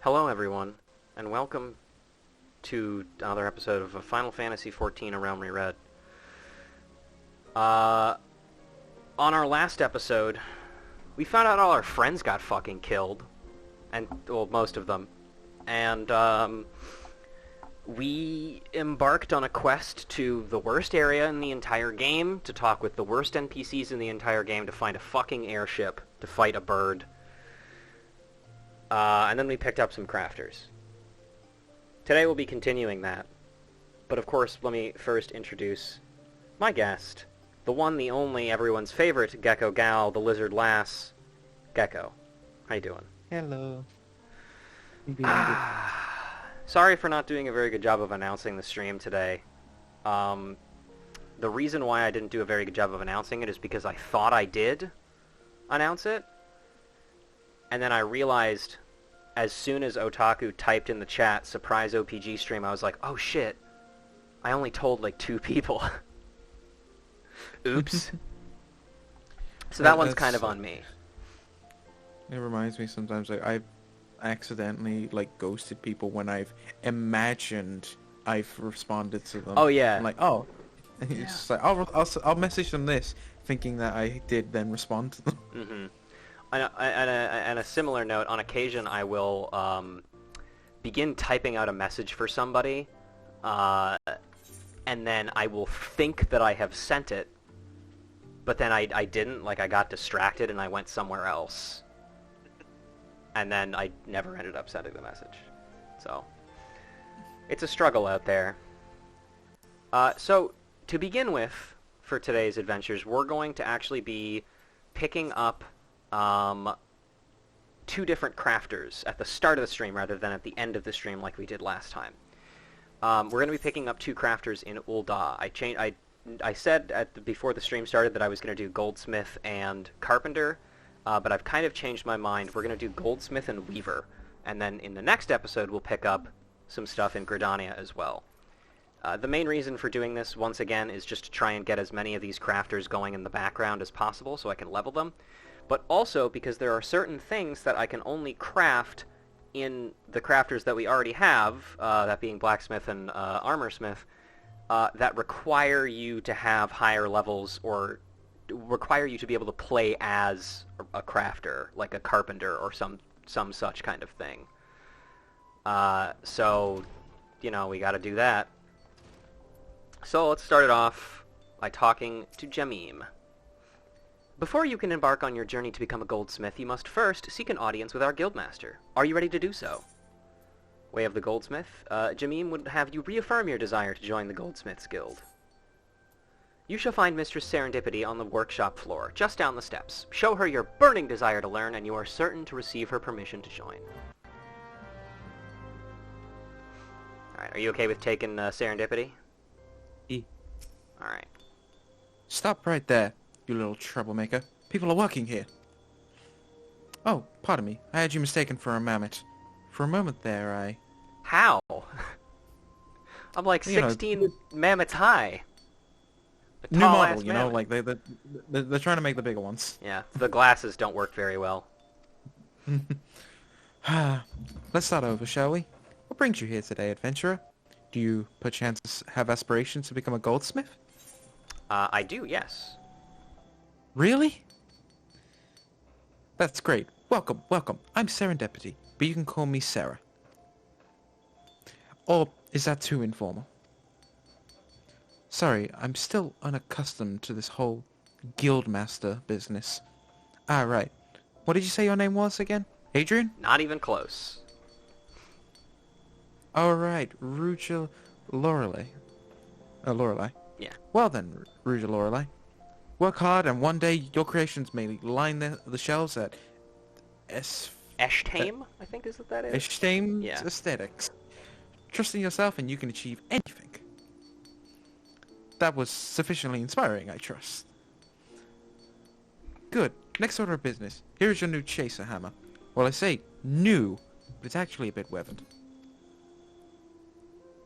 Hello, everyone, and welcome to another episode of Final Fantasy XIV: A Realm Reread. On our last episode, we found out all our friends got fucking killed, and well, most of them, and we embarked on a quest to the worst area in the entire game to talk with the worst NPCs in the entire game to find a fucking airship to fight a bird. And then we picked up some crafters. Today we'll be continuing that. But of course, let me first introduce my guest. The one, the only, everyone's favorite Gecko Gal, the lizard lass, Gecko. How you doing? Hello. Sorry for not doing a very good job of announcing the stream today. The reason why I didn't do a very good job of announcing it is because I thought I did announce it. And then I realized, as soon as Otaku typed in the chat, surprise OPG stream, I was like, oh shit, I only told like 2 people. Oops. So that one's kind of on me. It reminds me sometimes, like, I've accidentally, like, ghosted people when I've imagined I've responded to them. Oh yeah. I'm like, oh. And it's just like, I'll message them this, thinking that I did then respond to them. Mm-hmm. And a similar note, on occasion I will begin typing out a message for somebody, and then I will think that I have sent it, but then I didn't, like I got distracted and I went somewhere else. And then I never ended up sending the message. So, it's a struggle out there. So, to begin with, for today's adventures, we're going to actually be picking up 2 different crafters at the start of the stream rather than at the end of the stream like we did last time. We're going to be picking up 2 crafters in Ul'dah. I said before the stream started that I was going to do Goldsmith and Carpenter, but I've kind of changed my mind. We're going to do Goldsmith and Weaver, and then in the next episode we'll pick up some stuff in Gridania as well. The main reason for doing this, once again, is just to try and get as many of these crafters going in the background as possible so I can level them. But also because there are certain things that I can only craft in the crafters that we already have, that being Blacksmith and Armorsmith, that require you to have higher levels or require you to be able to play as a crafter, like a carpenter or some such kind of thing. So, you know, we gotta do that. So let's start it off by talking to Jamim. Before you can embark on your journey to become a goldsmith, you must first seek an audience with our guildmaster. Are you ready to do so? Way of the Goldsmith, Jamim would have you reaffirm your desire to join the Goldsmiths Guild. You shall find Mistress Serendipity on the workshop floor, just down the steps. Show her your burning desire to learn, and you are certain to receive her permission to join. Alright, are you okay with taking Serendipity? Alright. Stop right there, you little troublemaker. People are working here. Oh, pardon me. I had you mistaken for a mammoth. For a moment there, I... How? I'm like 16 mammoths high. New model, you know, like they're trying to make the bigger ones. Yeah, the glasses don't work very well. Let's start over, shall we? What brings you here today, adventurer? Do you, perchance, have aspirations to become a goldsmith? I do, yes. Really? That's great. Welcome, welcome. I'm Serendipity, but you can call me Sarah. Or is that too informal? Sorry, I'm still unaccustomed to this whole guildmaster business. Ah, right. What did you say your name was again? Adrian? Not even close. Alright, Ruja Lorelei. Lorelei. Yeah. Well then, Ruja Lorelei. Work hard and one day your creations may line the shelves at Eshtame, I think is what that is. Eshtame's Yeah. Aesthetics. Trust in yourself and you can achieve anything. That was sufficiently inspiring, I trust. Good. Next order of business. Here is your new chaser hammer. Well, I say new, but it's actually a bit weathered.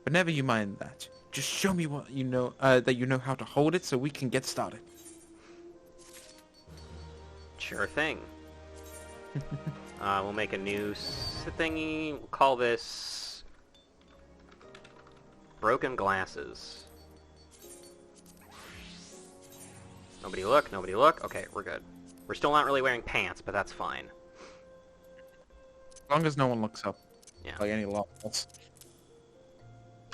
But never you mind that. Just show me what you know, that you know how to hold it so we can get started. Sure thing. We'll make a new thingy. We'll call this Broken Glasses. Nobody look, nobody look. Okay, we're good. We're still not really wearing pants, but that's fine. As long as no one looks up. Yeah. Like any locals.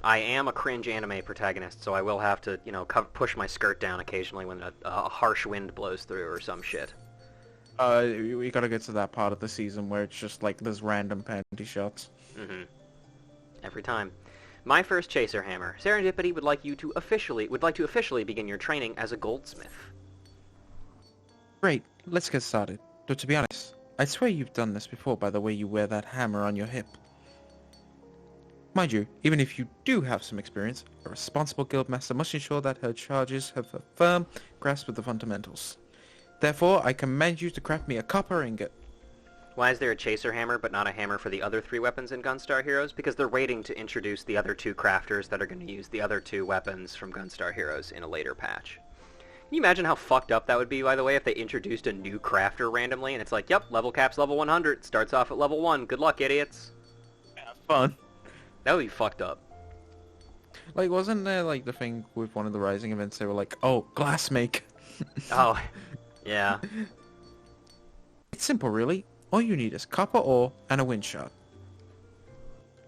I am a cringe anime protagonist, so I will have to, you know, push my skirt down occasionally when a harsh wind blows through or some shit. We gotta get to that part of the season where it's just like there's random panty shots. Mm-hmm. Every time. My first chaser hammer. Serendipity would like to officially begin your training as a goldsmith. Great, let's get started. Though to be honest, I swear you've done this before by the way you wear that hammer on your hip. Mind you, even if you do have some experience, a responsible guildmaster must ensure that her charges have a firm grasp of the fundamentals. Therefore, I command you to craft me a copper ingot. Why is there a chaser hammer but not a hammer for the other 3 weapons in Gunstar Heroes? Because they're waiting to introduce the other 2 crafters that are going to use the other 2 weapons from Gunstar Heroes in a later patch. Can you imagine how fucked up that would be, by the way, if they introduced a new crafter randomly and it's like, yep, level cap's level 100, starts off at level 1, good luck, idiots. Have fun. That would be fucked up. Like, wasn't there, like, the thing with one of the Rising events, they were like, oh, glass make. Oh, yeah. It's simple, really. All you need is copper ore and a wind shard.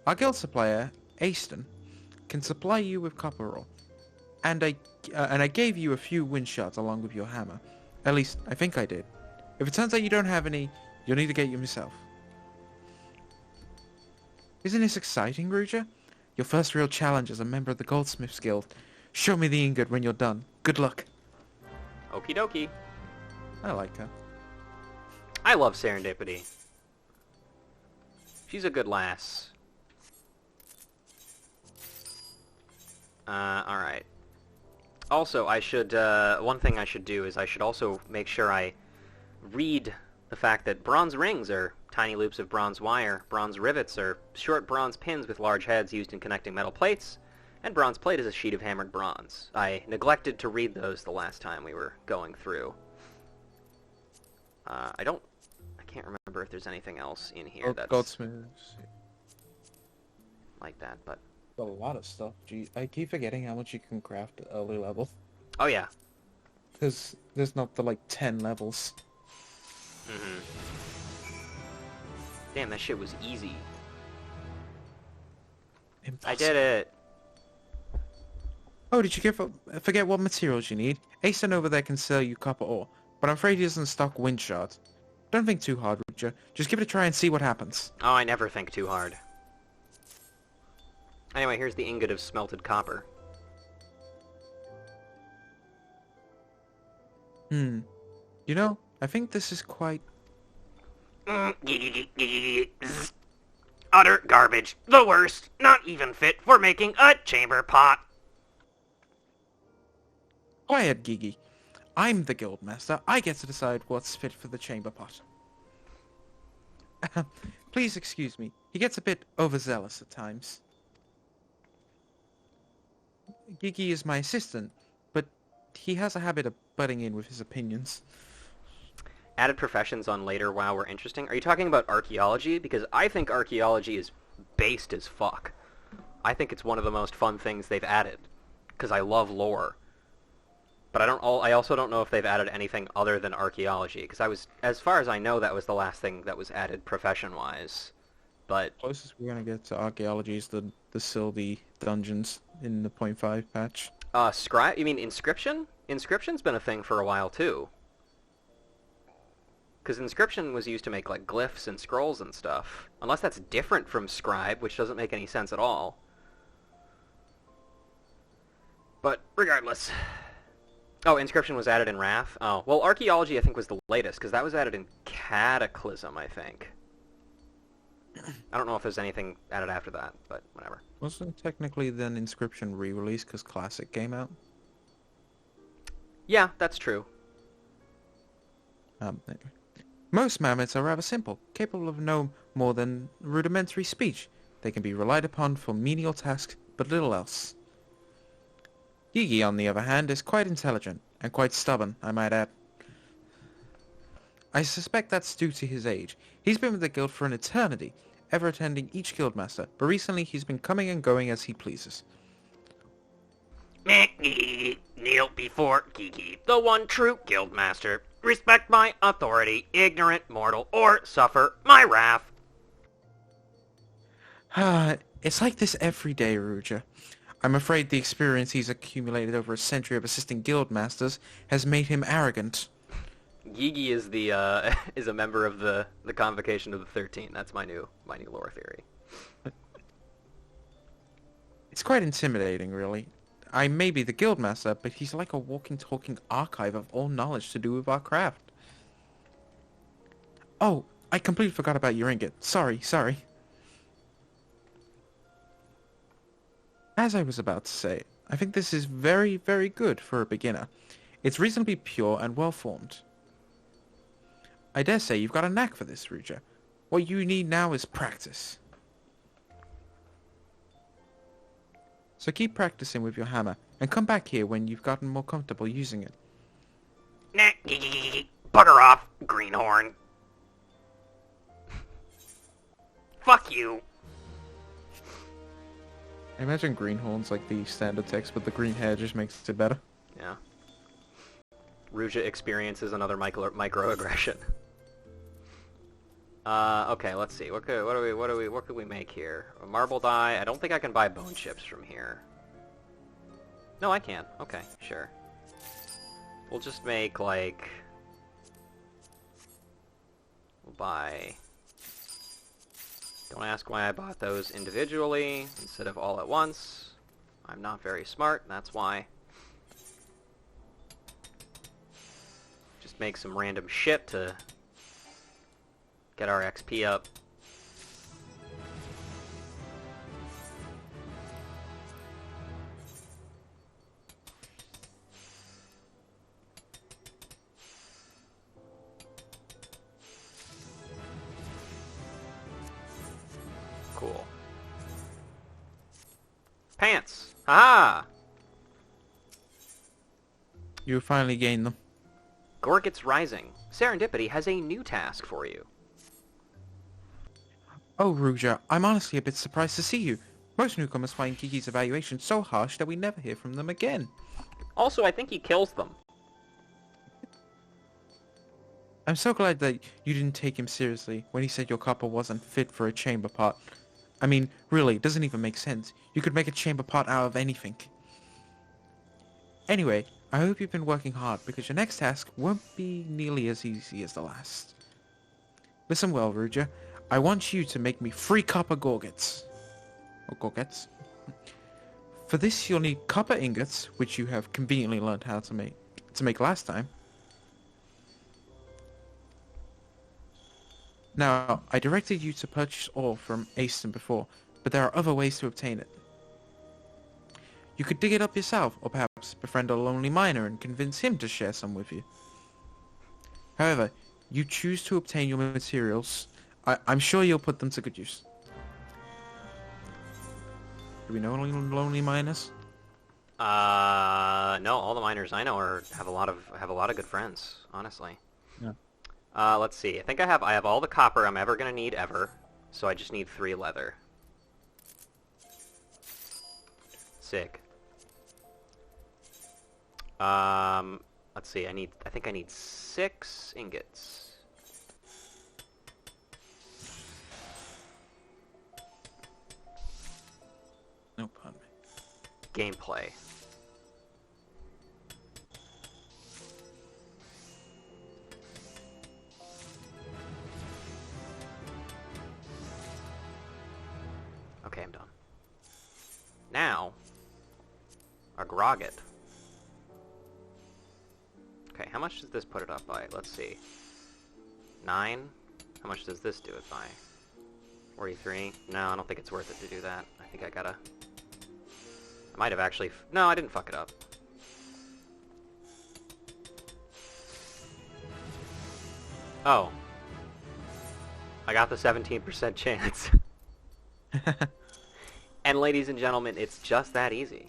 Our guild supplier, Aston, can supply you with copper ore. And I gave you a few wind shards along with your hammer. At least, I think I did. If it turns out you don't have any, you'll need to get them yourself. Isn't this exciting, Ruja? Your first real challenge as a member of the Goldsmiths Guild. Show me the ingot when you're done. Good luck. Okie dokie. I like her. I love Serendipity. She's a good lass. Alright. Also, I should, one thing I should do is I should also make sure I read the fact that bronze rings are tiny loops of bronze wire, bronze rivets are short bronze pins with large heads used in connecting metal plates, and bronze plate is a sheet of hammered bronze. I neglected to read those the last time we were going through. I can't remember if there's anything else in here that's Goldsmiths. like that, but... A lot of stuff. Gee, I keep forgetting how much you can craft at early level. Oh, yeah. Because there's not the, like, 10 levels. Mm-hmm. Damn, that shit was easy. Impossible. I did it! Oh, did you forget what materials you need? Asen over there can sell you copper ore, but I'm afraid he doesn't stock wind shards. Don't think too hard, Ruja. Just give it a try and see what happens. Oh, I never think too hard. Anyway, here's the ingot of smelted copper. You know, I think this is quite... Utter garbage. The worst. Not even fit for making a chamber pot. Quiet, Gigi. I'm the guildmaster. I get to decide what's fit for the chamber pot. Please excuse me. He gets a bit overzealous at times. Gigi is my assistant, but he has a habit of butting in with his opinions. Added professions on later WoW were interesting. Are you talking about archaeology? Because I think archaeology is based as fuck. I think it's one of the most fun things they've added. Because I love lore. But I also don't know if they've added anything other than archaeology. Because as far as I know, that was the last thing that was added profession-wise. But Closest we're gonna get to archaeology is the Sylvie dungeons in the 0.5 patch. Scribe? You mean Inscription? Inscription's been a thing for a while, too. Because Inscription was used to make, like, glyphs and scrolls and stuff. Unless that's different from Scribe, which doesn't make any sense at all. But, regardless. Oh, Inscription was added in Wrath? Oh, well, Archaeology, I think, was the latest, because that was added in Cataclysm, I think. I don't know if there's anything added after that, but whatever. Wasn't technically then Inscription re-released because Classic came out? Yeah, that's true. Anyway. Most mammoths are rather simple, capable of no more than rudimentary speech. They can be relied upon for menial tasks, but little else. Gigi, on the other hand, is quite intelligent, and quite stubborn, I might add. I suspect that's due to his age. He's been with the guild for an eternity, ever attending each guildmaster, but recently he's been coming and going as he pleases. Kneel before Kiki, the one true guildmaster. Respect my authority, ignorant mortal, or suffer my wrath. It's like this every day, Ruja. I'm afraid the experience he's accumulated over a century of assisting guildmasters has made him arrogant. Gigi is the is a member of the Convocation of the 13. That's my new lore theory. It's quite intimidating, really. I may be the guildmaster, but he's like a walking, talking archive of all knowledge to do with our craft. Oh, I completely forgot about your ingot. Sorry. As I was about to say, I think this is very, very good for a beginner. It's reasonably pure and well-formed. I dare say you've got a knack for this, Ruja. What you need now is practice. So keep practicing with your hammer, and come back here when you've gotten more comfortable using it. Bugger off, greenhorn. Fuck you. I imagine greenhorn's like the standard text, but the green hair just makes it better. Yeah. Ruja experiences another microaggression. Okay, let's see. What could we make here? A marble die. I don't think I can buy bone chips from here. No, I can. Okay, sure. We'll just make, like... We'll buy... Don't ask why I bought those individually instead of all at once. I'm not very smart, that's why. Just make some random shit to get our XP up. Cool. Pants! Haha! You finally gained them. Gorget's Rising. Serendipity has a new task for you. Oh, Ruja, I'm honestly a bit surprised to see you. Most newcomers find Kiki's evaluation so harsh that we never hear from them again. Also, I think he kills them. I'm so glad that you didn't take him seriously when he said your copper wasn't fit for a chamber pot. I mean, really, it doesn't even make sense. You could make a chamber pot out of anything. Anyway, I hope you've been working hard, because your next task won't be nearly as easy as the last. Listen well, Ruja. I want you to make me 3 copper gorgets. Or gorgets. For this, you'll need copper ingots, which you have conveniently learned how to make last time. Now, I directed you to purchase ore from Aston before, but there are other ways to obtain it. You could dig it up yourself, or perhaps befriend a lonely miner and convince him to share some with you. However, you choose to obtain your materials. I'm sure you'll put them to good use. Do we know any lonely miners? No, all the miners I know have a lot of good friends, honestly. Yeah. Let's see. I think I have all the copper I'm ever gonna need ever, so I just need 3 leather. Sick. Let's see. I think I need 6 ingots. No, pardon me. Gameplay. Okay, I'm done. Now, a grogget. Okay, how much does this put it up by? Let's see. 9? How much does this do it by? 43? No, I don't think it's worth it to do that. I think I gotta... I might have actually... No, I didn't fuck it up. Oh. I got the 17% chance. And ladies and gentlemen, it's just that easy.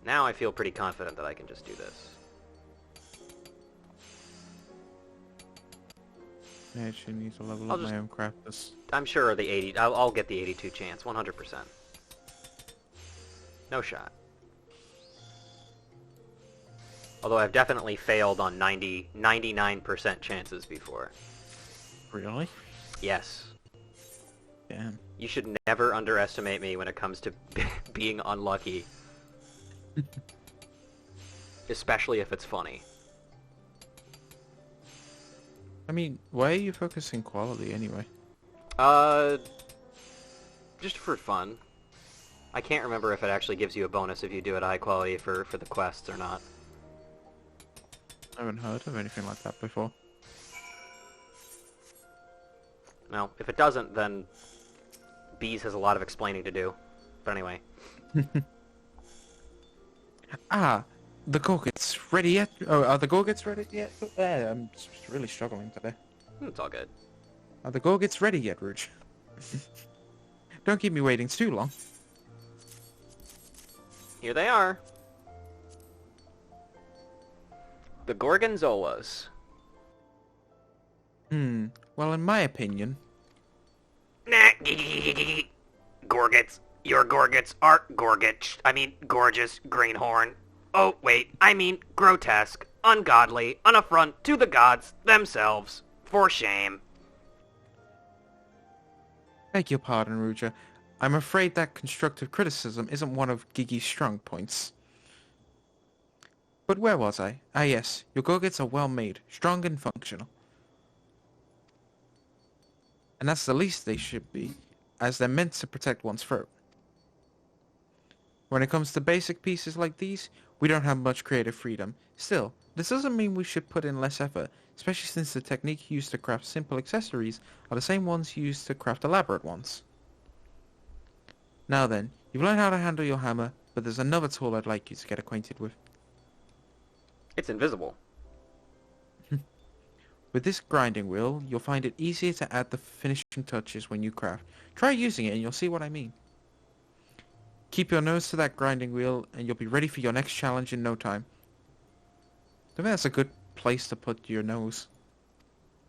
Now I feel pretty confident that I can just do this. I actually need to level I'll up just... my own crafters. I'm sure the 80... I'll get the 82 chance, 100%. No shot. Although I've definitely failed on 99% chances before. Really? Yes. Damn. You should never underestimate me when it comes to being unlucky. Especially if it's funny. I mean, why are you focusing quality anyway? Just for fun. I can't remember if it actually gives you a bonus if you do it high quality for the quests or not. I haven't heard of anything like that before. No, if it doesn't, then Bees has a lot of explaining to do. But anyway. Ah, the Gorgets ready yet? Oh, are the Gorgets ready yet? I'm just really struggling today. It's all good. Are the Gorgets ready yet, Rouge? Don't keep me waiting too long. Here they are. The Gorgonzolas. Well, in my opinion... Nah, Gorgets. Your Gorgets are gorgeous, greenhorn. Oh, wait, I mean grotesque, ungodly, an affront to the gods themselves. For shame. Beg your pardon, Ruja. I'm afraid that constructive criticism isn't one of Gigi's strong points. But where was I? Ah yes, your Gorgets are well made, strong and functional. And that's the least they should be, as they're meant to protect one's throat. When it comes to basic pieces like these, we don't have much creative freedom. Still, this doesn't mean we should put in less effort, especially since the technique used to craft simple accessories are the same ones used to craft elaborate ones. Now then, you've learned how to handle your hammer, but there's another tool I'd like you to get acquainted with. It's invisible. With this grinding wheel, you'll find it easier to add the finishing touches when you craft. Try using it and you'll see what I mean. Keep your nose to that grinding wheel and you'll be ready for your next challenge in no time. I think that's a good place to put your nose.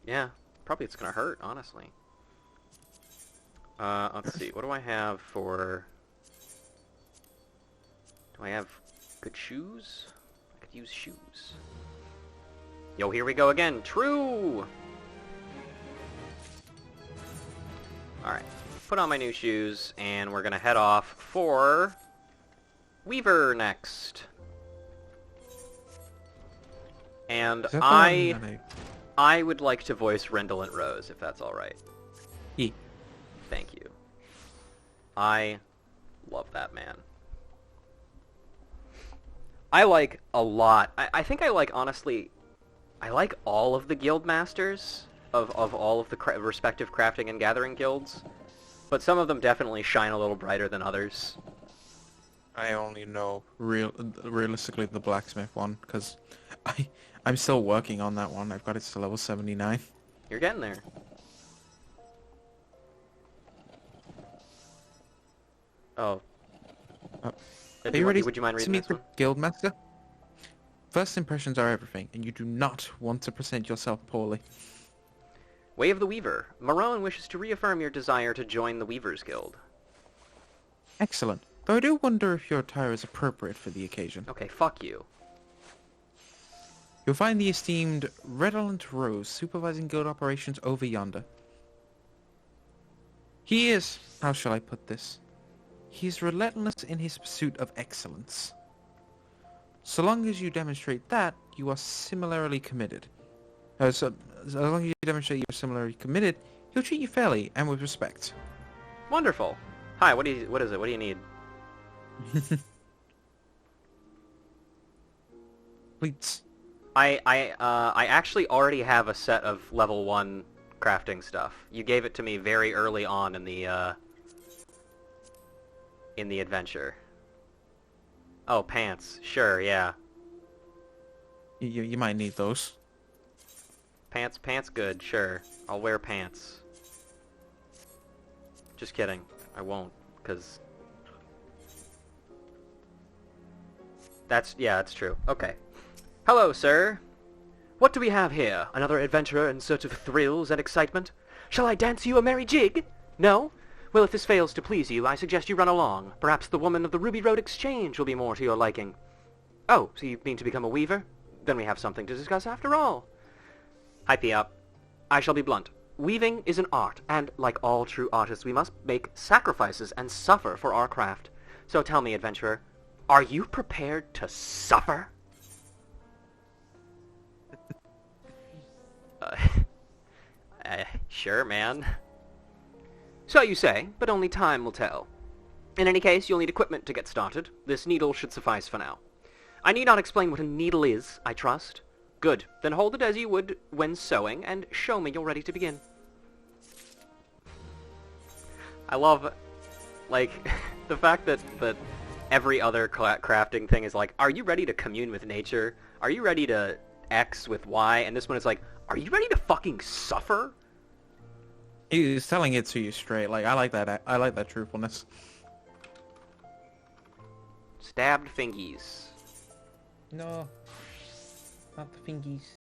Yeah, probably it's gonna hurt, honestly. Let's see, what do I have for... Do I have good shoes? I could use shoes. Yo, here we go again. True! Alright, put on my new shoes, and we're gonna head off for... Weaver next. And I would like to voice Rendolent Rose, if that's alright. Yeah. Thank you. I love that man. I like a lot. I think I like, honestly, I like all of the guild masters of all of the respective crafting and gathering guilds, but some of them definitely shine a little brighter than others. I only know realistically the blacksmith one, because I'm still working on that one. I've got it to level 79. You're getting there. Oh. Are you ready would you mind to reading meet this the one? guildmaster? First impressions are everything, and you do not want to present yourself poorly. Way of the Weaver. Marone wishes to reaffirm your desire to join the Weavers Guild. Excellent. Though I do wonder if your attire is appropriate for the occasion. Okay, fuck you. You'll find the esteemed Redolent Rose supervising guild operations over yonder. He is, how shall I put this? He is relentless in his pursuit of excellence. So long as you demonstrate that, you are similarly committed. So long as you demonstrate you're similarly committed, he'll treat you fairly and with respect. Wonderful. Hi, what is it? What do you need? Please. I actually already have a set of level 1 crafting stuff. You gave it to me very early on in the adventure. Oh, pants. Sure, yeah. You might need those. Pants good, sure. I'll wear pants. Just kidding. I won't, because... That's true. Okay. Hello, sir. What do we have here? Another adventurer in search of thrills and excitement? Shall I dance you a merry jig? No? Well, if this fails to please you, I suggest you run along. Perhaps the woman of the Ruby Road Exchange will be more to your liking. Oh, so you mean to become a weaver? Then we have something to discuss after all. Hype me up. I shall be blunt. Weaving is an art, and like all true artists, we must make sacrifices and suffer for our craft. So tell me, adventurer, are you prepared to suffer? Sure, man. So you say, but only time will tell. In any case, you'll need equipment to get started. This needle should suffice for now. I need not explain what a needle is, I trust. Good. Then hold it as you would when sewing, and show me you're ready to begin. I love, like, the fact that every other crafting thing is like, are you ready to commune with nature? Are you ready to X with Y? And this one is like, are you ready to fucking suffer? He's telling it to you straight. Like, I like that. I like that truthfulness. Stabbed fingies. No, not the fingies.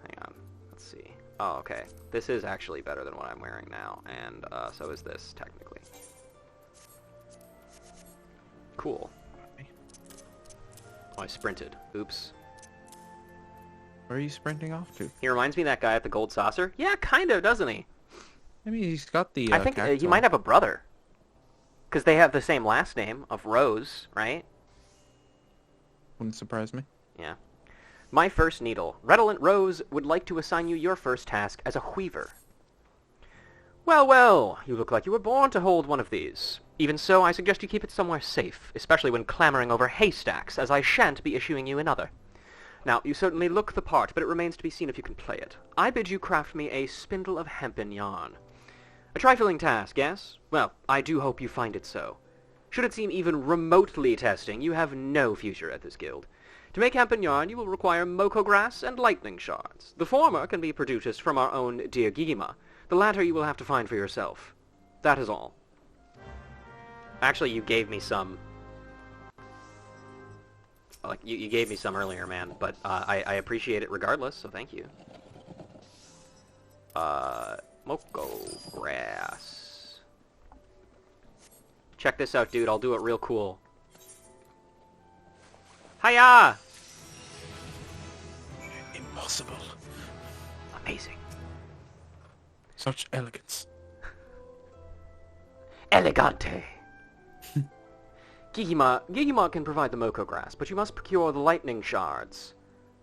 Hang on. Let's see. Oh, okay. This is actually better than what I'm wearing now, and so is this, technically. Cool. Oh, I sprinted. Oops. Where are you sprinting off to? He reminds me of that guy at the Gold Saucer. Yeah, kind of, doesn't he? I mean, he's got the I think he might have a brother. Because they have the same last name of Rose, right? Wouldn't surprise me. Yeah. My first needle. Redolent Rose would like to assign you your first task as a weaver. Well, well, you look like you were born to hold one of these. Even so, I suggest you keep it somewhere safe, especially when clamoring over haystacks, as I shan't be issuing you another. Now, you certainly look the part, but it remains to be seen if you can play it. I bid you craft me a spindle of hempen yarn. A trifling task, yes? Well, I do hope you find it so. Should it seem even remotely testing, you have no future at this guild. To make hempen yarn, you will require moko grass and lightning shards. The former can be produced from our own dear Gigima. The latter you will have to find for yourself. That is all. Actually, you gave me some. Like, you gave me some earlier, man, but I appreciate it regardless, so thank you. Moko grass. Check this out, dude. I'll do it real cool. Hiya! Impossible. Amazing. Such elegance. Elegante. Gigima can provide the moko grass, but you must procure the lightning shards.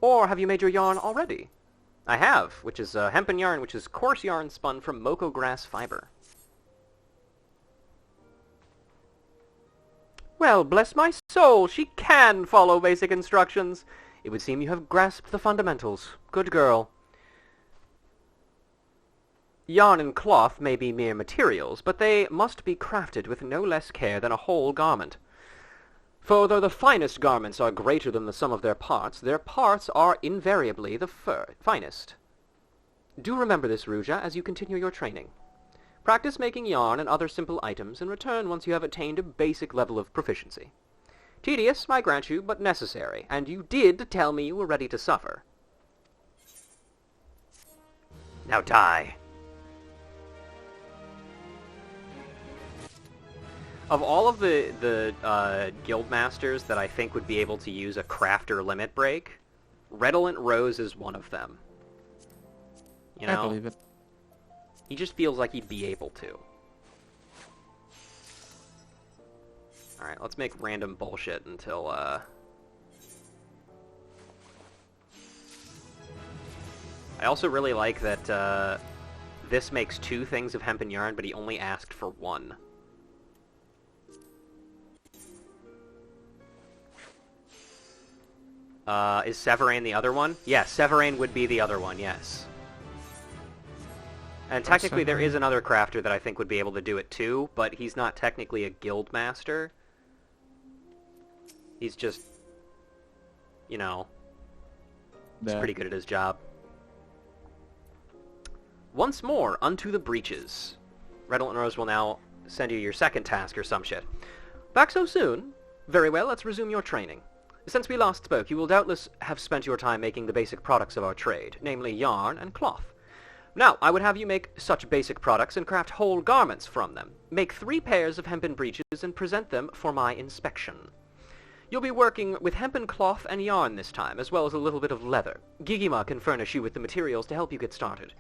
Or have you made your yarn already? I have, which is hempen yarn, which is coarse yarn spun from moko grass fiber. Well, bless my soul, she can follow basic instructions. It would seem you have grasped the fundamentals. Good girl. Yarn and cloth may be mere materials, but they must be crafted with no less care than a whole garment. For though the finest garments are greater than the sum of their parts are invariably the finest. Do remember this, Ruja, as you continue your training. Practice making yarn and other simple items, and return once you have attained a basic level of proficiency. Tedious, I grant you, but necessary, and you did tell me you were ready to suffer. Now die. Of all of the guild masters that I think would be able to use a crafter limit break, Redolent Rose is one of them. You know? I believe it. He just feels like he'd be able to. Alright, let's make random bullshit until, I also really like that, this makes 2 things of hempen yarn, but he only asked for 1. Is Severain the other one? Yes, Severain would be the other one, yes. And technically there is another crafter that I think would be able to do it too, but he's not technically a guild master. He's just, you know, he's pretty good at his job. Once more, unto the breaches. Redolent Rose will now send you your second task or some shit. Back so soon? Very well, let's resume your training. Since we last spoke, you will doubtless have spent your time making the basic products of our trade, namely yarn and cloth. Now, I would have you make such basic products and craft whole garments from them. Make 3 pairs of hempen breeches and present them for my inspection. You'll be working with hempen cloth and yarn this time, as well as a little bit of leather. Gigima can furnish you with the materials to help you get started.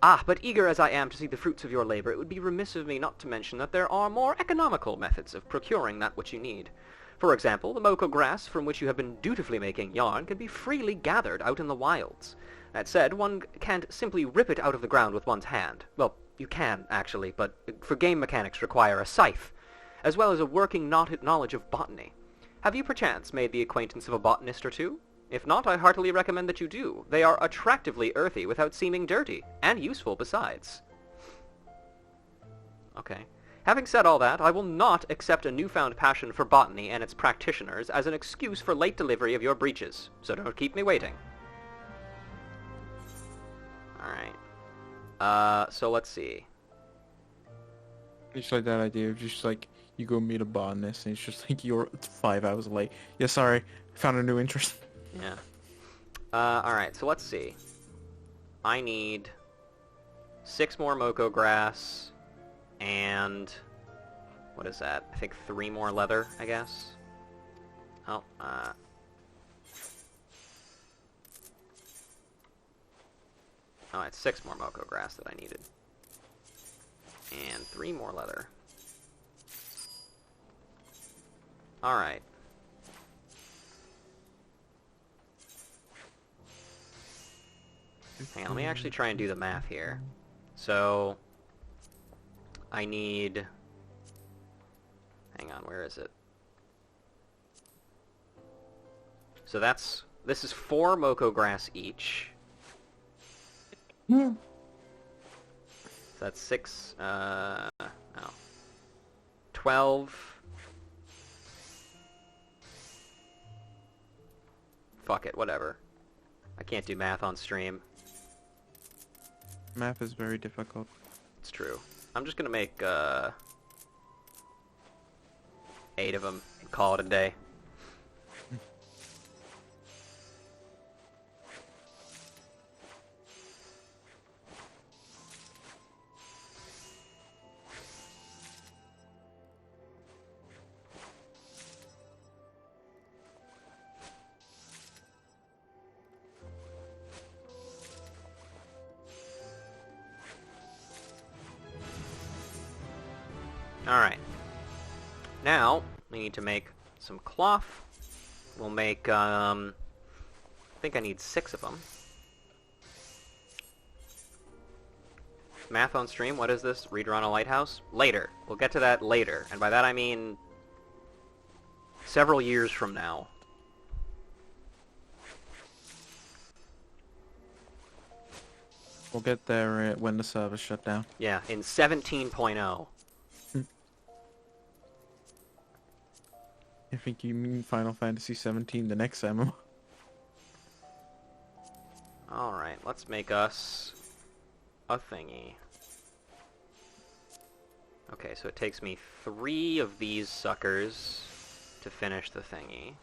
Ah, but eager as I am to see the fruits of your labor, it would be remiss of me not to mention that there are more economical methods of procuring that which you need. For example, the moko grass from which you have been dutifully making yarn can be freely gathered out in the wilds. That said, one can't simply rip it out of the ground with one's hand. Well, you can, actually, but for game mechanics require a scythe, as well as a working knowledge of botany. Have you perchance made the acquaintance of a botanist or two? If not, I heartily recommend that you do. They are attractively earthy without seeming dirty, and useful besides. Okay. Having said all that, I will not accept a newfound passion for botany and its practitioners as an excuse for late delivery of your breeches, so don't keep me waiting. Alright. So let's see. Just like that idea of just like, you go meet a botanist and it's just like, you're 5 hours late. Yeah, sorry, I found a new interest. Yeah. Alright, so let's see. I need 6 more moko grass, and what is that? I think 3 more leather, I guess. Oh, oh, it's 6 more moko grass that I needed. And 3 more leather. Alright. Hang on, let me actually try and do the math here. So, I need... Hang on, where is it? So this is 4 moko grass each. Yeah. So that's 6, no. 12... Fuck it, whatever. I can't do math on stream. Math is very difficult. It's true. I'm just gonna make, 8 of them and call it a day. Alright. Now, we need to make some cloth. We'll make, I think I need 6 of them. Math on stream, what is this? Reader on a lighthouse? Later. We'll get to that later. And by that I mean... several years from now. We'll get there when the server's shut down. Yeah, in 17.0. I think you mean Final Fantasy 17, the next MMO. Alright, let's make us a thingy. Okay, so it takes me 3 of these suckers to finish the thingy.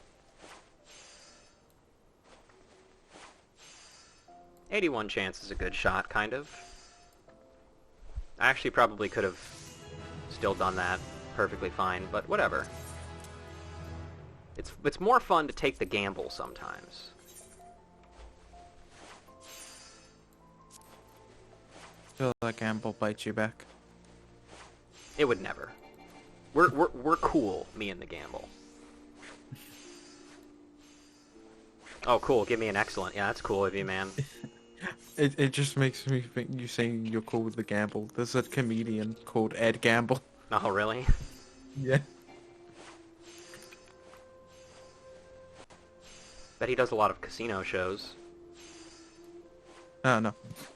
81 chance is a good shot, kind of. I actually probably could have still done that perfectly fine, but whatever. It's more fun to take the gamble sometimes. Feel like gamble bites you back. It would never. We're cool, me and the gamble. Oh, cool. Give me an excellent. Yeah, that's cool of you, man. It just makes me think you saying you're cool with the gamble. There's a comedian called Ed Gamble. Oh, really? Yeah. Bet he does a lot of casino shows. No,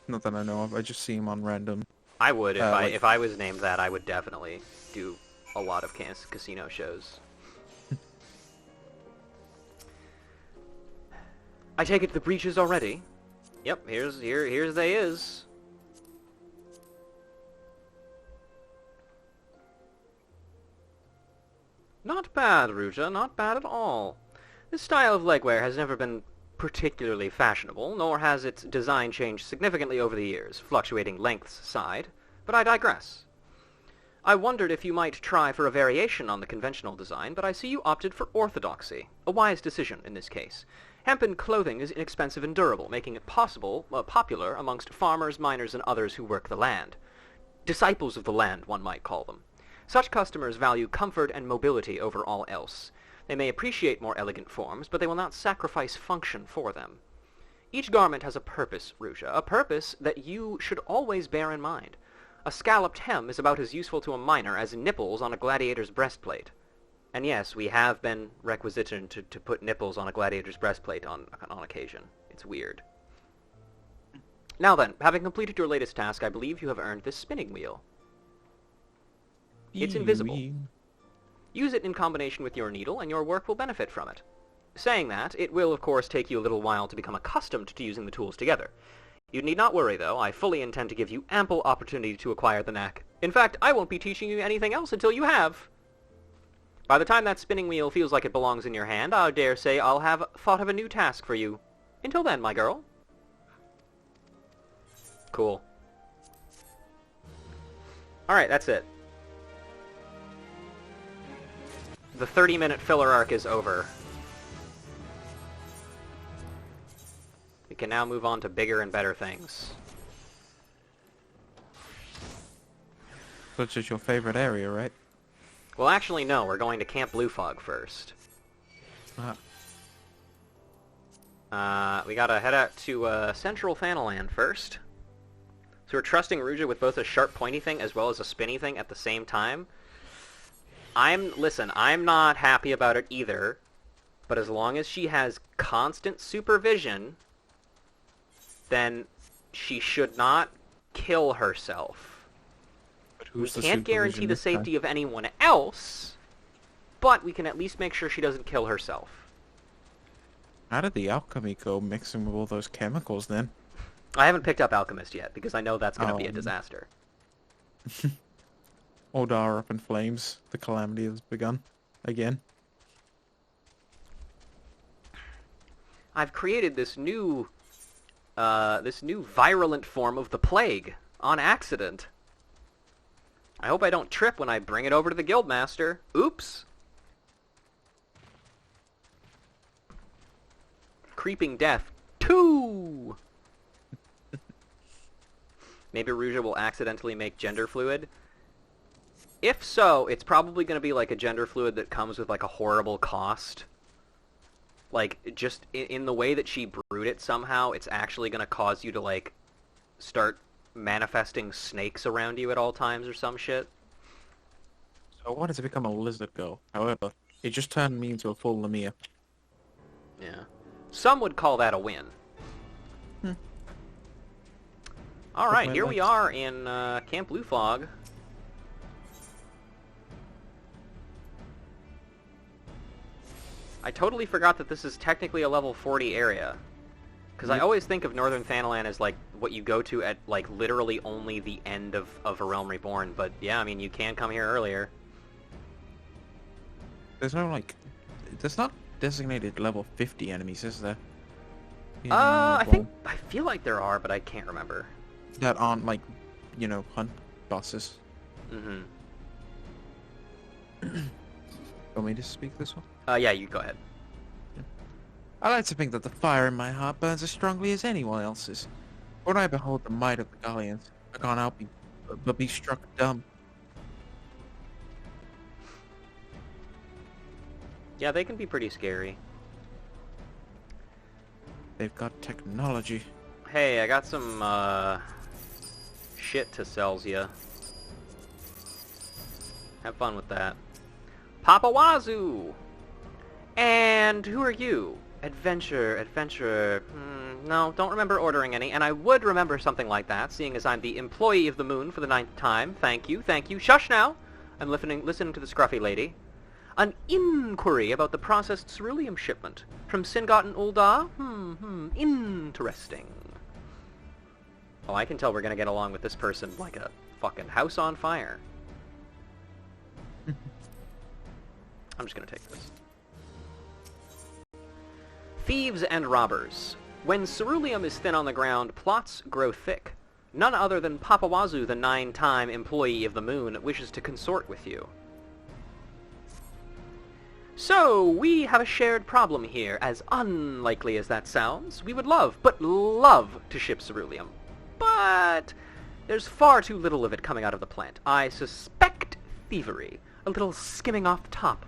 not that I know of. I just see him on random. I would like... if I was named that. I would definitely do a lot of casino shows. I take it the breach is already. Yep, here's they is. Not bad, Ruja, not bad at all. This style of legwear has never been particularly fashionable, nor has its design changed significantly over the years, fluctuating lengths aside, but I digress. I wondered if you might try for a variation on the conventional design, but I see you opted for orthodoxy. A wise decision in this case. Hempen clothing is inexpensive and durable, making it popular amongst farmers, miners, and others who work the land. Disciples of the land, one might call them. Such customers value comfort and mobility over all else. They may appreciate more elegant forms, but they will not sacrifice function for them. Each garment has a purpose, Ruja, a purpose that you should always bear in mind. A scalloped hem is about as useful to a miner as nipples on a gladiator's breastplate. And yes, we have been requisitioned to put nipples on a gladiator's breastplate on occasion. It's weird. Now then, having completed your latest task, I believe you have earned this spinning wheel. It's invisible. Use it in combination with your needle, and your work will benefit from it. Saying that, it will of course take you a little while to become accustomed to using the tools together. You need not worry, though. I fully intend to give you ample opportunity to acquire the knack. In fact, I won't be teaching you anything else until you have. By the time that spinning wheel feels like it belongs in your hand, I dare say I'll have thought of a new task for you. Until then, my girl. Cool. Alright, that's it. The 30-minute filler arc is over. We can now move on to bigger and better things. Which is your favorite area, right? Well, actually, no. We're going to Camp Blue Fog first. We gotta head out to Central Thanalan first. So we're trusting Ruja with both a sharp pointy thing as well as a spinny thing at the same time. Listen, I'm not happy about it either, but as long as she has constant supervision, then she should not kill herself. But who's we can't guarantee the safety of anyone else, but we can at least make sure she doesn't kill herself. How did the alchemy go mixing with all those chemicals then? I haven't picked up Alchemist yet, because I know that's going to be a disaster. Odar up in flames. The calamity has begun. Again. I've created this new virulent form of the plague on accident. I hope I don't trip when I bring it over to the Guildmaster. Oops. Creeping Death 2! Maybe Ruja will accidentally make gender fluid. If so, it's probably going to be like a gender fluid that comes with like a horrible cost. Like, just in the way that she brewed it somehow, it's actually going to cause you to like start manifesting snakes around you at all times or some shit. So I wanted to become a lizard girl. However, it just turned me into a full Lamia. Yeah. Some would call that a win. Alright, here we are in Camp Blue Fog. I totally forgot that this is technically a level 40 area. Because I always think of Northern Thanalan as like what you go to at like literally only the end of A Realm Reborn. But yeah, I mean, you can come here earlier. There's no like... There's not designated level 50 enemies, is there? I feel like there are, but I can't remember. That aren't like, you know, hunt bosses. Mm-hmm. Want me to speak this one? Yeah, you go ahead. I like to think that the fire in my heart burns as strongly as anyone else's. When I behold the might of the Gallians, I can't help but be struck dumb. Yeah, they can be pretty scary. They've got technology. Hey, I got some, shit to sell ya. Have fun with that. Papa Wazoo! And who are you? Adventurer. No, don't remember ordering any, and I would remember something like that, seeing as I'm the employee of the moon for the 9th time. Thank you. Shush now! I'm listening to the scruffy lady. An inquiry about the processed cerulean shipment from Singot and Ul'dah? Interesting. Oh, I can tell we're gonna get along with this person like a fucking house on fire. I'm just gonna take this. Thieves and robbers. When ceruleum is thin on the ground, plots grow thick. None other than Papawazu, the 9-time employee of the moon, wishes to consort with you. So, we have a shared problem here. As unlikely as that sounds, we would love, but love, to ship ceruleum. But there's far too little of it coming out of the plant. I suspect thievery. A little skimming off the top,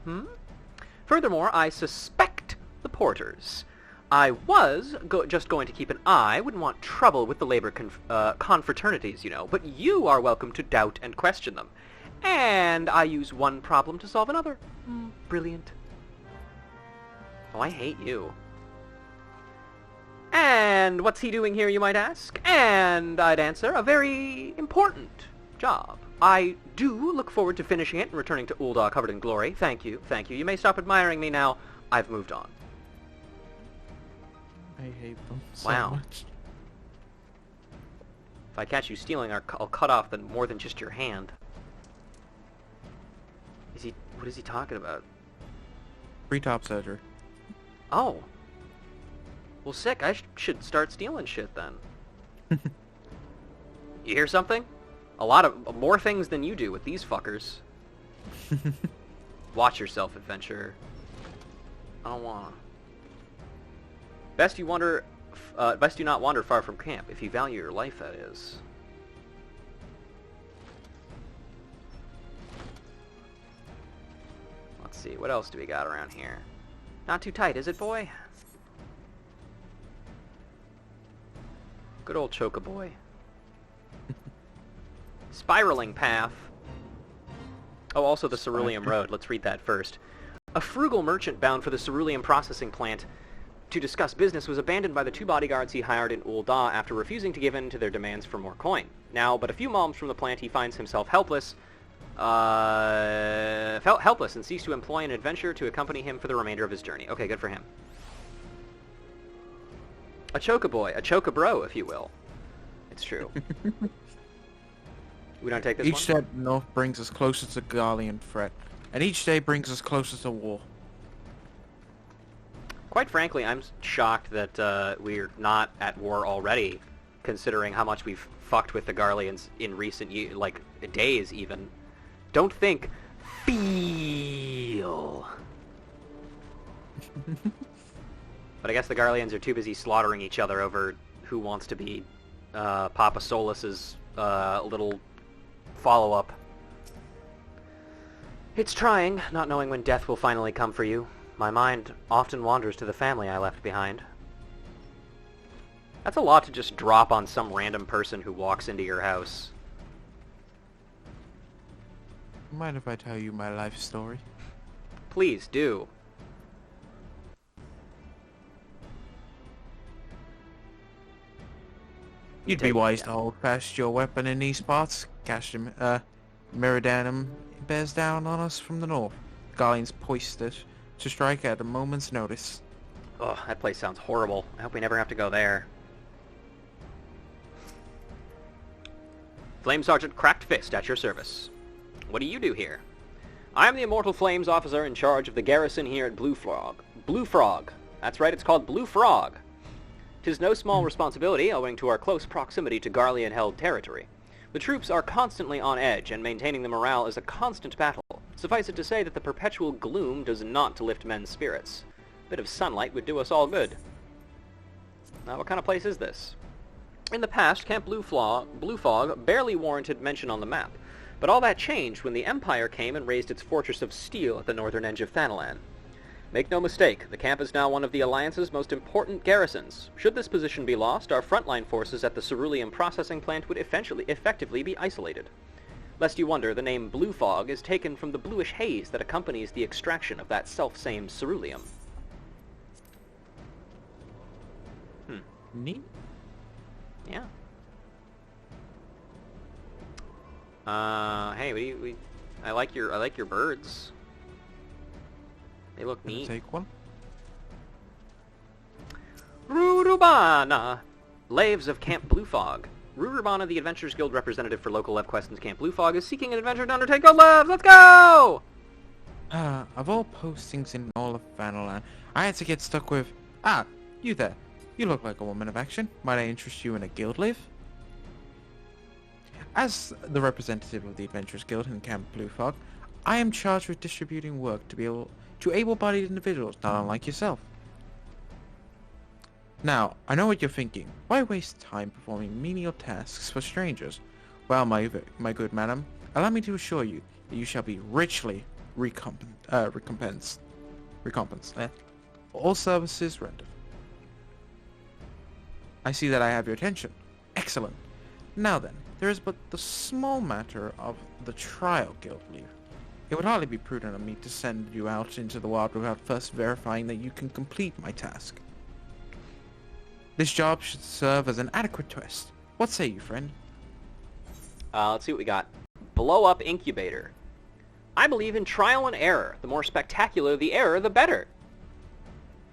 Furthermore, I suspect the porters. I was just going to keep an eye, wouldn't want trouble with the labor confraternities, you know, but you are welcome to doubt and question them. And I use one problem to solve another. Brilliant. Oh, I hate you. And what's he doing here, you might ask? And I'd answer, a very important job. I do look forward to finishing it and returning to Ul'dah covered in glory. Thank you, thank you. You may stop admiring me now. I've moved on. I hate them so much. If I catch you stealing, I'll cut off more than just your hand. What is he talking about? Free top surgery. Oh. Well, sick. I should start stealing shit then. You hear something? A lot of more things than you do with these fuckers. Watch yourself, adventurer. I don't wanna. Best do not wander far from camp, if you value your life, that is. Let's see, what else do we got around here? Not too tight, is it, boy? Good old Chocoboy. Spiraling path. Oh, also the Cerulean Road. Let's read that first. A frugal merchant bound for the Cerulean processing plant to discuss business was abandoned by the 2 bodyguards he hired in Ul'dah after refusing to give in to their demands for more coin. Now, but a few miles from the plant, he finds himself helpless and seeks to employ an adventurer to accompany him for the remainder of his journey. Okay, good for him. A Chocoboy, a Chocobro, if you will. It's true. We don't take this one? Each step north brings us closer to Garlean threat, and each day brings us closer to war. Quite frankly, I'm shocked that we're not at war already, considering how much we've fucked with the Garleans in recent days even. Don't think, feel. But I guess the Garleans are too busy slaughtering each other over who wants to be Papa Solus's little follow-up. It's trying, not knowing when death will finally come for you. My mind often wanders to the family I left behind. That's a lot to just drop on some random person who walks into your house. Mind if I tell you my life story? Please do. You'd be wise to hold fast your weapon in these parts. Meridanum bears down on us from the north. Garleans poised to strike at a moment's notice. Ugh, that place sounds horrible. I hope we never have to go there. Flame Sergeant Cracked Fist at your service. What do you do here? I am the Immortal Flames officer in charge of the garrison here at Blue Frog. Blue Frog. That's right, it's called Blue Frog. 'Tis no small responsibility, owing to our close proximity to Garlean-held territory. The troops are constantly on edge, and maintaining the morale is a constant battle. Suffice it to say that the perpetual gloom does not to lift men's spirits. A bit of sunlight would do us all good. Now, what kind of place is this? In the past, Camp Blue Fog barely warranted mention on the map, but all that changed when the Empire came and raised its fortress of steel at the northern edge of Thanalan. Make no mistake, the camp is now one of the Alliance's most important garrisons. Should this position be lost, our frontline forces at the Cerulean processing plant would effectively be isolated. Lest you wonder, the name Blue Fog is taken from the bluish haze that accompanies the extraction of that self-same ceruleum. Neat. Yeah. Hey, I like your birds. They look neat. Take one. Rubana! Laves of Camp Blue Fog. Rubana, the Adventurers Guild representative for local Lev quests in Camp Blue Fog, is seeking an adventure to undertake on Levs. Let's go! Of all postings in all of Thanalan, I had to get stuck with Ah, you there. You look like a woman of action. Might I interest you in a guild live? As the representative of the Adventurers Guild in Camp Blue Fog, I am charged with distributing work to able-bodied individuals, not unlike yourself. Now, I know what you're thinking. Why waste time performing menial tasks for strangers? Well, my good madam, allow me to assure you that you shall be richly recompensed for all services rendered. I see that I have your attention. Excellent. Now then, there is but the small matter of the trial guild leave. It would hardly be prudent of me to send you out into the wild without first verifying that you can complete my task. This job should serve as an adequate test. What say you, friend? Let's see what we got. Blow up incubator. I believe in trial and error. The more spectacular the error, the better.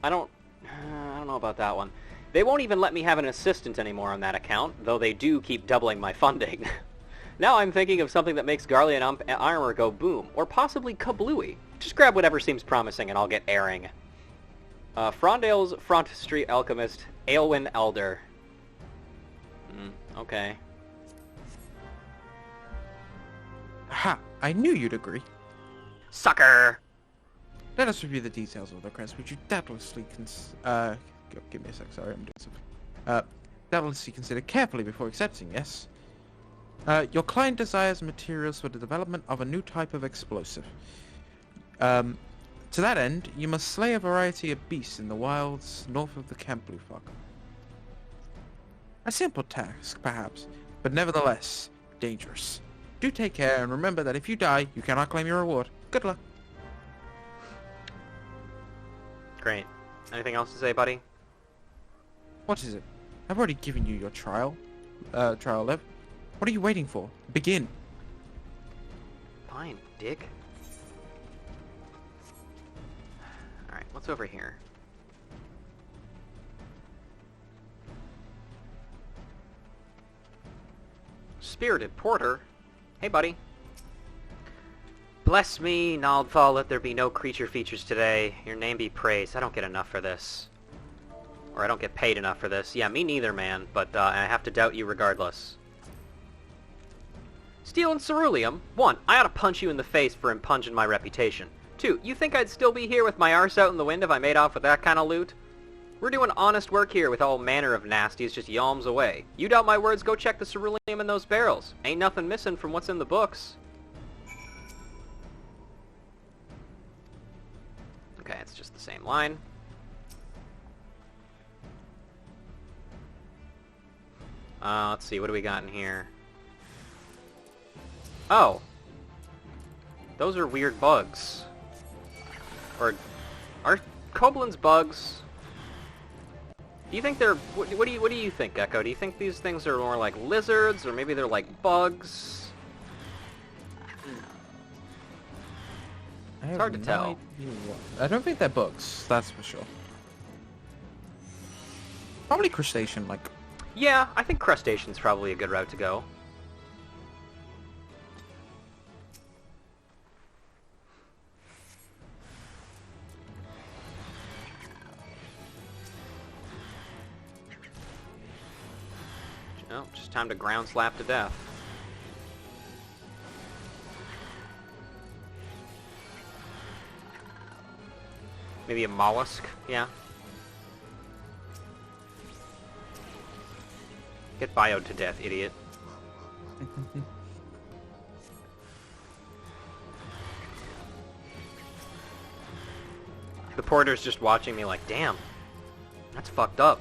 I don't know about that one. They won't even let me have an assistant anymore on that account, though they do keep doubling my funding. Now I'm thinking of something that makes Garlean armor go boom, or possibly kablooey. Just grab whatever seems promising and I'll get airing. Frondale's Front Street Alchemist, Aelwyn Elder. Okay. Ha! I knew you'd agree. Sucker! Let us review the details of the quest, which you doubtlessly give me a sec, sorry, I'm doing something. Doubtlessly consider carefully before accepting, yes? Your client desires materials for the development of a new type of explosive. To that end, you must slay a variety of beasts in the wilds north of the Camp Blue Fog. A simple task, perhaps, but nevertheless, dangerous. Do take care, and remember that if you die, you cannot claim your reward. Good luck. Great. Anything else to say, buddy? What is it? I've already given you your trial live. What are you waiting for? Begin. Fine, dick. Alright, what's over here? Spirited Porter? Hey, buddy. Bless me, Naldfall, let there be no creature features today. Your name be praised. I don't get enough for this. Or I don't get paid enough for this. Yeah, me neither, man, but I have to doubt you regardless. Stealing Cerulean? 1. I ought to punch you in the face for impugning my reputation. 2. You think I'd still be here with my arse out in the wind if I made off with that kind of loot? We're doing honest work here with all manner of nasties just yalms away. You doubt my words, go check the Cerulean in those barrels. Ain't nothing missing from what's in the books. Okay, it's just the same line. Let's see, what do we got in here? Oh. Those are weird bugs. Or, are Koblin's bugs? Do you think they're... What do you think, Echo? Do you think these things are more like lizards, or maybe they're like bugs? It's hard to tell. I don't think they're bugs, that's for sure. Probably crustacean, like... Yeah, I think crustacean's probably a good route to go. Oh, just time to ground slap to death. Maybe a mollusk, yeah. Get bioed to death, idiot. The porter's just watching me like, damn, that's fucked up.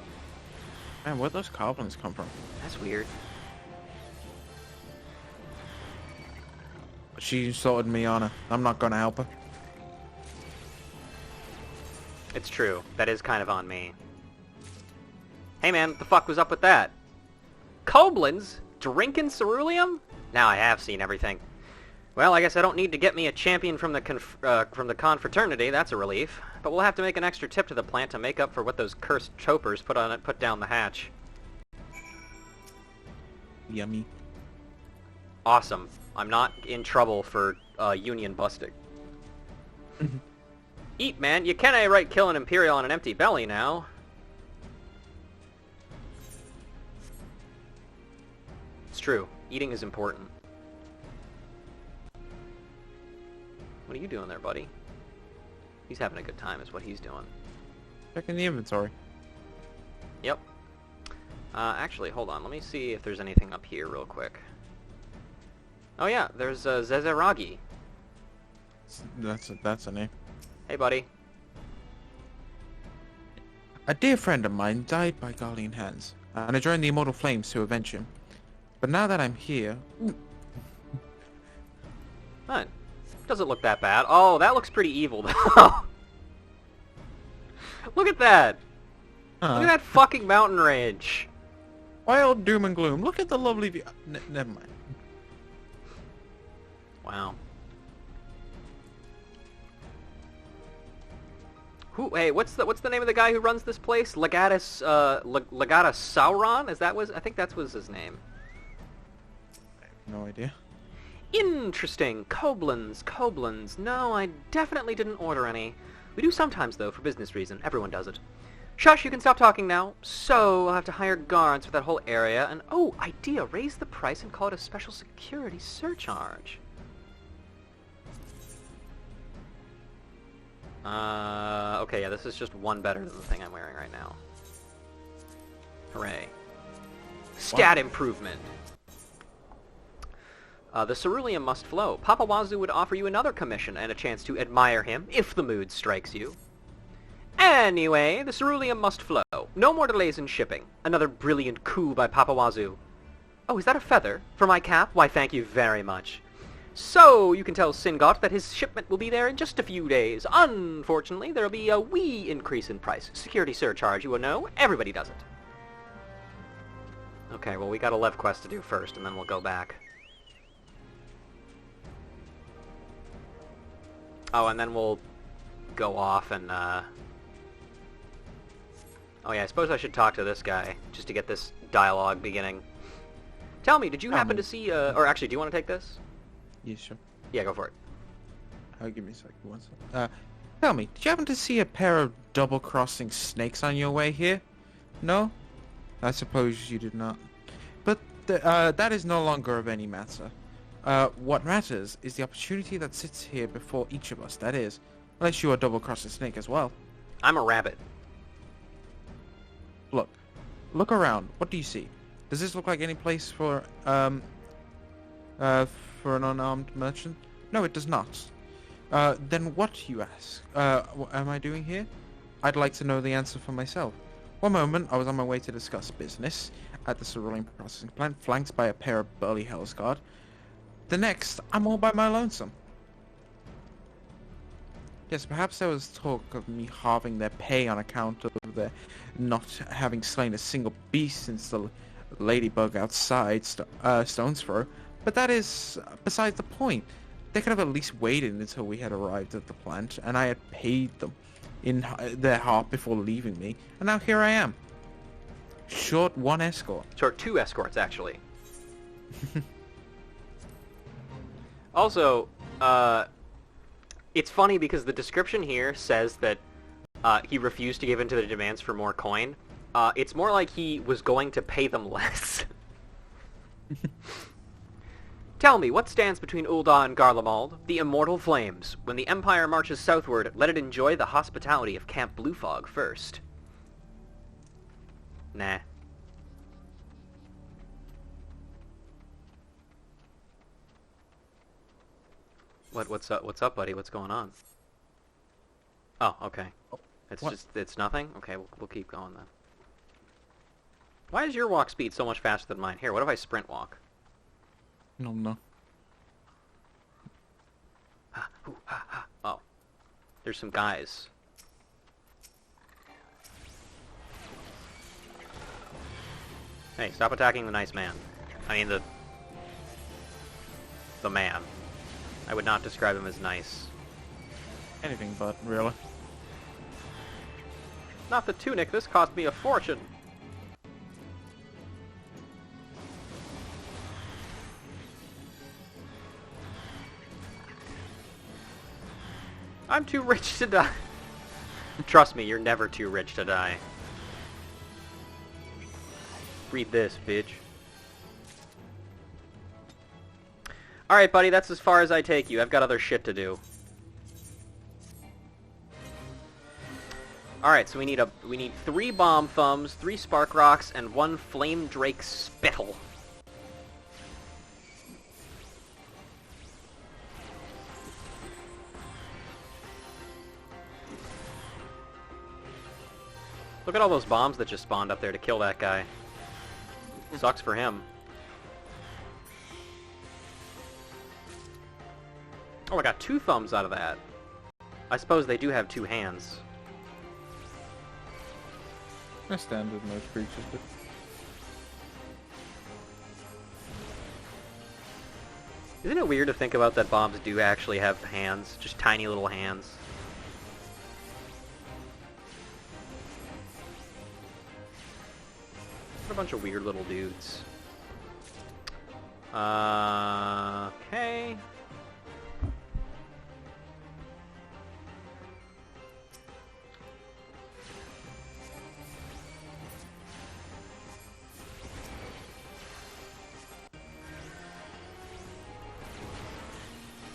Man, where'd those goblins come from? That's weird. She insulted me, Anna. I'm not gonna help her. It's true. That is kind of on me. Hey man, what the fuck was up with that? Koblins? Drinking Cerulean? Now I have seen everything. Well, I guess I don't need to get me a champion from the confraternity. That's a relief. But we'll have to make an extra tip to the plant to make up for what those cursed chopers put down the hatch. Yummy. Awesome. I'm not in trouble for union busting. Eat, man. You can't right kill an Imperial on an empty belly now. It's true. Eating is important. What are you doing there, buddy? He's having a good time is what he's doing. Checking the inventory. Yep. Actually, hold on. Let me see if there's anything up here real quick. Oh yeah, there's Zezeragi. That's a name. Hey, buddy. A dear friend of mine died by Guardian hands, and I joined the Immortal Flames to avenge him. But now that I'm here... Huh. Doesn't look that bad. Oh, that looks pretty evil, though. Look at that! Look at that fucking mountain range! Wild doom and gloom. Look at the lovely view. Never mind. Wow. Hey, what's the name of the guy who runs this place? Legata Sauron? I think that was his name. I have no idea. Interesting. Koblins. No, I definitely didn't order any. We do sometimes, though, for business reason. Everyone does it. Shush, you can stop talking now. So, I'll have to hire guards for that whole area, and oh, idea, raise the price and call it a special security surcharge. Okay, yeah, this is just one better than the thing I'm wearing right now. Hooray. Stat improvement. The Cerulean must flow. Papa Wazoo would offer you another commission and a chance to admire him, if the mood strikes you. Anyway, the Cerulean must flow. No more delays in shipping. Another brilliant coup by Papa Wazoo. Oh, is that a feather? For my cap? Why, thank you very much. So, you can tell Singot that his shipment will be there in just a few days. Unfortunately, there'll be a wee increase in price. Security surcharge, you will know. Everybody does it. Okay, well, we got a Lev quest to do first, and then we'll go back. Oh, and then we'll go off and, Oh yeah, I suppose I should talk to this guy, just to get this dialogue beginning. Tell me, did you happen to see, or actually, do you want to take this? Yeah, sure. Yeah, go for it. Give me a second. One second. Tell me, did you happen to see a pair of double-crossing snakes on your way here? No? I suppose you did not. But that is no longer of any matter. What matters is the opportunity that sits here before each of us, that is. Unless you are a double-crossing snake as well. I'm a rabbit. Look around. What do you see? Does this look like any place for an unarmed merchant? No, it does not. Then what, you ask? What am I doing here? I'd like to know the answer for myself. One moment, I was on my way to discuss business at the Cerulean processing plant, flanked by a pair of burly Hellsguard. The next, I'm all by my lonesome. Yes, perhaps there was talk of me halving their pay on account of their not having slain a single beast since the ladybug outside Stone's Throw, but that is beside the point. They could have at least waited until we had arrived at the plant, and I had paid them in their heart before leaving me, and now here I am. Short one escort. Short two escorts, actually. Also, it's funny because the description here says that he refused to give in to the demands for more coin. It's more like he was going to pay them less. Tell me, what stands between Ul'dah and Garlemald? The immortal flames. When the Empire marches southward, let it enjoy the hospitality of Camp Bluefog first. Nah. What's up, buddy? What's going on? Oh, okay. It's nothing? Okay, we'll keep going then. Why is your walk speed so much faster than mine? Here, what if I sprint walk? No. Oh. There's some guys. Hey, stop attacking the nice man. I mean, the man. I would not describe him as nice. Anything but, really. Not the tunic, this cost me a fortune. I'm too rich to die. Trust me, you're never too rich to die. Read this, bitch. Alright, buddy, that's as far as I take you. I've got other shit to do. Alright, so we need 3 bomb thumbs, 3 spark rocks, and 1 flame drake spittle. Look at all those bombs that just spawned up there to kill that guy. Sucks for him. Oh, I got 2 thumbs out of that. I suppose they do have 2 hands. That's standard most creatures, but... Isn't it weird to think about that bombs do actually have hands? Just tiny little hands. What a bunch of weird little dudes. Okay.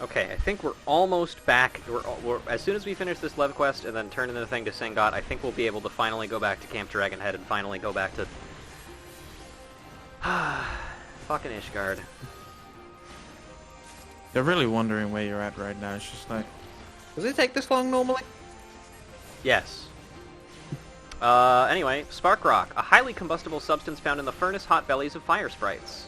Okay, I think we're almost back. We're as soon as we finish this Lev quest and then turn in the thing to Singot, I think we'll be able to finally go back to Camp Dragonhead and finally go back to... fucking Ishgard. They're really wondering where you're at right now. It's just like... Does it take this long normally? Yes. Anyway, Spark Rock, a highly combustible substance found in the furnace hot bellies of fire sprites.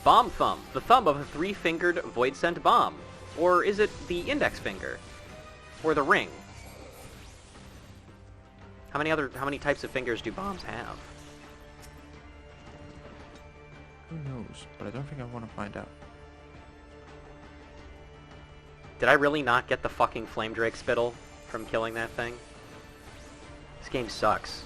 Bomb Thumb, the thumb of a 3-fingered void sent bomb. Or is it the index finger? Or the ring? How many types of fingers do bombs have? Who knows? But I don't think I want to find out. Did I really not get the fucking Flame Drake Spittle from killing that thing? This game sucks.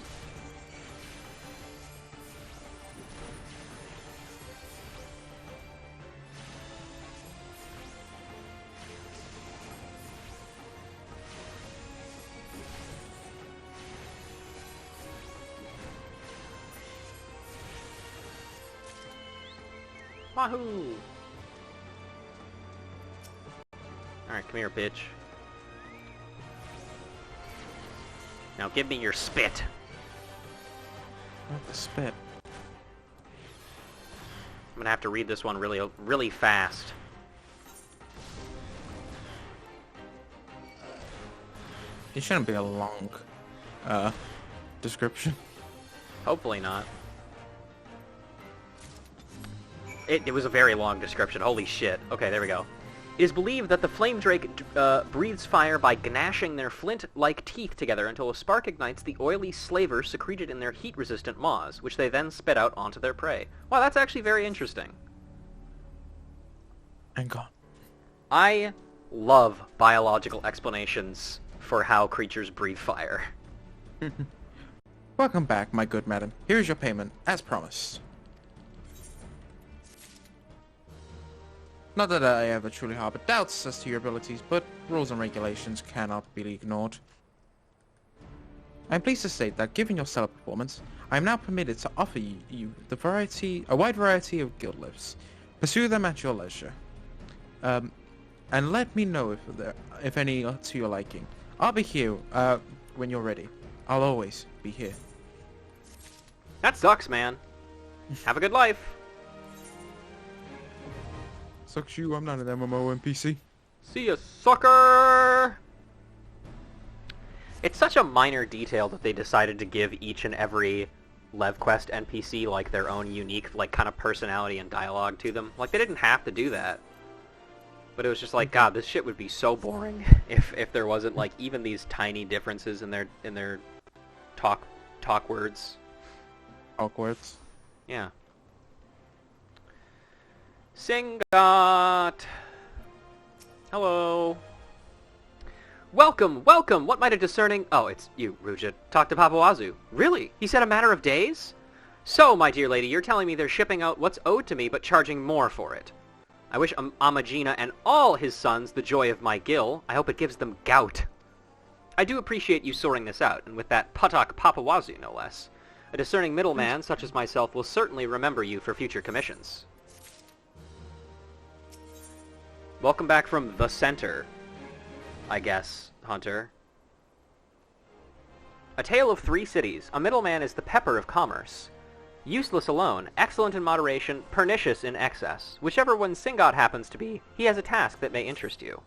Wahoo! Alright, come here, bitch. Now give me your spit. Not the spit. I'm gonna have to read this one really fast. It shouldn't be a long, description. Hopefully not. It was a very long description. Holy shit. Okay, there we go. It is believed that the flame drake breathes fire by gnashing their flint-like teeth together until a spark ignites the oily slaver secreted in their heat-resistant maws, which they then spit out onto their prey. Wow, that's actually very interesting. And gone. I love biological explanations for how creatures breathe fire. Welcome back, my good madam. Here is your payment, as promised. Not that I ever truly harbor doubts as to your abilities, but rules and regulations cannot be ignored. I am pleased to state that, given your stellar performance, I am now permitted to offer you a wide variety of guild lifts. Pursue them at your leisure. And let me know if any are to your liking. I'll be here when you're ready. I'll always be here. That sucks, man. Have a good life. Sucks you, I'm not an MMO NPC. See ya, sucker! It's such a minor detail that they decided to give each and every LevQuest NPC, like, their own unique, like, kind of personality and dialogue to them. Like, they didn't have to do that. But it was just like, God, this shit would be so boring if there wasn't, like, even these tiny differences in their talk words. Awkwards. Yeah. Singot! Hello. Welcome, welcome! What might a discerning... Oh, it's you, Ruja. Talk to Papawazu. Really? He said a matter of days? So, my dear lady, you're telling me they're shipping out what's owed to me, but charging more for it. I wish Amagina and all his sons the joy of my gill. I hope it gives them gout. I do appreciate you sorting this out, and with that Patak Papawazu, no less. A discerning middleman, such as myself, will certainly remember you for future commissions. Welcome back from the center, I guess, Hunter. A tale of three cities. A middleman is the pepper of commerce. Useless alone, excellent in moderation, pernicious in excess. Whichever one Singot happens to be, he has a task that may interest you.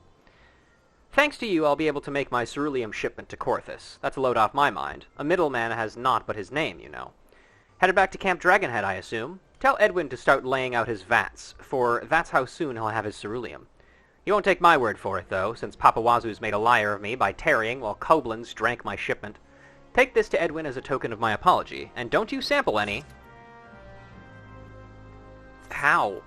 Thanks to you, I'll be able to make my cerulean shipment to Corthus. That's a load off my mind. A middleman has naught but his name, you know. Headed back to Camp Dragonhead, I assume. Tell Edwin to start laying out his vats, for that's how soon he'll have his cerulean. He won't take my word for it, though, since Papawazu's made a liar of me by tarrying while Koblins drank my shipment. Take this to Edwin as a token of my apology, and don't you sample any. How?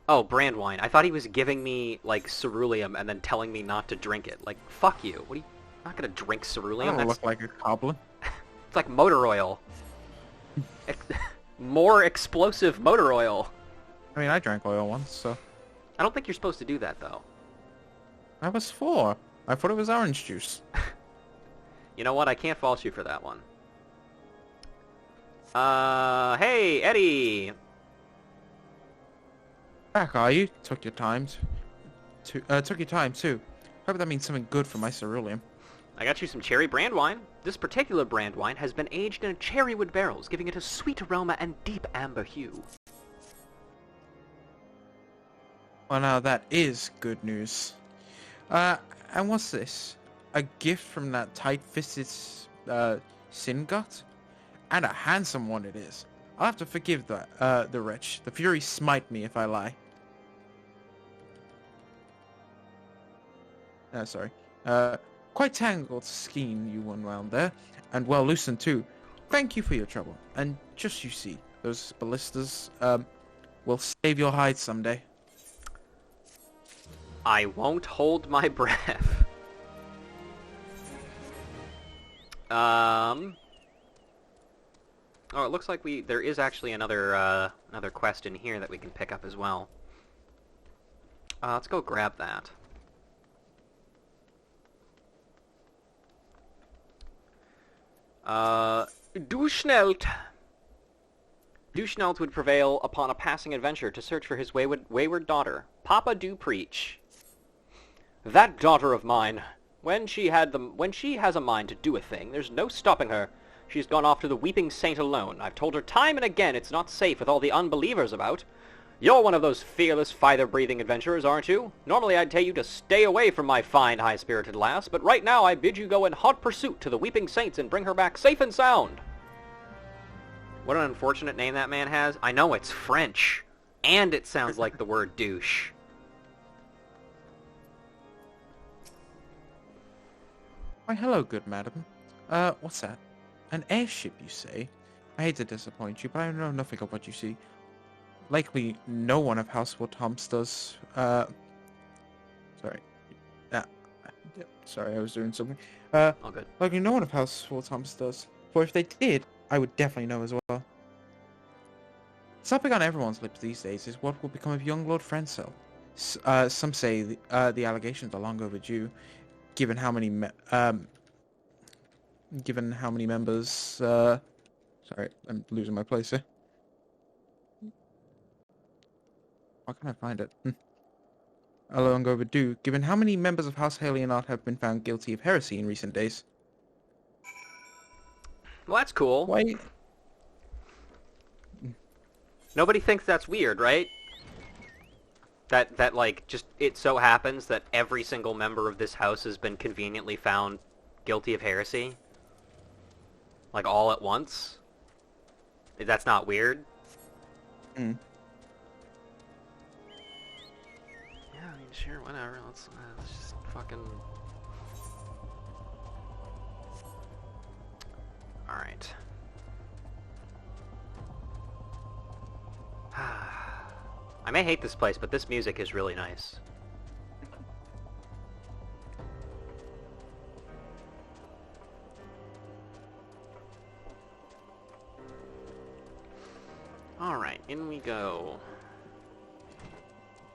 Oh, brand wine. I thought he was giving me, like, cerulean and then telling me not to drink it. Like, fuck you. What are you... I'm not gonna drink cerulean. I don't look like a goblin. It's like motor oil. More explosive motor oil. I mean, I drank oil once, so... I don't think you're supposed to do that, though. I was 4. I thought it was orange juice. You know what? I can't fault you for that one. Hey, Eddie! Back, are you? Took your time too. Hope that means something good for my cerulean. I got you some cherry brand wine. This particular brand wine has been aged in cherrywood barrels, giving it a sweet aroma and deep amber hue. Well, now that is good news. And what's this? A gift from that tight-fisted, Singot? And a handsome one it is. I'll have to forgive the wretch. The fury smite me if I lie. Sorry. Quite tangled skein you unwound there, and well loosened too. Thank you for your trouble. And just you see, those ballistas, will save your hide someday. I won't hold my breath. Oh, it looks like there is actually another quest in here that we can pick up as well. Let's go grab that. Du Schnelt. Du Schnelt would prevail upon a passing adventure to search for his wayward daughter. Papa do preach. That daughter of mine, when she has a mind to do a thing, there's no stopping her. She's gone off to the Weeping Saint alone. I've told her time and again it's not safe with all the unbelievers about. You're one of those fearless, fire-breathing adventurers, aren't you? Normally I'd tell you to stay away from my fine, high-spirited lass, but right now I bid you go in hot pursuit to the Weeping Saints and bring her back safe and sound. What an unfortunate name that man has. I know it's French, and it sounds like the word douche. Why, hello, good madam. What's that? An airship, you say? I hate to disappoint you, but I know nothing of what you see. Likely no one of Household Tom's does. Sorry. Sorry, I was doing something. All good. Likely no one of Household Tom's does. For if they did, I would definitely know as well. Something on everyone's lips these days is what will become of young Lord Frencel. Some say the allegations are long overdue, given how many members. Sorry, I'm losing my place here. Why can't I find it? How long overdue, given how many members of House Halionot have been found guilty of heresy in recent days. Well, that's cool. Why? Nobody thinks that's weird, right? That like, just it so happens that every single member of this house has been conveniently found guilty of heresy. Like, all at once? That's not weird? Hmm. Yeah, I mean, sure, whatever. Let's just fucking... Alright. I may hate this place, but this music is really nice. Alright, in we go.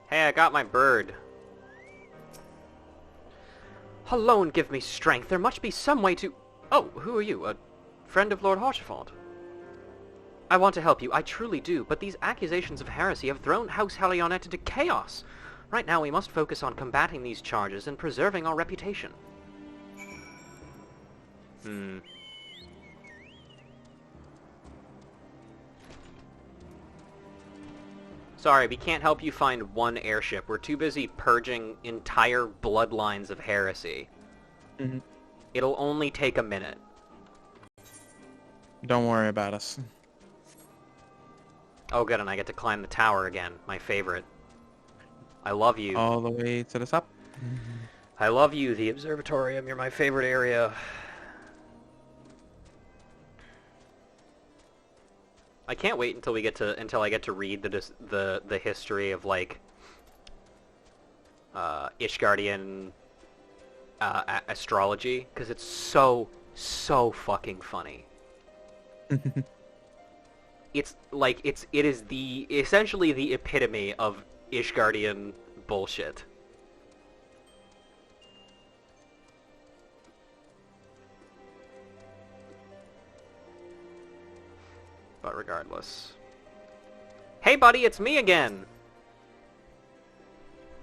Hey, I got my bird. Alone give me strength. There must be some way to... Oh, who are you? A friend of Lord Harchefort? I want to help you, I truly do, but these accusations of heresy have thrown House Halionette into chaos. Right now we must focus on combating these charges and preserving our reputation. Sorry, we can't help you find one airship. We're too busy purging entire bloodlines of heresy. Mm-hmm. It'll only take a minute. Don't worry about us. Oh good, and I get to climb the tower again. My favorite. I love you. All the way to the top. I love you, the observatorium. You're my favorite area. I can't wait until I get to read the history of like Ishgardian astrology, because it's so fucking funny. It is essentially the epitome of Ishgardian bullshit. But regardless. Hey buddy, it's me again!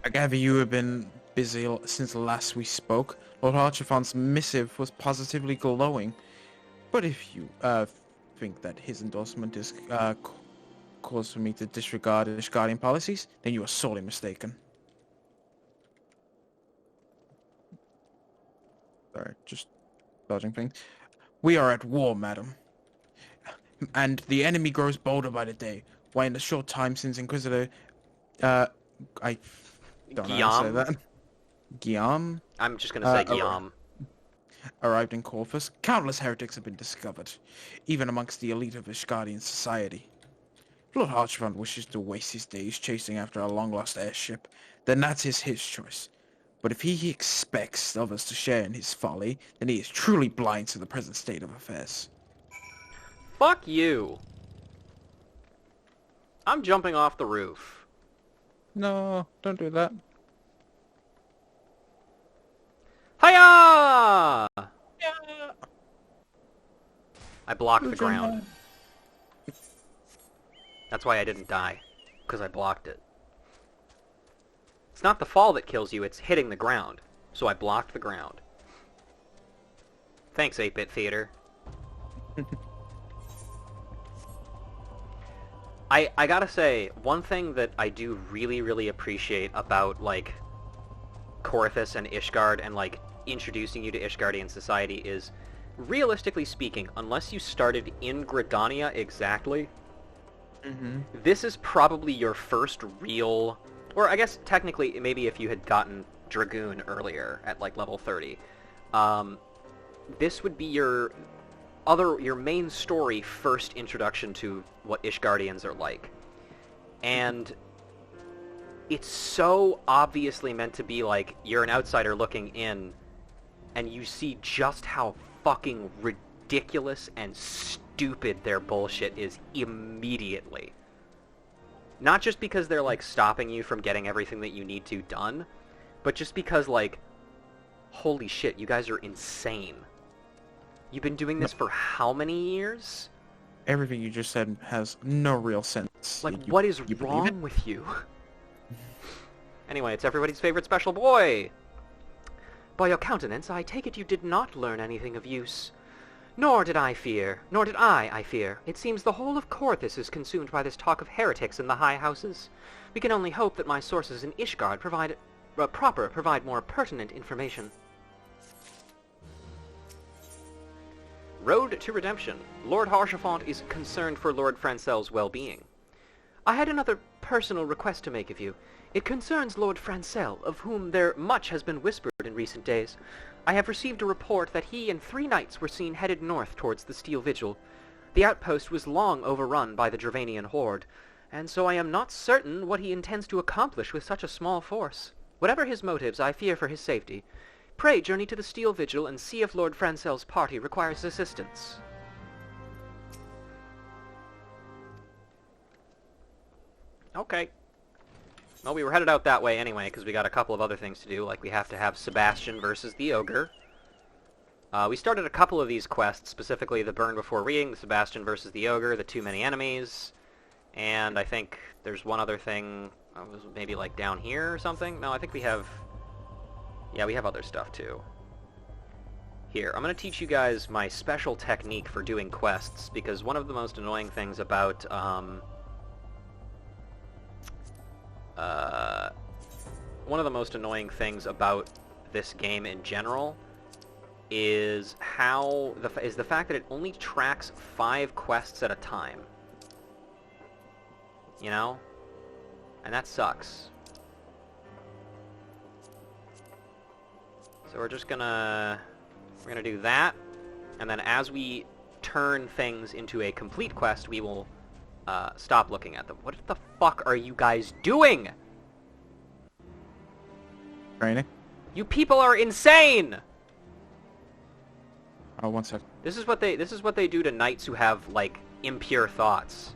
I gather you have been busy since last we spoke. Lord Archifont's missive was positively glowing. But if you think that his endorsement is cause for me to disregard Ishgardian policies, then you are sorely mistaken. Sorry, just dodging things. We are at war, madam. And the enemy grows bolder by the day. Why, in the short time since Inquisitor... I don't know how to say that. Guillaume? I'm just gonna say Guillaume. Arrived in Corpus, countless heretics have been discovered, even amongst the elite of Ishgardian society. If Lord Archifont wishes to waste his days chasing after a long-lost airship, then that is his choice. But if he expects others to share in his folly, then he is truly blind to the present state of affairs. Fuck you! I'm jumping off the roof. No, don't do that. Hiya! Yeah. I blocked the ground. That's why I didn't die. Because I blocked it. It's not the fall that kills you, it's hitting the ground. So I blocked the ground. Thanks, 8-Bit Theater. I gotta say, one thing that I do really, really appreciate about, like, Korthus and Ishgard and, like, introducing you to Ishgardian society is, realistically speaking, unless you started in Gridania exactly, this is probably your first real... Or I guess, technically, maybe if you had gotten Dragoon earlier at, like, level 30. This would be your main story first introduction to what Ishgardians are like. And it's so obviously meant to be like, you're an outsider looking in, and you see just how fucking ridiculous and stupid their bullshit is immediately. Not just because they're, like, stopping you from getting everything that you need to done, but just because, like, holy shit, you guys are insane. You've been doing this for how many years? Everything you just said has no real sense. Like, what is wrong with you? Anyway, it's everybody's favorite special boy! By your countenance, I take it you did not learn anything of use. Nor did I, I fear. It seems the whole of Korthus is consumed by this talk of heretics in the high houses. We can only hope that my sources in Ishgard provide more pertinent information. Road to Redemption. Lord Harshafont is concerned for Lord Francel's well-being. I had another personal request to make of you. It concerns Lord Francel, of whom there much has been whispered in recent days. I have received a report that he and 3 knights were seen headed north towards the Steel Vigil. The outpost was long overrun by the Dravanian horde, and so I am not certain what he intends to accomplish with such a small force. Whatever his motives, I fear for his safety. Pray journey to the Steel Vigil and see if Lord Francel's party requires assistance. Okay. Well, we were headed out that way anyway, because we got a couple of other things to do, like we have to have Sebastian versus the Ogre. We started a couple of these quests, specifically the Burn Before Reading, the Sebastian versus the Ogre, the Too Many Enemies, and I think there's one other thing, was maybe like down here or something? No, I think we have... Yeah, we have other stuff too. Here, I'm going to teach you guys my special technique for doing quests, because one of the most annoying things about, this game in general is the fact that it only tracks 5 quests at a time. You know? And that sucks. So we're gonna do that, and then as we turn things into a complete quest, we will stop looking at them. What the fuck are you guys doing? Training. You people are insane! Oh, one sec. This is what they do to knights who have, like, impure thoughts.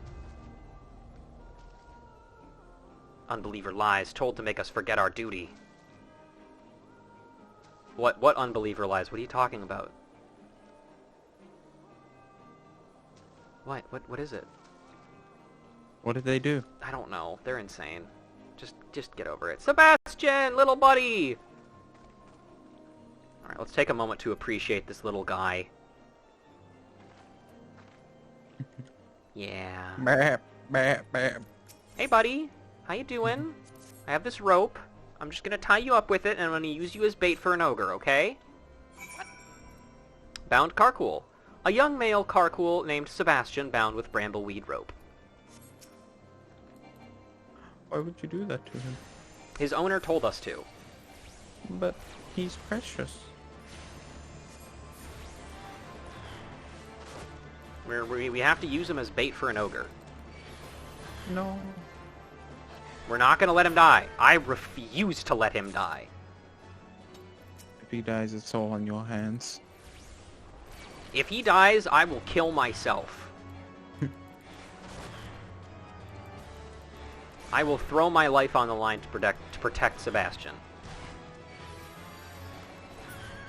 Unbeliever lies, told to make us forget our duty. What unbeliever lies? What are you talking about? What is it? What did they do? I don't know. They're insane. Just get over it. Sebastian, little buddy! Alright, let's take a moment to appreciate this little guy. Yeah. Bam, bam, bam. Hey, buddy. How you doing? I have this rope. I'm just gonna tie you up with it, and I'm gonna use you as bait for an ogre, okay? Bound Carcool. A young male Carcool named Sebastian bound with brambleweed rope. Why would you do that to him? His owner told us to. But he's precious. We have to use him as bait for an ogre. No. We're not gonna let him die. I refuse to let him die. If he dies, it's all on your hands. If he dies, I will kill myself. I will throw my life on the line to protect Sebastian.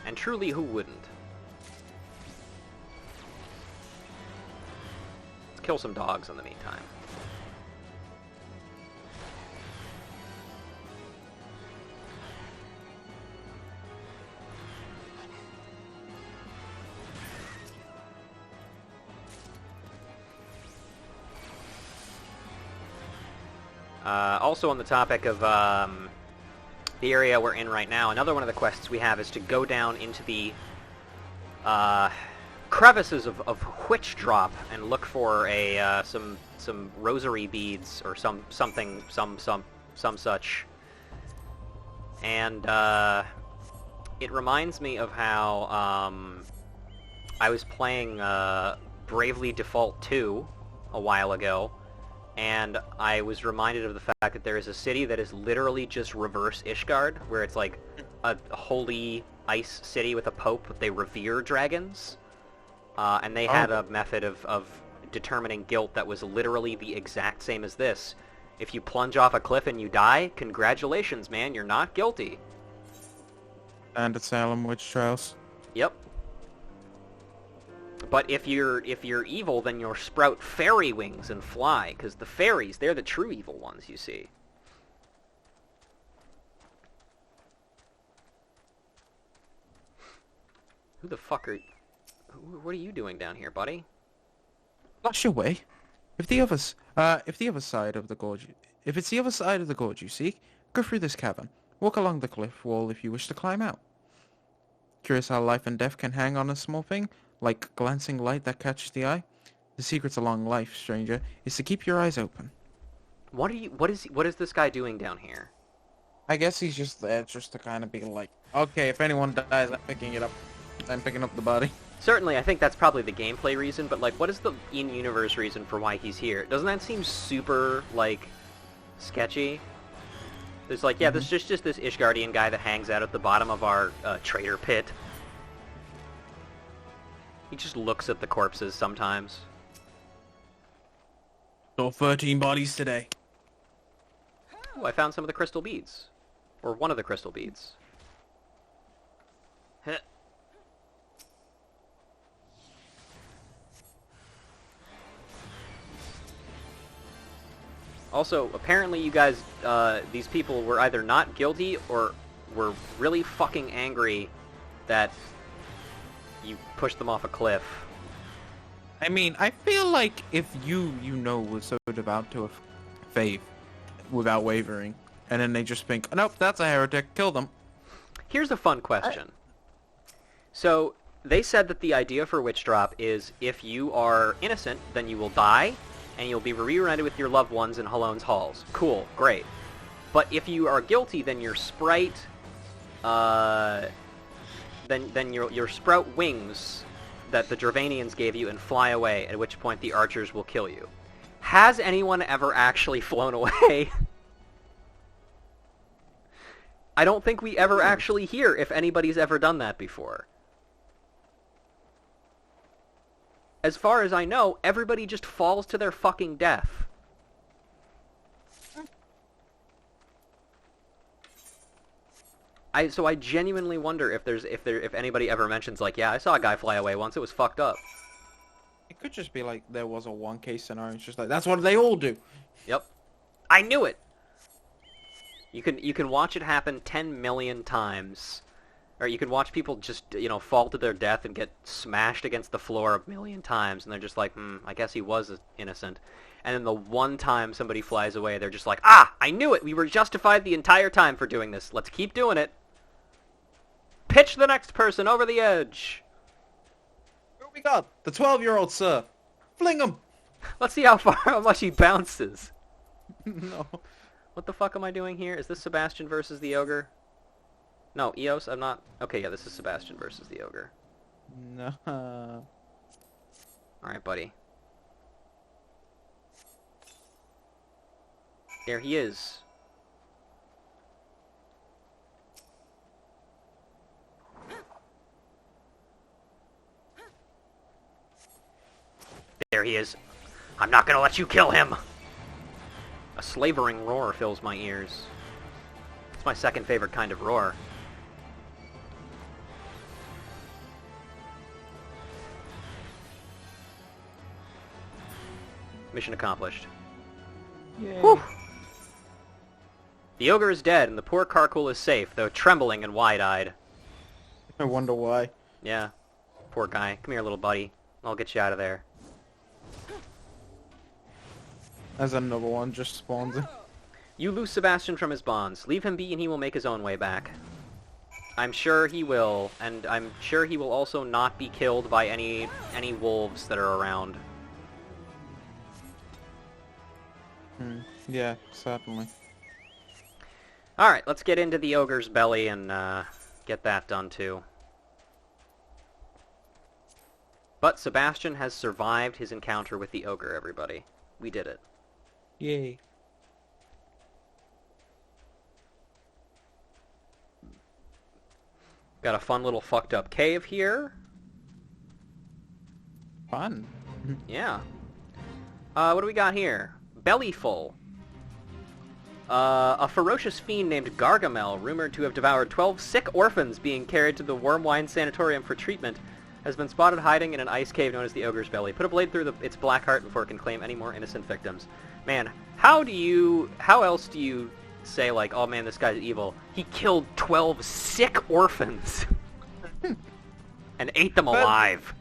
And truly, who wouldn't? Let's kill some dogs in the meantime. Also on the topic of the area we're in right now, another one of the quests we have is to go down into the crevices of Witch Drop and look for a some rosary beads or some such. And it reminds me of how I was playing Bravely Default 2 a while ago. And I was reminded of the fact that there is a city that is literally just reverse Ishgard, where it's like a holy ice city with a pope, but they revere dragons. And they had a method of determining guilt that was literally the exact same as this. If you plunge off a cliff and you die, congratulations, man, you're not guilty. And at Salem Witch Trials. Yep. But if you're evil, then you'll sprout fairy wings and fly, because the fairies, they're the true evil ones, you see. Who the fuck are... What are you doing down here, buddy? Flash your way. If the other side of the gorge you seek, go through this cavern. Walk along the cliff wall if you wish to climb out. Curious how life and death can hang on a small thing? Like glancing light that catches the eye? The secret to long life, stranger, is to keep your eyes open. What is this guy doing down here? I guess he's just there just to kind of be like, okay, if anyone dies, I'm picking it up. I'm picking up the body. Certainly, I think that's probably the gameplay reason, but, like, what is the in-universe reason for why he's here? Doesn't that seem super, like, sketchy? There's like, yeah, there's just this Ishgardian guy that hangs out at the bottom of our trader pit. He just looks at the corpses sometimes. So 13 bodies today. Ooh, I found some of the crystal beads. Or one of the crystal beads. Heh. Also, apparently you guys, these people were either not guilty or were really fucking angry that you pushed them off a cliff. I mean, I feel like if you know, was so devout to a faith without wavering, and then they just think, nope, that's a heretic, kill them. Here's a fun question. So, they said that the idea for Witch Drop is if you are innocent, then you will die, and you'll be reunited with your loved ones in Halone's halls. Cool, great. But if you are guilty, then your sprite, then your sprout wings that the Dravanians gave you and fly away, at which point the archers will kill you. Has anyone ever actually flown away? I don't think we ever actually hear if anybody's ever done that before. As far as I know, everybody just falls to their fucking death. So I genuinely wonder if anybody ever mentions, like, yeah, I saw a guy fly away once, it was fucked up. It could just be like there was a one-case scenario. It's just like that's what they all do. Yep, I knew it. You can watch it happen 10 million times, or you can watch people just fall to their death and get smashed against the floor a million times, and they're just like, I guess he was innocent. And then the one time somebody flies away, they're just like, I knew it. We were justified the entire time for doing this. Let's keep doing it. Pitch the next person over the edge. Who we got? The 12-year-old sir. Fling him. Let's see how much he bounces. No. What the fuck am I doing here? Is this Sebastian versus the ogre? No, Eos, I'm not... Okay, yeah, this is Sebastian versus the ogre. No. Alright, buddy. There he is. There he is. I'm not gonna let you kill him! A slavering roar fills my ears. It's my second favorite kind of roar. Mission accomplished. Yay. Whew. The ogre is dead, and the poor Karkul is safe, though trembling and wide-eyed. I wonder why. Yeah. Poor guy. Come here, little buddy. I'll get you out of there. As another one just spawns in. You loose Sebastian from his bonds. Leave him be and he will make his own way back. I'm sure he will, and I'm sure he will also not be killed by any wolves that are around. Yeah, certainly. Alright, let's get into the ogre's belly and get that done too. But Sebastian has survived his encounter with the ogre, everybody. We did it. Yay. Got a fun little fucked up cave here. Fun. Yeah. What do we got here? Bellyful. A ferocious fiend named Gargamel, rumored to have devoured 12 sick orphans being carried to the Wormwine Sanatorium for treatment, has been spotted hiding in an ice cave known as the Ogre's Belly. Put a blade through its black heart before it can claim any more innocent victims. Man, how else do you say, like, oh man, this guy's evil? He killed 12 sick orphans and ate them alive.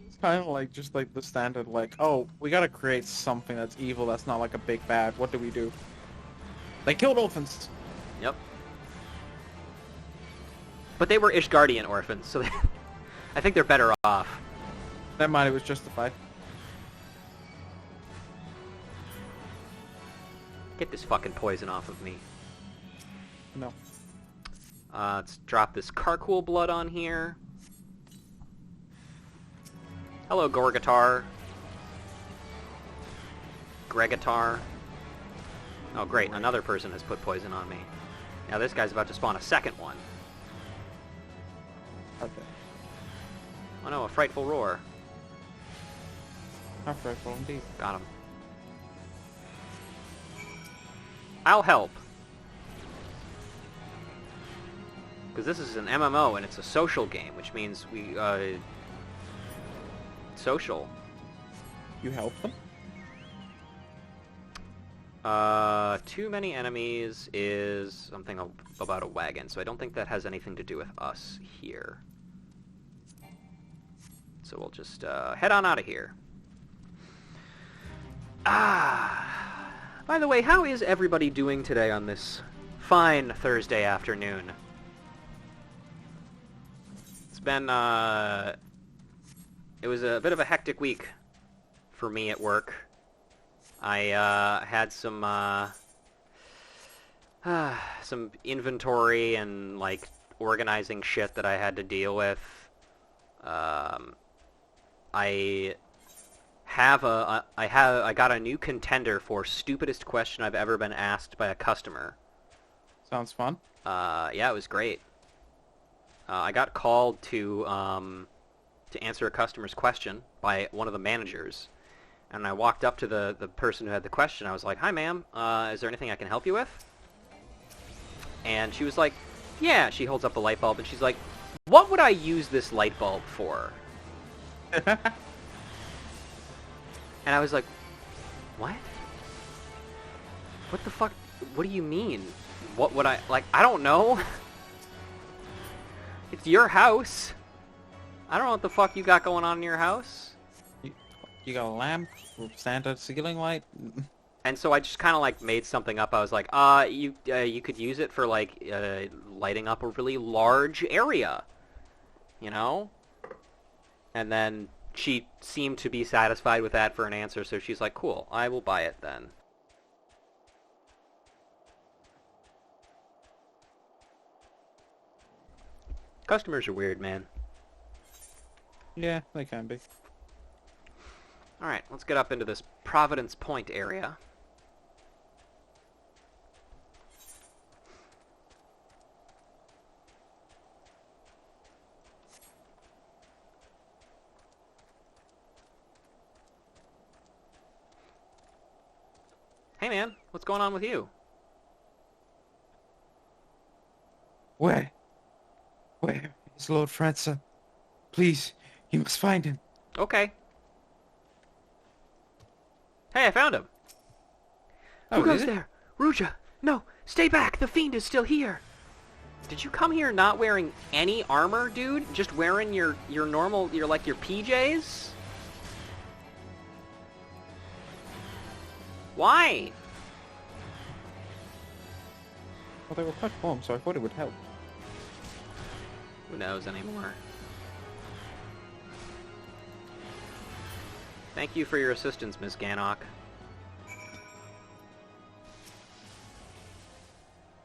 It's kind of like, just like the standard, like, oh, we gotta create something that's evil, that's not like a big bad. What do we do? They killed orphans. Yep. But they were Ishgardian orphans, so I think they're better off. Never mind, it was justified. Get this fucking poison off of me. No. Let's drop this Karkul blood on here. Hello, Gorgatar. Gregatar. Oh great, another person has put poison on me. Now this guy's about to spawn a second one. Okay. Oh no, a frightful roar. How frightful indeed. Got him. I'll help. Because this is an MMO and it's a social game, which means we, social. You help them? Too many enemies is something about a wagon, so I don't think that has anything to do with us here. So we'll just head on out of here. By the way, how is everybody doing today on this fine Thursday afternoon? It's been, it was a bit of a hectic week for me at work. I had some inventory and, like, organizing shit that I had to deal with. I got a new contender for stupidest question I've ever been asked by a customer. Sounds fun. Yeah, it was great. I got called to answer a customer's question by one of the managers, and I walked up to the person who had the question. I was like, "Hi, ma'am. Is there anything I can help you with?" And she was like, "Yeah." She holds up the light bulb, and she's like, "What would I use this light bulb for?" And I was like, "What? What the fuck? What do you mean? What would I... Like, I don't know. It's your house. I don't know what the fuck you got going on in your house." You got a lamp, Santa ceiling light. And so I just kind of, like, made something up. I was like, you could use it for, like, lighting up a really large area. You know? And then she seemed to be satisfied with that for an answer, so she's like, "Cool, I will buy it then." Customers are weird, man. Yeah, they can be. Alright, let's get up into this Providence Point area. Hey man, what's going on with you? Where is Lord Francis? Please, you must find him. Okay. Hey, I found him. Oh, Who goes did it? there? Ruja! No! Stay back! The fiend is still here! Did you come here not wearing any armor, dude? Just wearing your normal, your PJs? Why? Well, they were quite warm, so I thought it would help. Who knows anymore? Thank you for your assistance, Miss Gannock.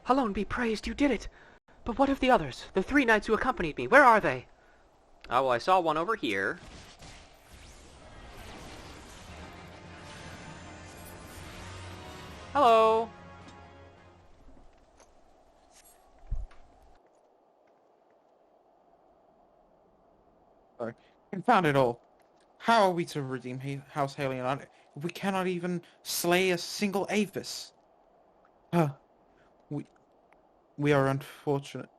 Alone be praised, you did it! But what of the others? The 3 knights who accompanied me, where are they? Oh, well, I saw one over here. Hello! Sorry. Confound it all. How are we to redeem House Halion if we cannot even slay a single Avis? We are unfortunate.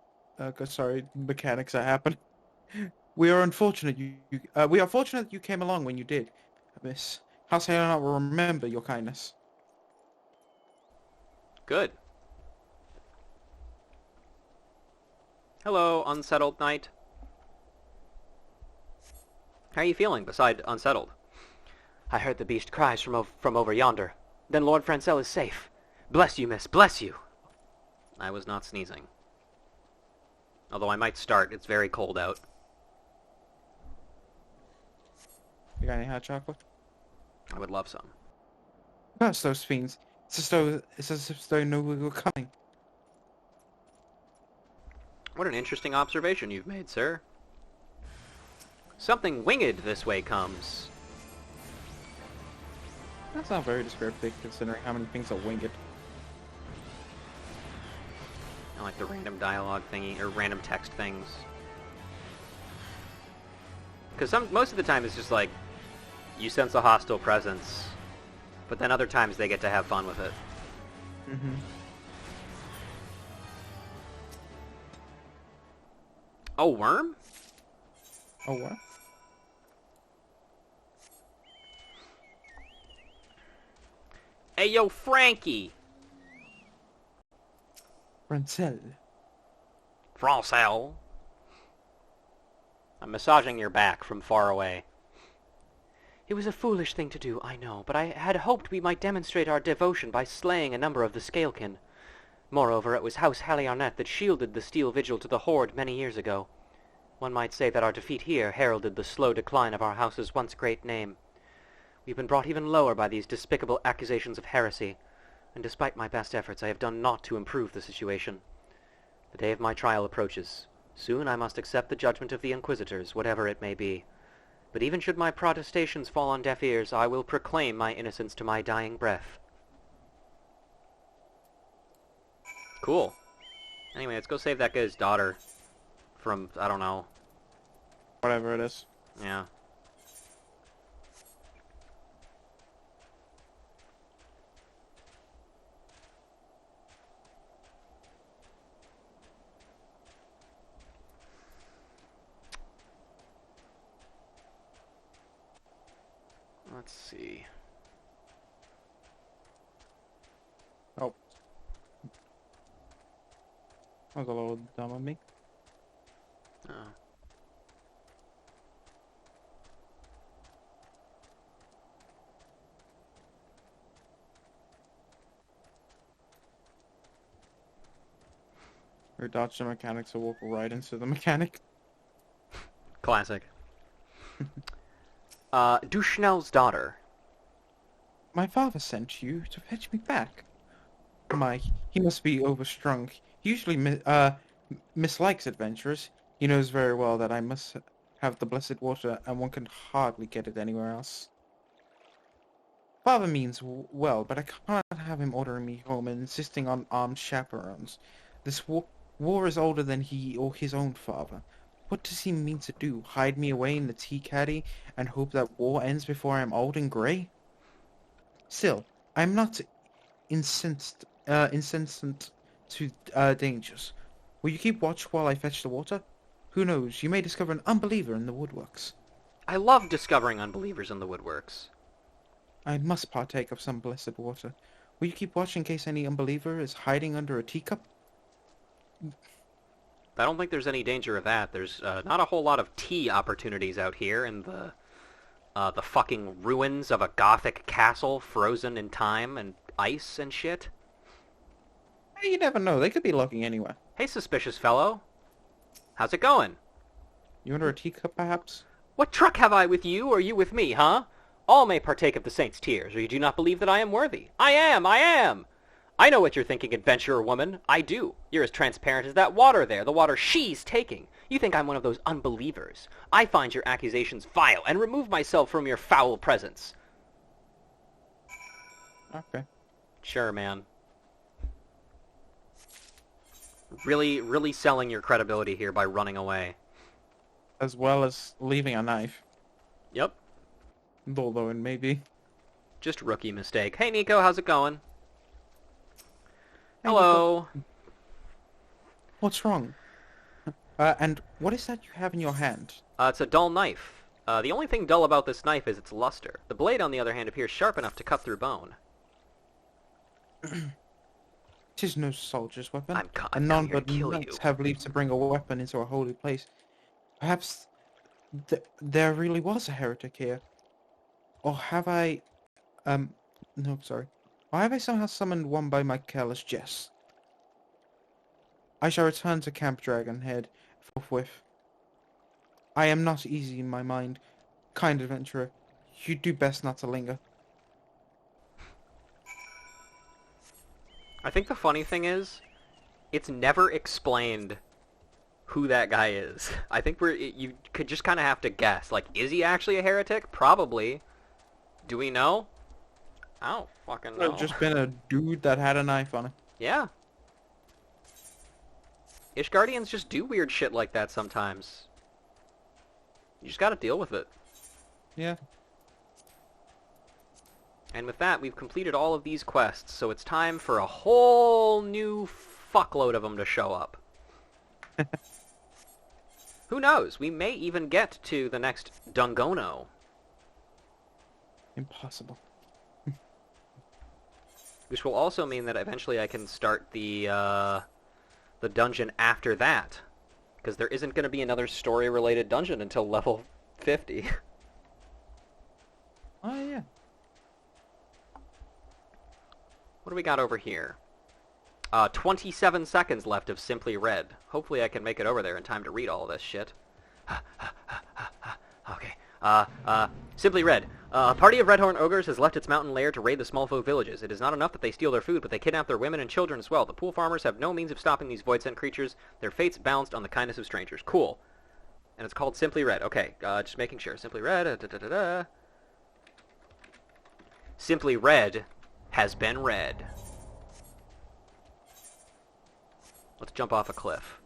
Sorry, mechanics that happen. We are unfortunate we are fortunate you came along when you did, Miss. House Halion will remember your kindness. Good. Hello, unsettled knight. How are you feeling, beside unsettled? I heard the beast cries from over yonder. Then Lord Francel is safe. Bless you, miss, bless you. I was not sneezing. Although I might start, it's very cold out. You got any hot chocolate? I would love some. Curse those fiends. It's as if they knew we were coming. What an interesting observation you've made, sir. Something winged this way comes. That's not very descriptive, considering how many things are winged. I like the random dialogue thingy, or random text things. Because most of the time it's just like, you sense a hostile presence, but then other times they get to have fun with it. Mm-hmm. Oh, worm? Oh, what? Hey, yo, Frankie! Francel. Francel. I'm massaging your back from far away. It was a foolish thing to do, I know, but I had hoped we might demonstrate our devotion by slaying a number of the Scalekin. Moreover, it was House Halliarnet that shielded the Steel Vigil to the Horde many years ago. One might say that our defeat here heralded the slow decline of our house's once great name. We've been brought even lower by these despicable accusations of heresy, and despite my best efforts I have done naught to improve the situation. The day of my trial approaches. Soon I must accept the judgment of the Inquisitors, whatever it may be. But even should my protestations fall on deaf ears, I will proclaim my innocence to my dying breath. Cool. Anyway, let's go save that guy's daughter from, I don't know. Whatever it is. Yeah. Let's see. Oh. That was a little dumb of me. Oh. Or dodge the mechanic to walk right into the mechanic. Classic. Dushnell's daughter. My father sent you to fetch me back. He must be overstrung. He usually mislikes adventurers. He knows very well that I must have the blessed water, and one can hardly get it anywhere else. Father means well, but I can't have him ordering me home and insisting on armed chaperones. This war is older than he or his own father. What does he mean to do? Hide me away in the tea caddy and hope that war ends before I am old and grey? Still, I am not incensed to dangers. Will you keep watch while I fetch the water? Who knows, you may discover an unbeliever in the woodworks. I love discovering unbelievers in the woodworks. I must partake of some blessed water. Will you keep watch in case any unbeliever is hiding under a teacup? I don't think there's any danger of that. There's not a whole lot of tea opportunities out here in the fucking ruins of a Gothic castle frozen in time and ice and shit. Hey, you never know, they could be lurking anywhere. Hey, suspicious fellow. How's it going? You under a teacup, perhaps? What truck have I with you, or you with me, huh? All may partake of the saint's tears, or you do not believe that I am worthy. I am! I am! I know what you're thinking, adventurer woman. I do. You're as transparent as that water there, the water she's taking. You think I'm one of those unbelievers. I find your accusations vile, and remove myself from your foul presence. Okay. Sure, man. Really, really selling your credibility here by running away. As well as leaving a knife. Yep. Although it may be. Just rookie mistake. Hey, Nico, how's it going? Hey, Hello. Nico. What's wrong? And what is that you have in your hand? It's a dull knife. The only thing dull about this knife is its luster. The blade, on the other hand, appears sharp enough to cut through bone. 'Tis no soldier's weapon, I'm and none here to but kill knights you. have leave to bring a weapon into a holy place. Perhaps there really was a heretic here. Or have I... no, sorry. Or have I somehow summoned one by my careless jest? I shall return to Camp Dragonhead forthwith. I am not easy in my mind. Kind adventurer, you do best not to linger. I think the funny thing is, it's never explained who that guy is. I think you could just kind of have to guess. Like, is he actually a heretic? Probably. Do we know? I don't fucking know. Could have just been a dude that had a knife on him. Yeah. Ishgardians just do weird shit like that sometimes. You just gotta deal with it. Yeah. And with that, we've completed all of these quests, so it's time for a whole new fuckload of them to show up. Who knows? We may even get to the next Dungono. Impossible. Which will also mean that eventually I can start the dungeon after that. Because there isn't going to be another story-related dungeon until level 50. Oh, yeah. What do we got over here? 27 seconds left of Simply Red. Hopefully I can make it over there in time to read all of this shit. Okay. Simply Red. A party of Redhorn ogres has left its mountain lair to raid the small folk villages. It is not enough that they steal their food, but they kidnap their women and children as well. The pool farmers have no means of stopping these void-sent creatures. Their fates balanced on the kindness of strangers. Cool. And it's called Simply Red. Okay, just making sure. Simply Red. Simply Red has been read. Let's jump off a cliff.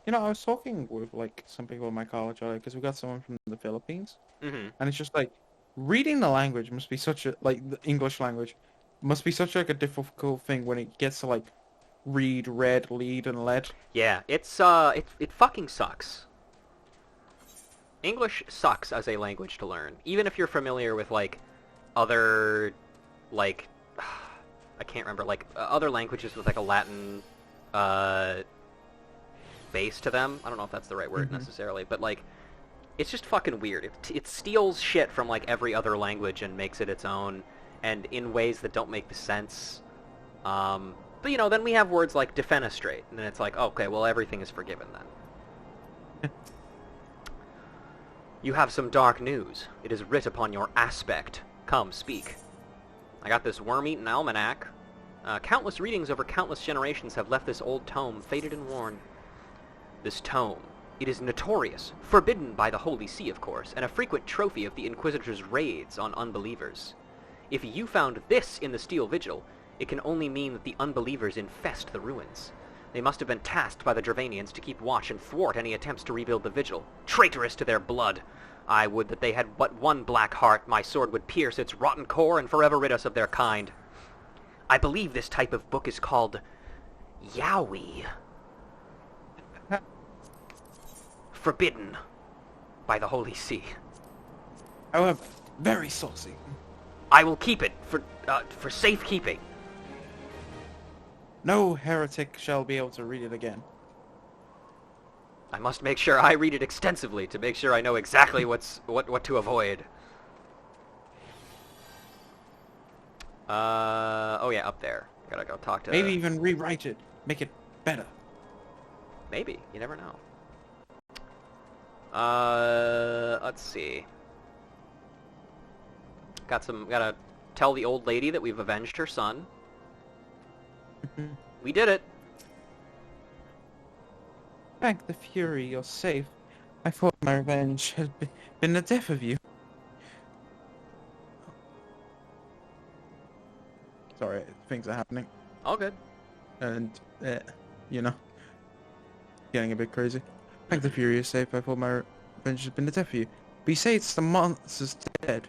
You know, I was talking with, like, some people in my college earlier, because we got someone from the Philippines, Mm-hmm. and it's just, like, reading the language must be such a, like, the English language, must be such, like, a difficult thing when it gets to, like, read, read, lead, and led. Yeah, it fucking sucks. English sucks as a language to learn. Even if you're familiar with, like, other, like, I can't remember, like, other languages with, like, a Latin, base to them. I don't know if that's the right word necessarily, but, like, it's just fucking weird. It steals shit from, like, every other language and makes it its own, and in ways that don't make sense. But, you know, then we have words like defenestrate, and then it's like, okay, well, everything is forgiven then. You have some dark news. It is writ upon your aspect. Come, speak. I got this worm-eaten almanac. Countless readings over countless generations have left this old tome faded and worn. This tome. It is notorious, forbidden by the Holy See, of course, and a frequent trophy of the Inquisitor's raids on unbelievers. If you found this in the Steel Vigil, it can only mean that the unbelievers infest the ruins. They must have been tasked by the Dravanians to keep watch and thwart any attempts to rebuild the Vigil. Traitorous to their blood! I would that they had but one black heart. My sword would pierce its rotten core and forever rid us of their kind. I believe this type of book is called Yaoi. Forbidden by the Holy See. However, very saucy. I will keep it for safekeeping. No heretic shall be able to read it again. I must make sure I read it extensively to make sure I know exactly what to avoid. Oh yeah, up there. Gotta go talk to... Maybe even rewrite it. Make it better. Maybe. You never know. Let's see. Gotta tell the old lady that we've avenged her son. We did it. Thank the Fury, you're safe. I thought my revenge had been the death of you. Sorry, things are happening. All good. And, you know, getting a bit crazy. Thank the Fury, you're safe. I thought my revenge had been the death of you. But you say it's the monster's dead.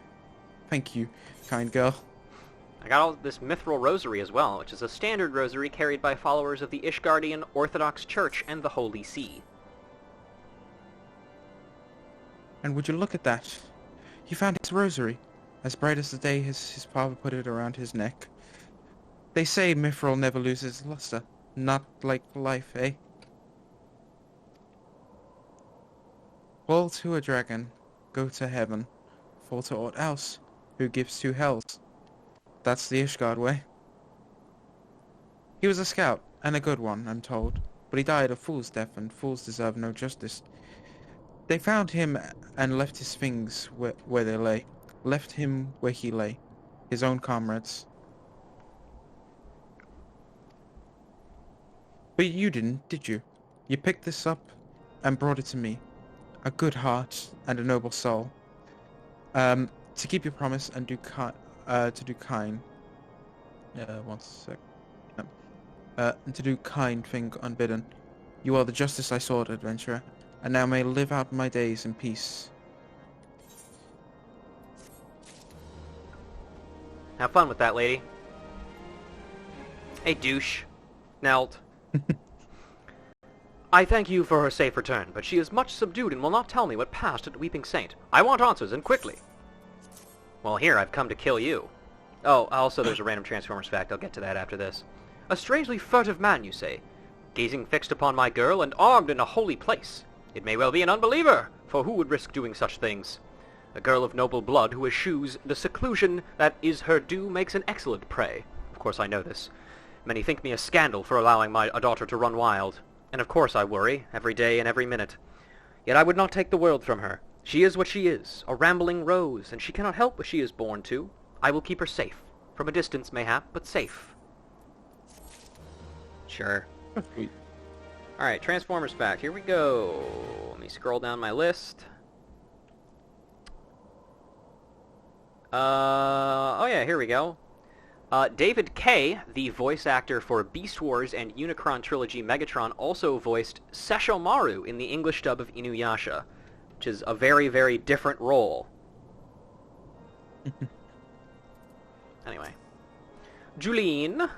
Thank you, kind girl. I got all this mithril rosary as well, which is a standard rosary carried by followers of the Ishgardian Orthodox Church and the Holy See. And would you look at that? You found his rosary, as bright as the day his father put it around his neck. They say mithril never loses luster. Not like life, eh? Fall to a dragon, go to heaven. Fall to aught else, who gives to hells. That's the Ishgard way. He was a scout, and a good one, I'm told, but he died a fool's death, and fools deserve no justice. They found him and left his things where they lay. Left him where he lay. His own comrades. But you didn't, did you? You picked this up and brought it to me. A good heart and a noble soul. To keep your promise and to do kind. One sec. To do kind thing unbidden. You are the justice I sought, adventurer, and now may live out my days in peace. Have fun with that, lady. Hey, douche. Nelt. I thank you for her safe return, but she is much subdued and will not tell me what passed at Weeping Saint. I want answers, and quickly. Well, here, I've come to kill you. Oh, also there's a random Transformers fact. I'll get to that after this. A strangely furtive man, you say, gazing fixed upon my girl and armed in a holy place. It may well be an unbeliever, for who would risk doing such things? A girl of noble blood who eschews the seclusion that is her due makes an excellent prey. Of course I know this. Many think me a scandal for allowing my daughter to run wild. And of course I worry, every day and every minute. Yet I would not take the world from her. She is what she is, a rambling rose, and she cannot help what she is born to. I will keep her safe. From a distance, mayhap, but safe. Sure. Sweet. Alright, Transformers fact. Here we go. Let me scroll down my list. Oh yeah, here we go. David Kaye, the voice actor for Beast Wars and Unicron Trilogy Megatron, also voiced Sesshomaru in the English dub of Inuyasha, which is a very, very different role. Anyway. Julene.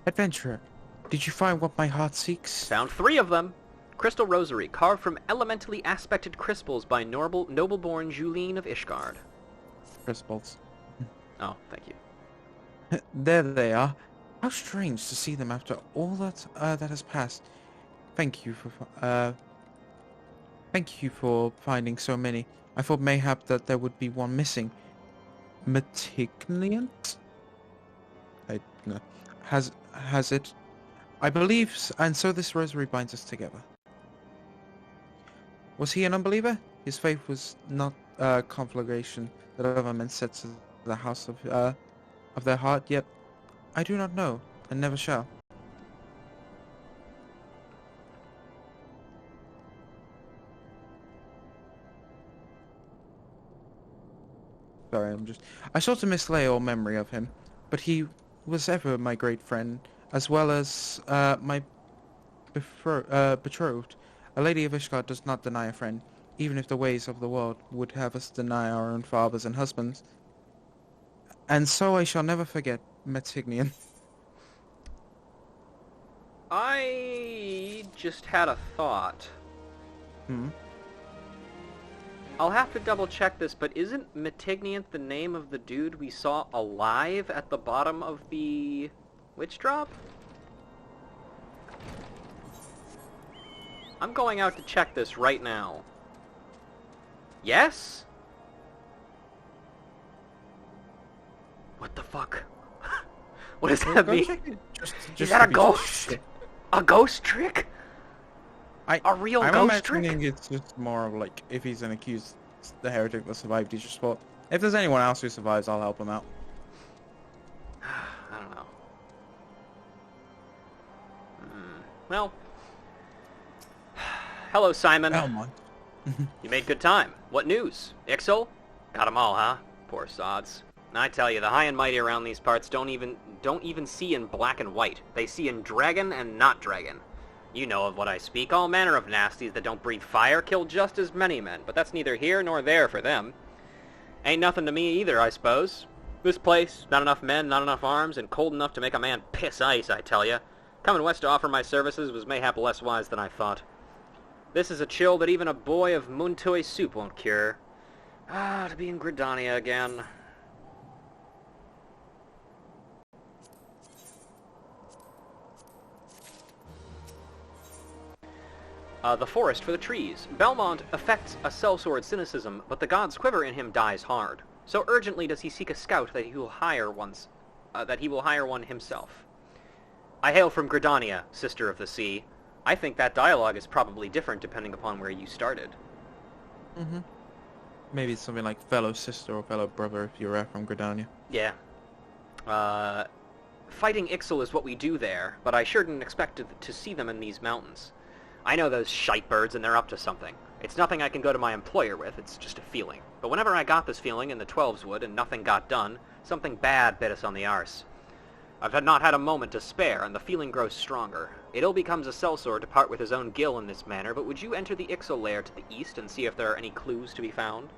Adventurer, did you find what my heart seeks? Found 3 of them. Crystal Rosary, carved from elementally aspected crystals by noble-born Julene of Ishgard. Crystals. Oh, thank you. There they are. How strange to see them after all that that has passed. Thank you for finding so many. I thought mayhap that there would be one missing. Metignant? No. Has it? I believe, and so this rosary binds us together. Was he an unbeliever? His faith was not a conflagration that other men set to the house of their heart, yet I do not know, and never shall. Sorry, I sort of mislay all memory of him, but he was ever my great friend, as well as my betrothed. A lady of Ishgard does not deny a friend, even if the ways of the world would have us deny our own fathers and husbands. And so I shall never forget Metignian. I just had a thought. Hmm? I'll have to double check this, but isn't Metignant the name of the dude we saw alive at the bottom of the witch drop? I'm going out to check this right now. Yes? What the fuck? What does that mean? Is that a ghost? A ghost trick? A real ghost trick? I'm imagining it's just more of like, if he's an accused, the heretic that survived, he just thought, if there's anyone else who survives, I'll help him out. I don't know. Well. Hello, Simon. Elmon. You made good time. What news? Ixel? Got 'em all, huh? Poor sods. I tell you, the high and mighty around these parts don't even see in black and white. They see in dragon and not dragon. You know of what I speak. All manner of nasties that don't breathe fire kill just as many men, but that's neither here nor there for them. Ain't nothing to me either, I suppose. This place, not enough men, not enough arms, and cold enough to make a man piss ice, I tell ya. Coming west to offer my services was mayhap less wise than I thought. This is a chill that even a boy of Muntoy soup won't cure. To be in Gridania again. The forest for the trees. Belmont affects a sellsword cynicism, but the god's quiver in him dies hard. So urgently does he seek a scout that he will hire one himself. I hail from Gridania, sister of the sea. I think that dialogue is probably different depending upon where you started. Mm-hmm. Maybe it's something like fellow sister or fellow brother if you're from Gridania. Yeah. Fighting Ixel is what we do there, but I sure didn't expect to see them in these mountains. I know those shite birds and they're up to something. It's nothing I can go to my employer with, it's just a feeling. But whenever I got this feeling in the 12s wood and nothing got done, something bad bit us on the arse. I've not had a moment to spare, and the feeling grows stronger. It ill becomes a sellsword to part with his own gill in this manner, but would you enter the Ixel lair to the east and see if there are any clues to be found?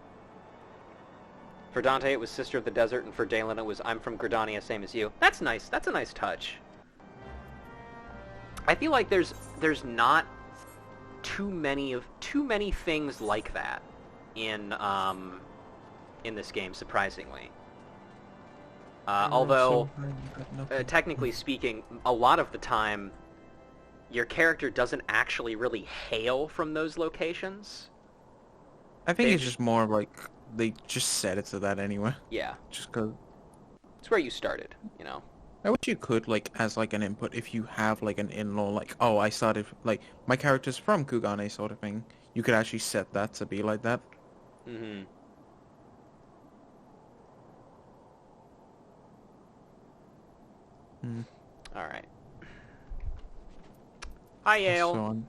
For Dante it was Sister of the Desert, and for Dalen it was I'm from Gridania, same as you. That's nice. That's a nice touch. I feel like there's not too many things like that in this game, surprisingly. Although, nothing. technically speaking, a lot of the time, your character doesn't actually really hail from those locations. I think They it's just more like they just set it to that anyway. Yeah, Just because. it's where you started, you know. I wish you could, like, as like an input, if you have like an in-law, like, oh, I started like my character's from Kugane sort of thing. You could actually set that to be like that. Mm-hmm. Mm. All right. Hi, Yale. So on.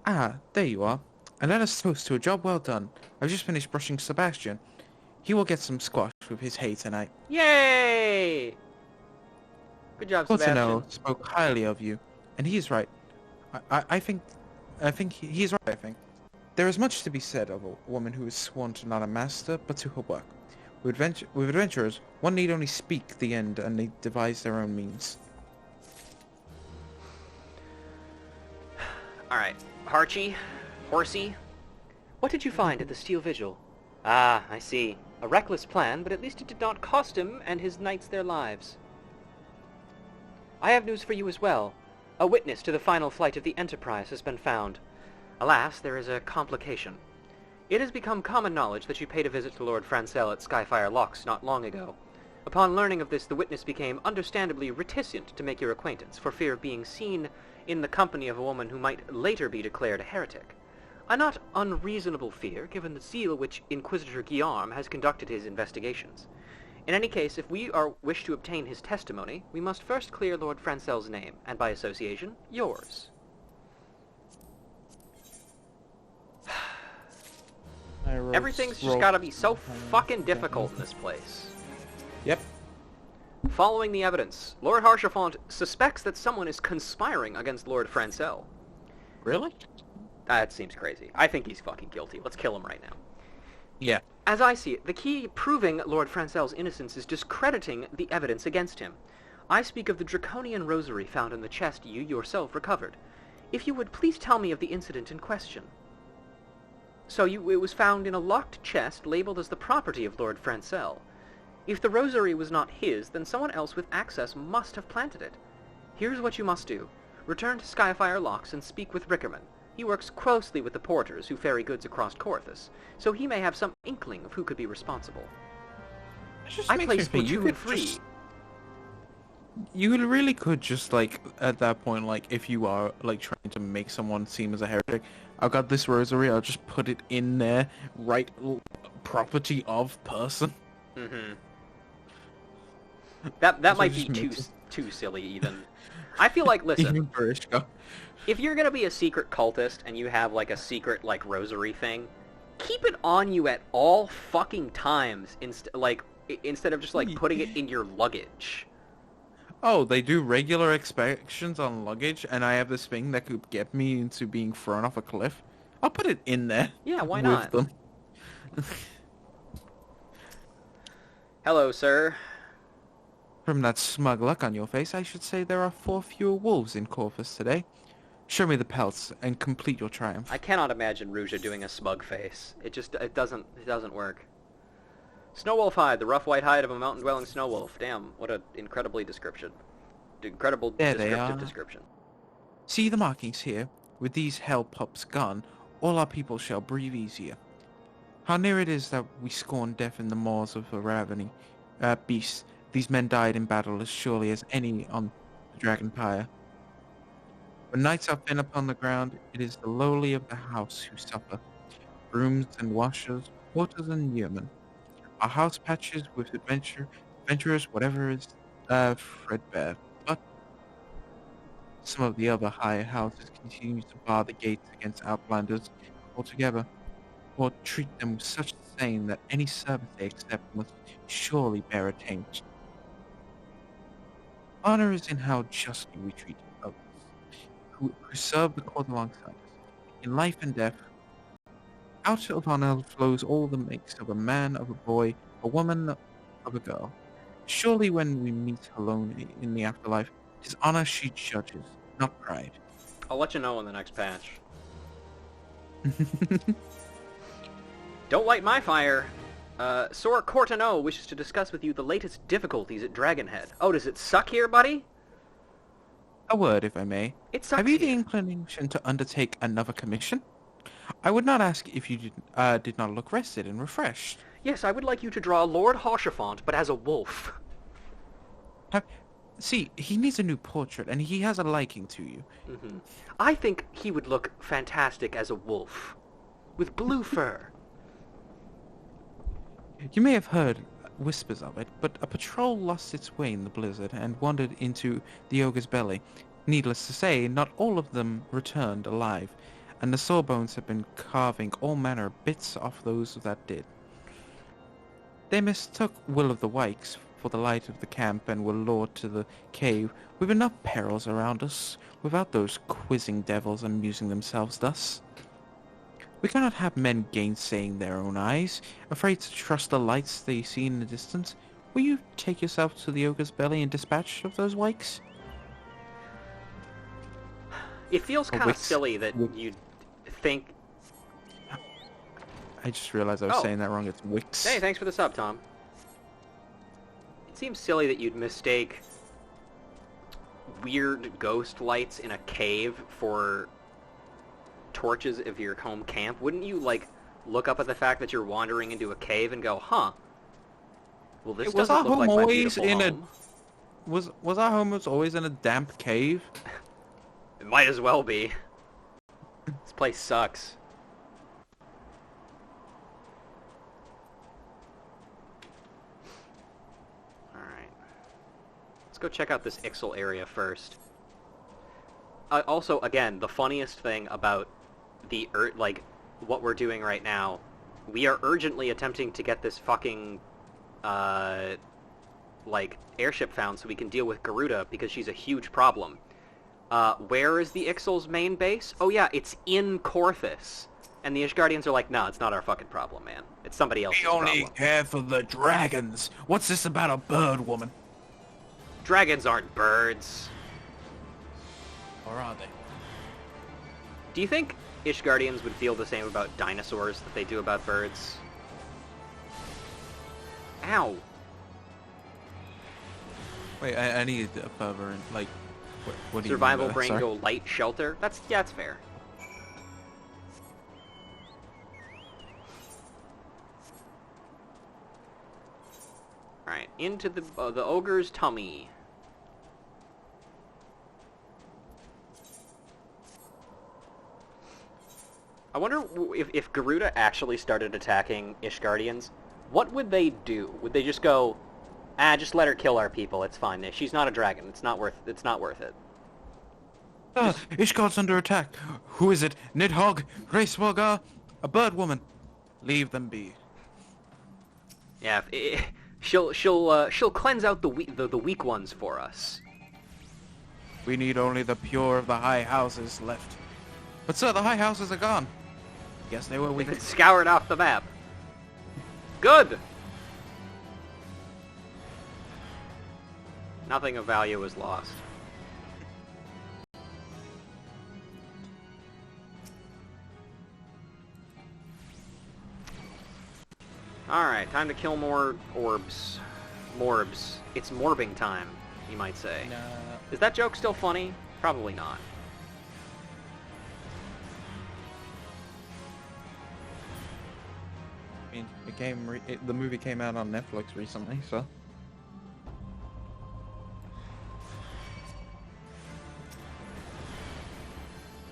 Ah, there you are. And let us toast to a job well done. I've just finished brushing Sebastian. He will get some squash with his hay tonight. Yay! Good job, Sebastian. Portonello spoke highly of you, and he is right. I think he's right, I think. There is much to be said of a woman who is sworn to not a master, but to her work. With adventurers, one need only speak the end, and they devise their own means. Alright. Harchie? Horsey? What did you find at the Steel Vigil? Ah, I see. A reckless plan, but at least it did not cost him and his knights their lives. I have news for you as well. A witness to the final flight of the Enterprise has been found. Alas, there is a complication. It has become common knowledge that you paid a visit to Lord Francel at Skyfire Locks not long ago. Upon learning of this, the witness became understandably reticent to make your acquaintance, for fear of being seen in the company of a woman who might later be declared a heretic. A not unreasonable fear, given the zeal which Inquisitor Guillaume has conducted his investigations. In any case, if we wish to obtain his testimony, we must first clear Lord Francel's name, and by association, yours. Everything's just gotta be so fucking difficult in this place. Yep. Following the evidence, Lord Harshaphont suspects that someone is conspiring against Lord Francel. Really? That seems crazy. I think he's fucking guilty. Let's kill him right now. Yeah. As I see it, the key proving Lord Francel's innocence is discrediting the evidence against him. I speak of the draconian rosary found in the chest you yourself recovered. If you would please tell me of the incident in question. So it was found in a locked chest labeled as the property of Lord Francel. If the rosary was not his, then someone else with access must have planted it. Here's what you must do. Return to Skyfire Locks and speak with Rickerman. He works closely with the porters who ferry goods across Corthus, so he may have some inkling of who could be responsible. I place Platoon 3. You really could just, like, at that point, like, if you are, like, trying to make someone seem as a heretic, I've got this rosary, I'll just put it in there, right, property of person. Mm-hmm. That might be too silly, even. I feel like, listen, Even Barishka. if you're gonna be a secret cultist and you have, like, a secret, like, rosary thing, keep it on you at all fucking times, instead of just, like, putting it in your luggage. Oh, they do regular inspections on luggage, and I have this thing that could get me into being thrown off a cliff. I'll put it in there. Yeah, why with not? them. Hello, sir. From that smug look on your face, I should say there are 4 fewer wolves in Corvus today. Show me the pelts and complete your triumph. I cannot imagine Ruja doing a smug face. It doesn't work. Snowwolf hide, the rough white hide of a mountain-dwelling snowwolf. Damn, what an incredibly descriptive description. See the markings here? With these hell pups gone, all our people shall breathe easier. How near it is that we scorn death in the maws of a ravening beast. These men died in battle as surely as any on the Dragon Pyre. When knights are thin upon the ground, it is the lowly of the house who suffer. Grooms and washers, porters and yeomen. Our house patches with adventurers, whatever is threadbare. But some of the other higher houses continue to bar the gates against outlanders altogether, or treat them with such disdain that any service they accept must surely bear a taint. Honor is in how justly we treat others, who serve the cause alongside us. In life and death, out of honor flows all that makes of a man of a boy, a woman of a girl. Surely when we meet alone in the afterlife, it is honor she judges, not pride. I'll let you know in the next patch. Don't light my fire! Sor Cortano wishes to discuss with you the latest difficulties at Dragonhead. Oh, does it suck here, buddy? A word, if I may. It sucks Have you the here. inclination to undertake another commission? I would not ask if you did not look rested and refreshed. Yes, I would like you to draw Lord Haurchefant, but as a wolf. Have, see, he needs a new portrait, and he has a liking to you. I think he would look fantastic as a wolf. With blue fur. You may have heard whispers of it, but a patrol lost its way in the blizzard and wandered into the ogre's belly. Needless to say, not all of them returned alive, and the sawbones have been carving all manner of bits off those that did. They mistook Will of the Wykes for the light of the camp and were lured to the cave with enough perils around us, without those quizzing devils amusing themselves thus. We cannot have men gainsaying their own eyes, afraid to trust the lights they see in the distance. Will you take yourself to the ogre's belly and dispatch of those Wykes? It feels kind of Wicks. silly that you'd think... I just realized I was Oh. saying that wrong. It's Wicks. Hey, thanks for the sub, Tom. It seems silly that you'd mistake weird ghost lights in a cave for torches of your home camp. Wouldn't you, like, look up at the fact that you're wandering into a cave and go, huh, well, this Was doesn't our look home like my always beautiful in a- home. Was our home always in a damp cave? It might as well be. This place sucks. Alright. Let's go check out this Ixal area first. Also, again, the funniest thing about the what we're doing right now, we are urgently attempting to get this fucking airship found so we can deal with Garuda because she's a huge problem. Where is the Ixal's main base? Oh yeah, it's in Korthus. And the Ishgardians are like, no, it's not our fucking problem, man. It's somebody else's problem. care for the dragons. What's this about a bird woman? Dragons aren't birds. Or are they? Do you think Ishgardians would feel the same about dinosaurs that they do about birds? Ow. Wait, I need a further, like, what do you Survival mean by that? brain Sorry? go light shelter? That's fair. Alright, into the ogre's tummy. I wonder if Garuda actually started attacking Ishgardians, what would they do? Would they just go, just let her kill our people, it's fine. She's not a dragon, it's not worth it. Ishgard's under attack. Who is it? Nidhogg? Racewagar? A bird woman? Leave them be. Yeah, she'll cleanse out the weak ones for us. We need only the pure of the high houses left. But sir, the high houses are gone. Guess they were weak. It's scoured off the map. Good! Nothing of value was lost. Alright, time to kill more orbs. Morbs. It's morbing time, you might say. No. Is that joke still funny? Probably not. I mean, the movie came out on Netflix recently, so.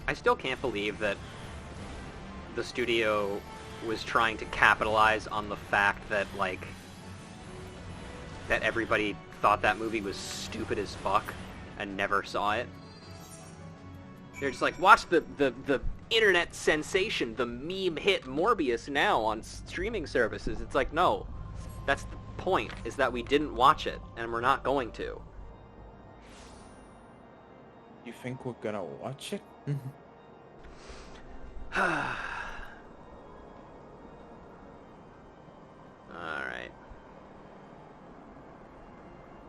I still can't believe that the studio was trying to capitalize on the fact that, like, that everybody thought that movie was stupid as fuck and never saw it. They're just like, watch the internet sensation, the meme hit Morbius now on streaming services. It's like, no. That's the point, is that we didn't watch it, and we're not going to. You think we're gonna watch it? Alright.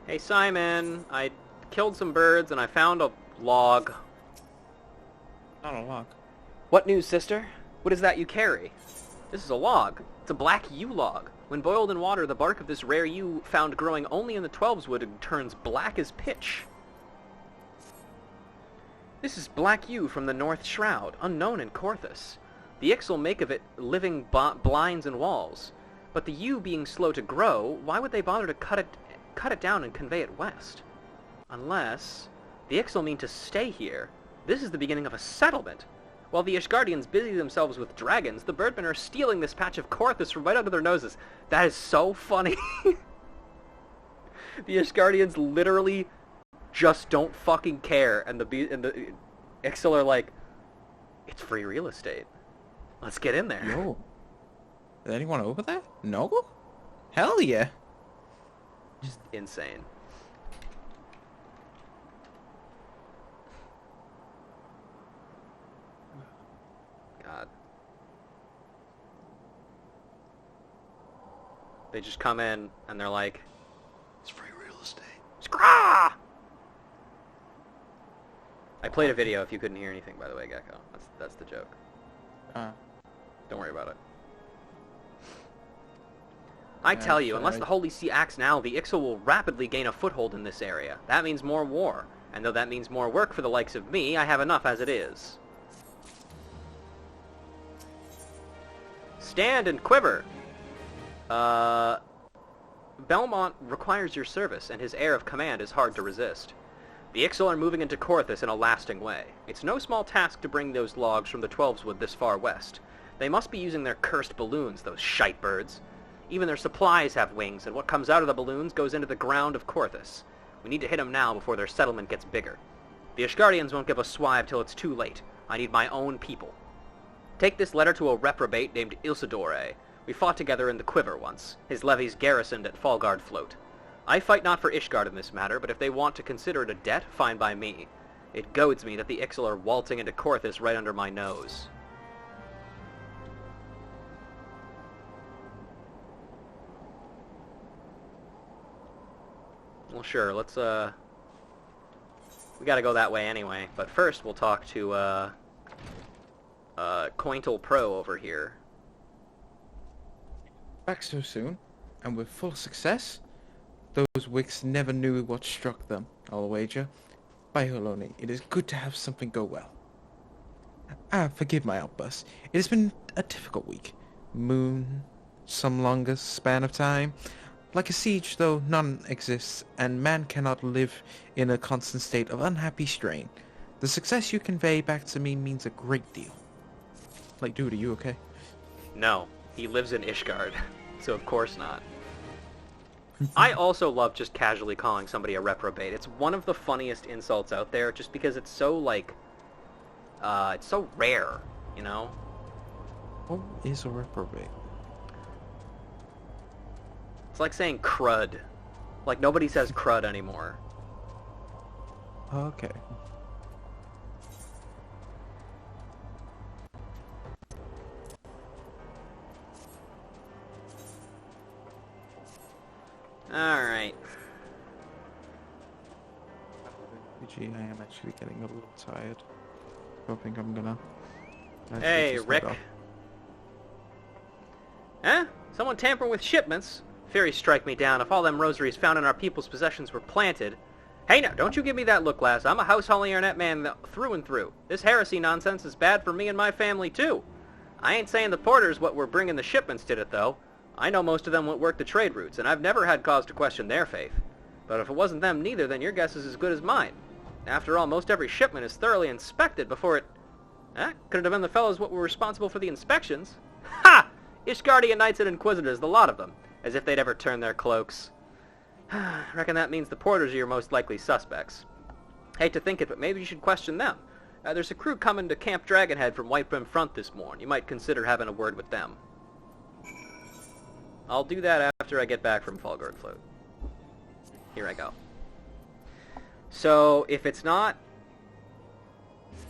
Hey Simon, I killed some birds and I found a log. Not a log. What news, sister? What is that you carry? This is a log. It's a black yew log. When boiled in water, the bark of this rare yew found growing only in the 12's wood turns black as pitch. This is black yew from the North Shroud, unknown in Corthus. The Ixal make of it living blinds and walls. But the yew being slow to grow, why would they bother to cut it down and convey it west? Unless the Ixal mean to stay here. This is the beginning of a settlement. While the Ishgardians busy themselves with dragons, the Birdmen are stealing this patch of Corthus from right under their noses. That is so funny. The Ishgardians literally just don't fucking care, and the Ixal are like, it's free real estate. Let's get in there. Yo. Is anyone over there? No? Hell yeah. Just insane. God. They just come in and they're like, it's free real estate. Scraw! I played a video if you couldn't hear anything, by the way, Gecko. That's the joke. Don't worry about it. I tell you, unless the Holy See acts now, the Ixal will rapidly gain a foothold in this area. That means more war. And though that means more work for the likes of me, I have enough as it is. Stand and quiver! Belmont requires your service, and his air of command is hard to resist. The Ixal are moving into Corthus in a lasting way. It's no small task to bring those logs from the 12's wood this far west. They must be using their cursed balloons, those shite birds. Even their supplies have wings, and what comes out of the balloons goes into the ground of Corthus. We need to hit them now before their settlement gets bigger. The Ishgardians won't give a swive till it's too late. I need my own people. Take this letter to a reprobate named Ilsidore. We fought together in the Quiver once. His levies garrisoned at Fallgard Float. I fight not for Ishgard in this matter, but if they want to consider it a debt, fine by me. It goads me that the Ixal are waltzing into Corthus right under my nose. Well, sure, let's, we gotta go that way anyway, but first we'll talk to, Cointel Pro over here. Back so soon, and with full success? Those wicks never knew what struck them, I'll wager. By Holoni, it is good to have something go well. Forgive my outburst. It has been a difficult week. Moon, some longer span of time. Like a siege, though, none exists, and man cannot live in a constant state of unhappy strain. The success you convey back to me means a great deal. Like, dude, are you okay? No, he lives in Ishgard, so of course not. I also love just casually calling somebody a reprobate. It's one of the funniest insults out there, just because it's so, like, it's so rare, you know? What is a reprobate? It's like saying crud. Like, nobody says crud anymore. Okay. Alright. Gee, I am actually getting a little tired. I think I'm gonna... Hey, Rick. Huh? Someone tampering with shipments? Fury strike me down if all them rosaries found in our people's possessions were planted. Hey now, don't you give me that look, lass. I'm a house-hauling Arnett man through and through. This heresy nonsense is bad for me and my family, too. I ain't saying the porters what were bringing the shipments did it, though. I know most of them won't work the trade routes, and I've never had cause to question their faith. But if it wasn't them neither, then your guess is as good as mine. After all, most every shipment is thoroughly inspected before it... Could it have been the fellows what were responsible for the inspections? Ha! Ishgardian Knights and Inquisitors, the lot of them. As if they'd ever turn their cloaks. Reckon that means the porters are your most likely suspects. Hate to think it, but maybe you should question them. There's a crew coming to Camp Dragonhead from White Brim Front this morning. You might consider having a word with them. I'll do that after I get back from Fallgard Float. Here I go. So, if it's not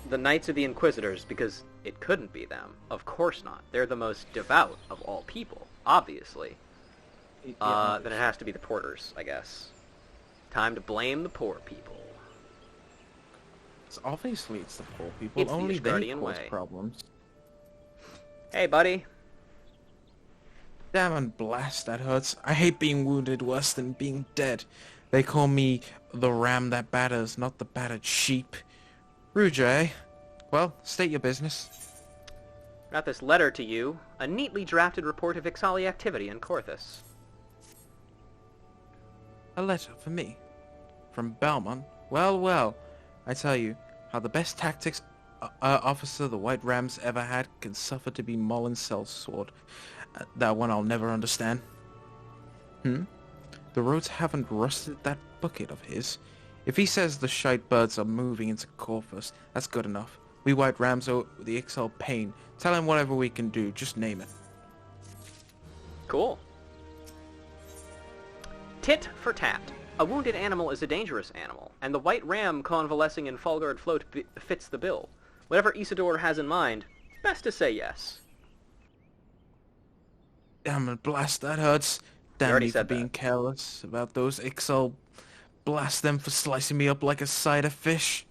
the Knights of the Inquisitors, because it couldn't be them, of course not. They're the most devout of all people, obviously. Then it has to be the porters, I guess. Time to blame the poor people. So obviously it's the poor people. It's Only the they Ishgardian cause way. problems. Hey, buddy. Damn and blast, that hurts. I hate being wounded worse than being dead. They call me the ram that batters, not the battered sheep. Ruja, eh? Well, state your business. Got this letter to you. A neatly drafted report of Ixali activity in Corthus. A letter for me? From Belmont? Well, well. I tell you, how the best tactics officer the White Rams ever had can suffer to be Mullen's sellsword. That one I'll never understand. The roads haven't rusted that bucket of his. If he says the shite birds are moving into Corvus, that's good enough. We White Rams owe the XL pain. Tell him whatever we can do, just name it. Cool. Tit for tat. A wounded animal is a dangerous animal, and the White Ram convalescing in Falgard Float fits the bill. Whatever Isidore has in mind, best to say yes. Damn it, blast, that hurts. Damn me for being careless about those XL. Blast them for slicing me up like a side of fish.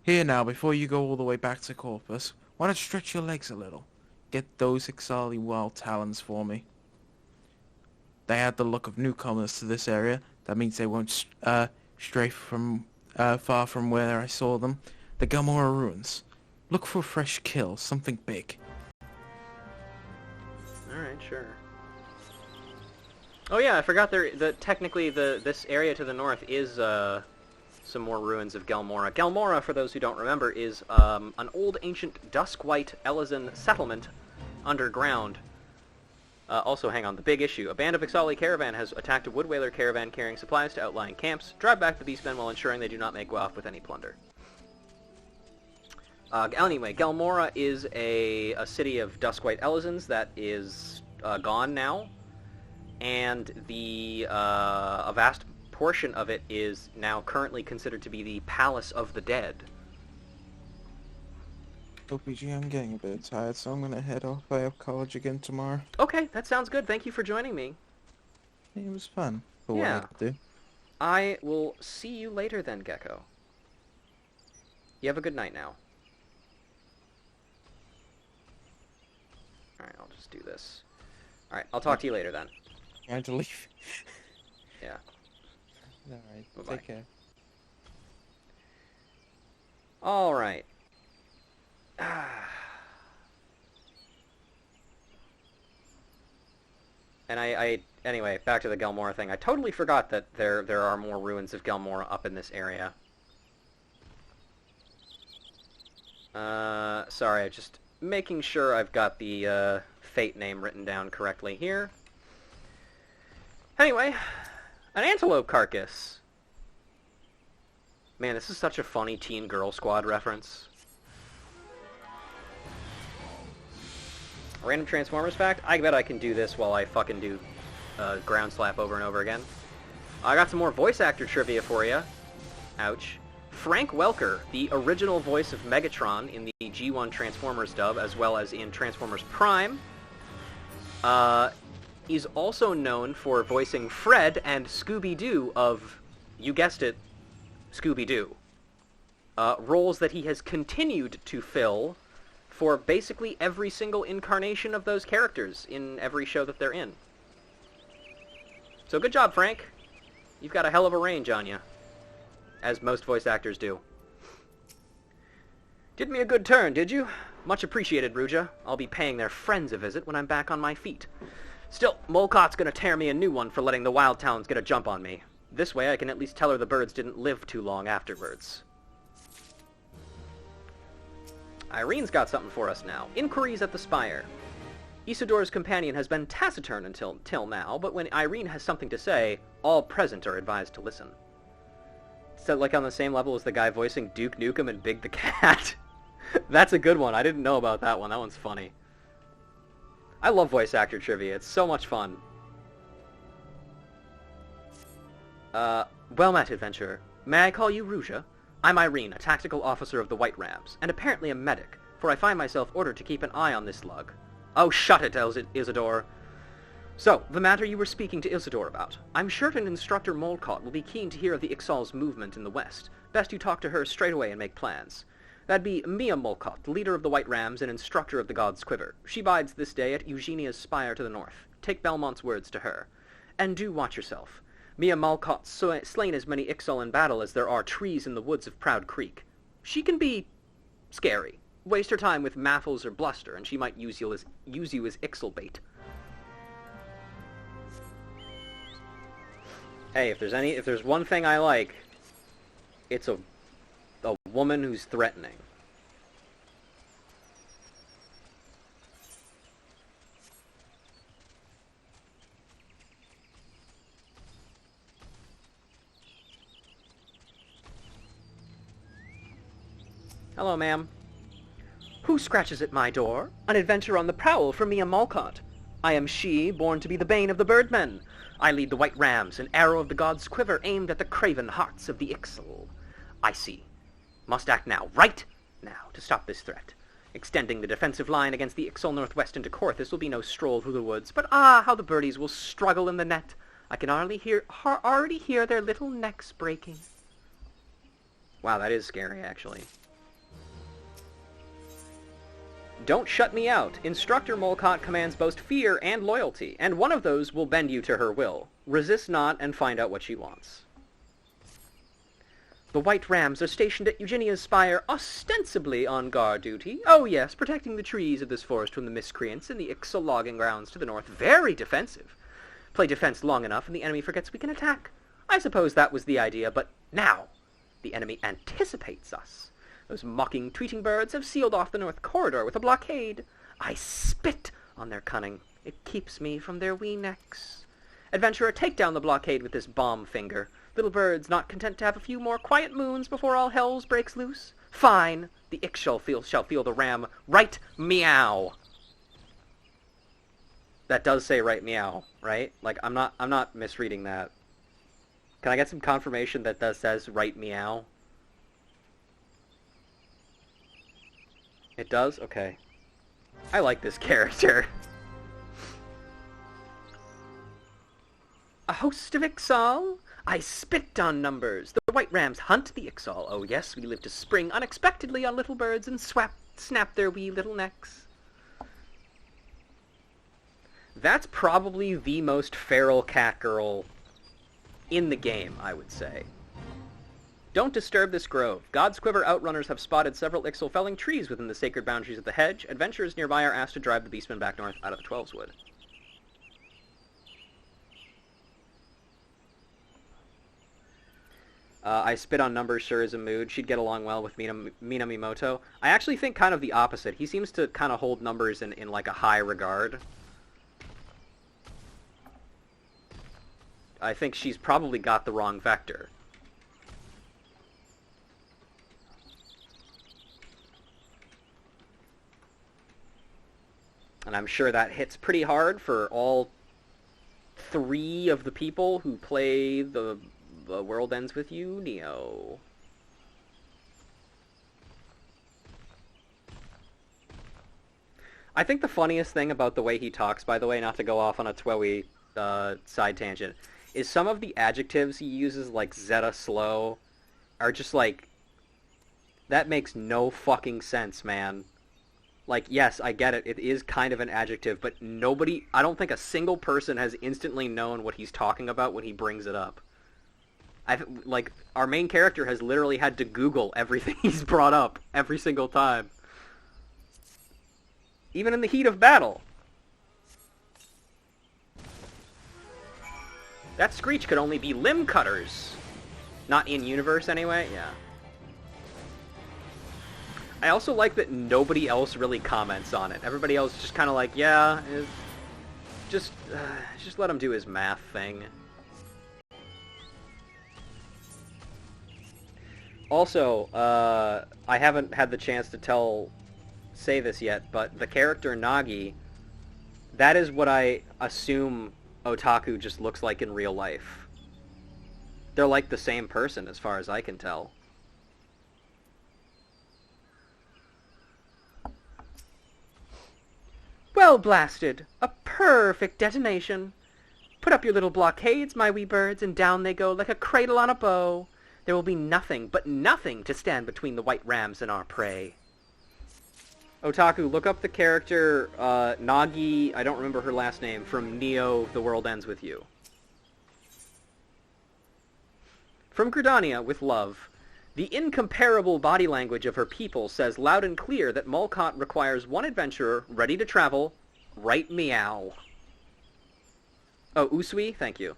Here now, before you go all the way back to Corpus, why not stretch your legs a little? Get those Ixali wild talons for me. They had the look of newcomers to this area. That means they won't stray from far from where I saw them. The Galmora ruins. Look for a fresh kill, something big. Alright, sure. Oh yeah, I forgot technically this area to the north is some more ruins of Galmora. Galmora, for those who don't remember, is an old ancient dusk-white Elizan settlement underground. Also, hang on, the big issue. A band of Ixali caravan has attacked a wood whaler caravan carrying supplies to outlying camps. Drive back the beastmen while ensuring they do not make off with any plunder. Anyway, Galmora is a city of dusk-white Elizans that is gone now, and a vast portion of it is now currently considered to be the Palace of the Dead. OPG, I'm getting a bit tired, so I'm gonna head off. I have college again tomorrow. Okay, that sounds good. Thank you for joining me. It was fun, for what I could do. I will see you later then, Gecko. You have a good night now. Alright, I'll just do this. Alright, I'll talk to you later then. I have to leave. Yeah. Alright, Bye-bye. take care. Alright. And anyway, back to the Galmora thing. I totally forgot that there are more ruins of Galmora up in this area. Sorry, just making sure I've got the fate name written down correctly here. Anyway, an antelope carcass. Man, this is such a funny Teen Girl Squad reference. Random Transformers fact? I bet I can do this while I fucking do ground slap over and over again. I got some more voice actor trivia for you. Ouch. Frank Welker, the original voice of Megatron in the G1 Transformers dub, as well as in Transformers Prime, is also known for voicing Fred and Scooby-Doo of, you guessed it, Scooby-Doo. Roles that he has continued to fill for basically every single incarnation of those characters in every show that they're in. So good job, Frank. You've got a hell of a range on you. As most voice actors do. Did me a good turn, did you? Much appreciated, Ruja. I'll be paying their friends a visit when I'm back on my feet. Still, Molcott's gonna tear me a new one for letting the Wild Talons get a jump on me. This way I can at least tell her the birds didn't live too long afterwards. Irene's got something for us now. Inquiries at the Spire. Isidore's companion has been taciturn until now, but when Irene has something to say, all present are advised to listen. Is that like on the same level as the guy voicing Duke Nukem and Big the Cat? That's a good one. I didn't know about that one. That one's funny. I love voice actor trivia. It's so much fun. Well met, adventurer. May I call you Ruja? I'm Irene, a tactical officer of the White Rams, and apparently a medic, for I find myself ordered to keep an eye on this lug. Oh, shut it, Isidore. So, the matter you were speaking to Isidore about. I'm certain Instructor Molcott will be keen to hear of the Ixal's movement in the west. Best you talk to her straight away and make plans. That'd be Mia Mulcott, leader of the White Rams and instructor of the God's Quiver. She bides this day at Eugenia's spire to the north. Take Belmont's words to her. And do watch yourself. Mia Mulcott's slain as many Ixal in battle as there are trees in the woods of Proud Creek. She can be scary. Waste her time with maffles or bluster, and she might use you as Ixal bait. Hey, if there's one thing I like, it's a woman who's threatening. Hello, ma'am. Who scratches at my door? An adventurer on the prowl for Mia Mulcott. I am she, born to be the bane of the birdmen. I lead the White Rams, an arrow of the God's Quiver aimed at the craven hearts of the Ixal. I see. Must act now, right now, to stop this threat. Extending the defensive line against the Ixal northwest into Corthus will be no stroll through the woods, but how the birdies will struggle in the net. I can already hear their little necks breaking. Wow, that is scary, actually. Don't shut me out. Instructor Mulcott commands both fear and loyalty, and one of those will bend you to her will. Resist not and find out what she wants. The White Rams are stationed at Eugenia's spire, ostensibly on guard duty. Oh yes, protecting the trees of this forest from the miscreants and the Ixal logging grounds to the north. Very defensive. Play defense long enough and the enemy forgets we can attack. I suppose that was the idea, but now the enemy anticipates us. Those mocking, tweeting birds have sealed off the north corridor with a blockade. I spit on their cunning. It keeps me from their wee necks. Adventurer, take down the blockade with this bomb finger. Little birds not content to have a few more quiet moons before all hells breaks loose. Fine. The Ixal shall feel the ram. Right meow. That does say right meow, right? Like, I'm not misreading that. Can I get some confirmation that that says right meow? It does? Okay. I like this character. A host of Ixal? I spit on numbers. The White Rams hunt the Ixal. Oh yes, we live to spring unexpectedly on little birds and snap their wee little necks. That's probably the most feral cat girl in the game, I would say. Don't disturb this grove. God's Quiver outrunners have spotted several Ixal felling trees within the sacred boundaries of the hedge. Adventurers nearby are asked to drive the beastmen back north out of the 12's Wood. I spit on numbers sure is a mood. She'd get along well with Minamimoto. I actually think kind of the opposite. He seems to kind of hold numbers in like a high regard. I think she's probably got the wrong vector. And I'm sure that hits pretty hard for all three of the people who play the World Ends With You, Neo. I think the funniest thing about the way he talks, by the way, not to go off on a twoey side tangent, is some of the adjectives he uses, like Zeta slow, are just like, that makes no fucking sense, man. Like, yes, I get it. It is kind of an adjective, but nobody, I don't think a single person has instantly known what he's talking about when he brings it up. Like, our main character has literally had to Google everything he's brought up every single time. Even in the heat of battle. That screech could only be limb cutters. Not in universe, anyway? Yeah. I also like that nobody else really comments on it. Everybody else is just kind of like, yeah, just let him do his math thing. Also, I haven't had the chance to say this yet, but the character Nagi, that is what I assume Otaku just looks like in real life. They're like the same person as far as I can tell. Well blasted! A perfect detonation! Put up your little blockades, my wee birds, and down they go like a cradle on a bow. There will be nothing, but nothing, to stand between the white rams and our prey. Otaku, look up the character, Nagi, I don't remember her last name, from Neo, The World Ends With You. From Gridania, with love. The incomparable body language of her people says loud and clear that Molcott requires one adventurer ready to travel. Right meow. Oh, Usui? Thank you.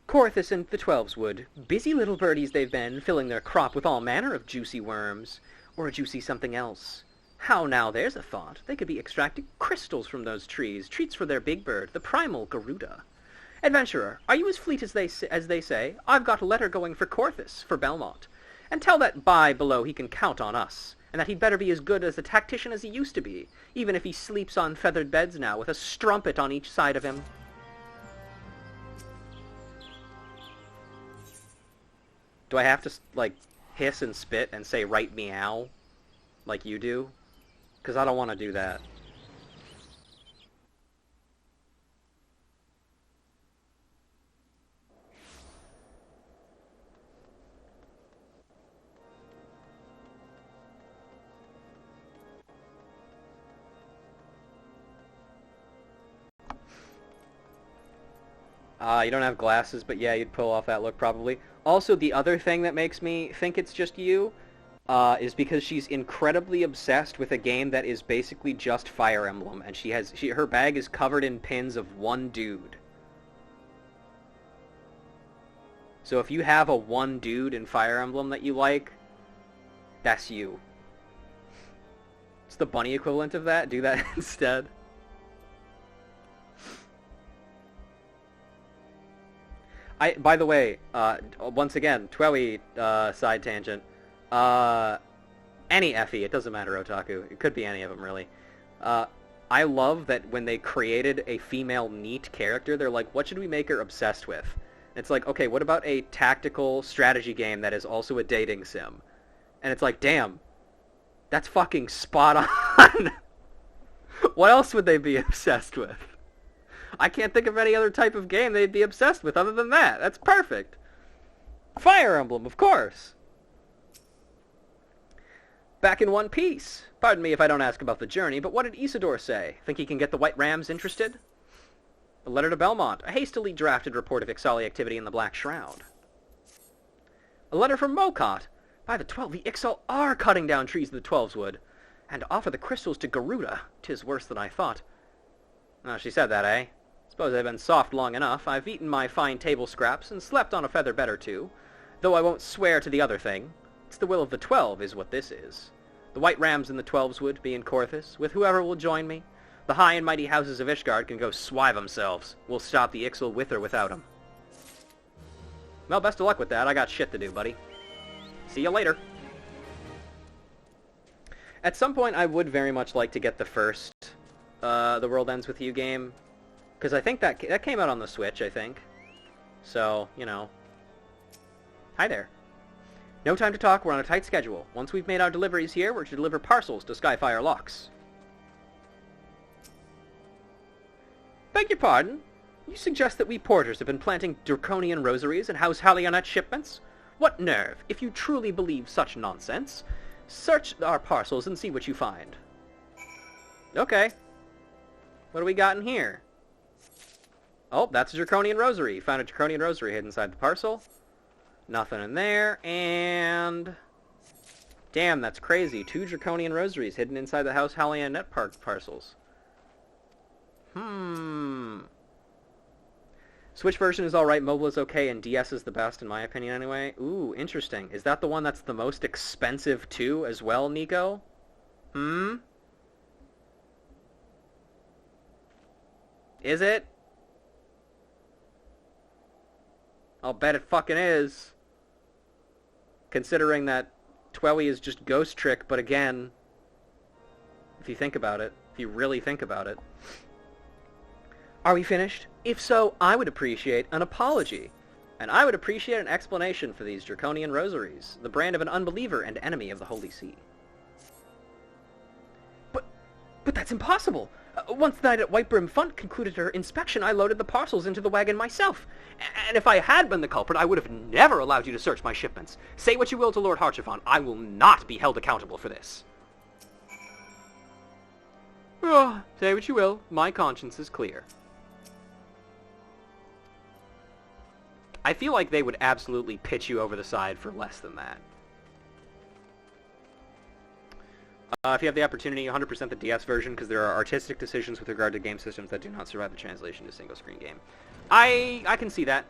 Corthus and the Twelveswood. Busy little birdies they've been, filling their crop with all manner of juicy worms. Or a juicy something else. How now, there's a thought. They could be extracting crystals from those trees, treats for their big bird, the primal Garuda. Adventurer, are you as fleet as they say? I've got a letter going for Corthus, for Belmont. And tell that bye below he can count on us, and that he'd better be as good as a tactician as he used to be, even if he sleeps on feathered beds now, with a strumpet on each side of him. Do I have to, like, hiss and spit and say right meow, like you do? Because I don't want to do that. You don't have glasses, but yeah, you'd pull off that look probably. Also, the other thing that makes me think it's just you is because she's incredibly obsessed with a game that is basically just Fire Emblem, and her bag is covered in pins of one dude. So if you have a one dude in Fire Emblem that you like, that's you. It's the bunny equivalent of that. Do that instead. By the way, once again, Twewy, side tangent. Any Effie, it doesn't matter, Otaku. It could be any of them, really. I love that when they created a female NEET character, they're like, what should we make her obsessed with? It's like, okay, what about a tactical strategy game that is also a dating sim? And it's like, damn, that's fucking spot on. What else would they be obsessed with? I can't think of any other type of game they'd be obsessed with other than that. That's perfect. Fire Emblem, of course. Back in one piece. Pardon me if I don't ask about the journey, but what did Isidore say? Think he can get the White Rams interested? A letter to Belmont. A hastily drafted report of Ixali activity in the Black Shroud. A letter from Molcott. By the 12, the Ixal are cutting down trees of the Twelveswood, and offer the crystals to Garuda. 'Tis worse than I thought. Oh, she said that, eh? Suppose I've been soft long enough. I've eaten my fine table scraps and slept on a feather bed or two, though I won't swear to the other thing. It's the will of the 12 is what this is. The White Rams in the Twelveswood be in Corthus, with whoever will join me. The high and mighty houses of Ishgard can go swive themselves. We'll stop the Ixal with or without 'em. Well, best of luck with that. I got shit to do, buddy. See you later. At some point, I would very much like to get the first The World Ends With You game, because I think that came out on the Switch, I think. So, you know. Hi there. No time to talk, we're on a tight schedule. Once we've made our deliveries here, we're to deliver parcels to Skyfire Locks. Beg your pardon? You suggest that we porters have been planting draconian rosaries and house Hallionet shipments? What nerve! If you truly believe such nonsense, search our parcels and see what you find. Okay. What do we got in here? Oh, that's a draconian rosary. Found a draconian rosary hidden inside the parcel. Nothing in there, and... Damn, that's crazy. 2 draconian rosaries hidden inside the house Hallionet parcels. Switch version is alright, mobile is okay, and DS is the best, in my opinion, anyway. Ooh, interesting. Is that the one that's the most expensive, too, as well, Nico? Is it? I'll bet it fucking is. Considering that Twewy is just Ghost Trick, but again, if you think about it, if you really think about it. Are we finished? If so, I would appreciate an apology. And I would appreciate an explanation for these draconian rosaries, the brand of an unbeliever and enemy of the Holy See. But that's impossible. Once the night at White Brim Font concluded her inspection, I loaded the parcels into the wagon myself. And if I had been the culprit, I would have never allowed you to search my shipments. Say what you will to Lord Harchefont, I will not be held accountable for this. Oh, say what you will, my conscience is clear. I feel like they would absolutely pitch you over the side for less than that. If you have the opportunity, 100% the DS version, because there are artistic decisions with regard to game systems that do not survive the translation to single-screen game. I can see that.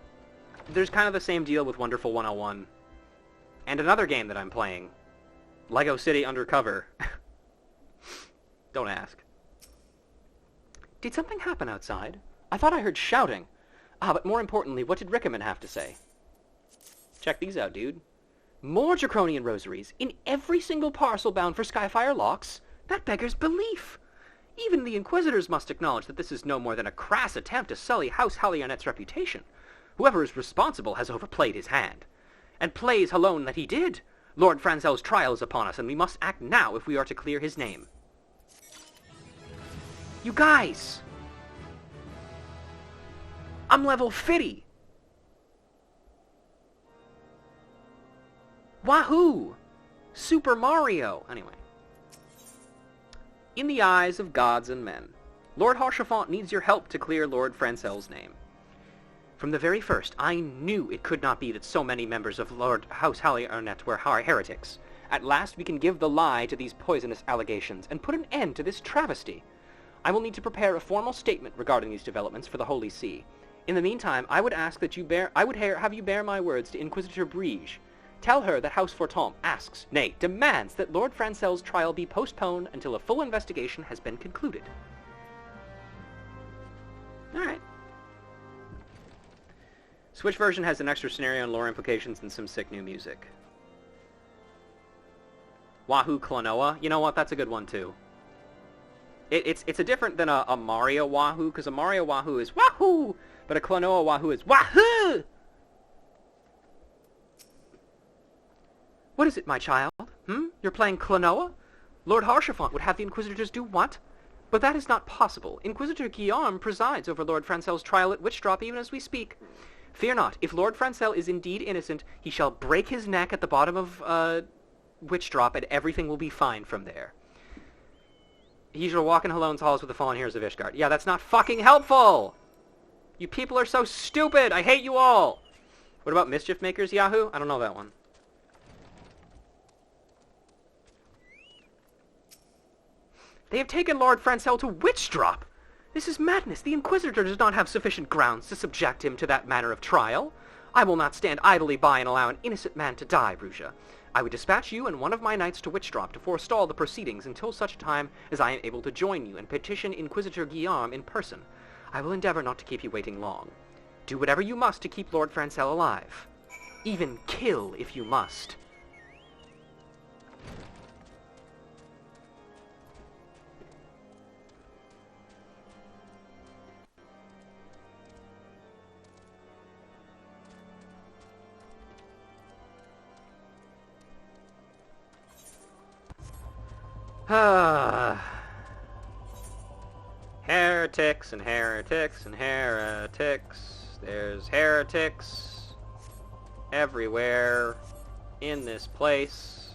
There's kind of the same deal with Wonderful 101. And another game that I'm playing, Lego City Undercover. Don't ask. Did something happen outside? I thought I heard shouting. But more importantly, what did Rickaman have to say? Check these out, dude. More Draconian rosaries in every single parcel bound for Skyfire locks? That beggars belief. Even the Inquisitors must acknowledge that this is no more than a crass attempt to sully House Hallionet's reputation. Whoever is responsible has overplayed his hand. And plays alone that he did. Lord Francel's trial is upon us, and we must act now if we are to clear his name. You guys! I'm level 50! Wahoo! Super Mario! Anyway. In the eyes of gods and men, Lord Harchefont needs your help to clear Lord Francel's name. From the very first, I knew it could not be that so many members of Lord House Hallionet were heretics. At last we can give the lie to these poisonous allegations and put an end to this travesty. I will need to prepare a formal statement regarding these developments for the Holy See. In the meantime, I would ask that have you bear my words to Inquisitor Brige. Tell her that House Fortemps asks, nay, demands that Lord Francel's trial be postponed until a full investigation has been concluded. Alright. Switch version has an extra scenario and lore implications and some sick new music. Wahoo Klonoa? You know what? That's a good one, too. It's a different than a Mario Wahoo, because a Mario Wahoo is Wahoo! But a Klonoa Wahoo is Wahoo! What is it, my child? You're playing Klonoa? Lord Harchefont would have the Inquisitors do what? But that is not possible. Inquisitor Guillaume presides over Lord Francel's trial at Witchdrop even as we speak. Fear not. If Lord Francel is indeed innocent, he shall break his neck at the bottom of Witchdrop, and everything will be fine from there. He shall walk in Halone's halls with the fallen heroes of Ishgard. Yeah, that's not fucking helpful! You people are so stupid! I hate you all! What about Mischief Makers, Yahoo? I don't know that one. They have taken Lord Francel to Witchdrop! This is madness! The Inquisitor does not have sufficient grounds to subject him to that manner of trial. I will not stand idly by and allow an innocent man to die, Ruja. I would dispatch you and one of my knights to Witchdrop to forestall the proceedings until such time as I am able to join you and petition Inquisitor Guillaume in person. I will endeavor not to keep you waiting long. Do whatever you must to keep Lord Francel alive. Even kill if you must. Heretics and heretics and heretics. There's heretics everywhere in this place.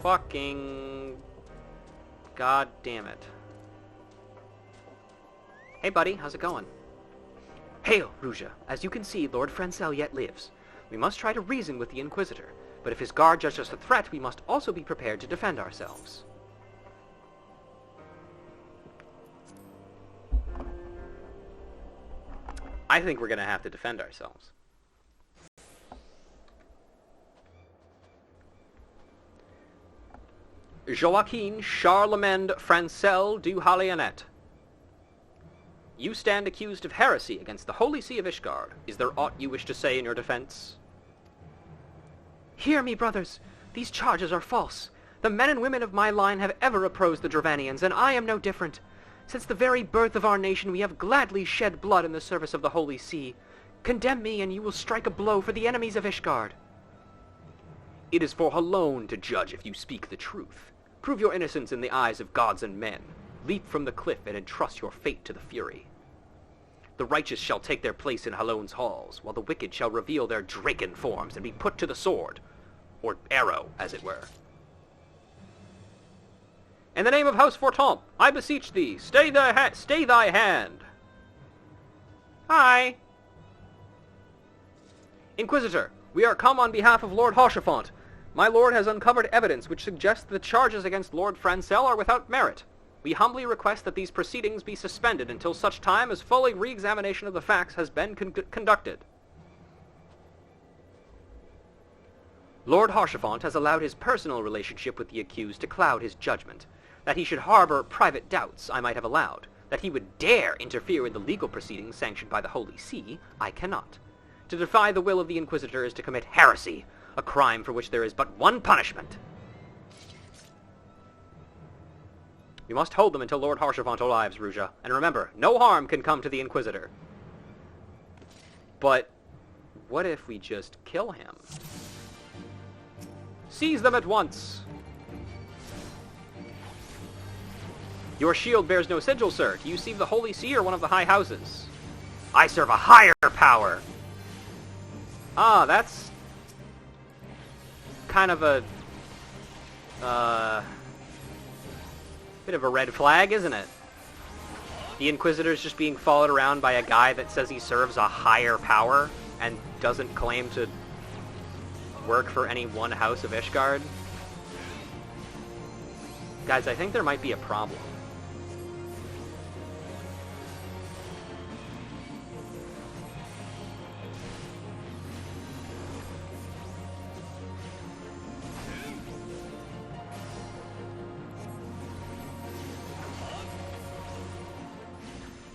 Fucking god damn it. Hey buddy, how's it going? Hail, Ruja. As you can see, Lord Francel yet lives. We must try to reason with the Inquisitor. But if his guard judges us a threat, we must also be prepared to defend ourselves. I think we're going to have to defend ourselves. Joaquin Charlemagne Francel du Hallionet. You stand accused of heresy against the Holy See of Ishgard. Is there aught you wish to say in your defense? Hear me, brothers. These charges are false. The men and women of my line have ever opposed the Dravanians, and I am no different. Since the very birth of our nation, we have gladly shed blood in the service of the Holy See. Condemn me, and you will strike a blow for the enemies of Ishgard. It is for Halone to judge if you speak the truth. Prove your innocence in the eyes of gods and men. Leap from the cliff and entrust your fate to the Fury. The righteous shall take their place in Halone's halls, while the wicked shall reveal their draken forms and be put to the sword, or arrow, as it were. In the name of House Fortemps, I beseech thee, stay thy hand. Hi. Inquisitor, we are come on behalf of Lord Haurchefant. My lord has uncovered evidence which suggests the charges against Lord Francel are without merit. We humbly request that these proceedings be suspended until such time as full re-examination of the facts has been conducted. Lord Haurchefant has allowed his personal relationship with the accused to cloud his judgment. That he should harbor private doubts I might have allowed. That he would dare interfere in the legal proceedings sanctioned by the Holy See, I cannot. To defy the will of the Inquisitor is to commit heresy, a crime for which there is but one punishment. We must hold them until Lord Haurchefant arrives, Ruja. And remember, no harm can come to the Inquisitor. But what if we just kill him? Seize them at once! Your shield bears no sigil, sir. Do you serve the Holy See or one of the High Houses? I serve a higher power! Ah, that's kind of a bit of a red flag, isn't it? The Inquisitor's just being followed around by a guy that says he serves a higher power and doesn't claim to work for any one house of Ishgard. Guys, I think there might be a problem.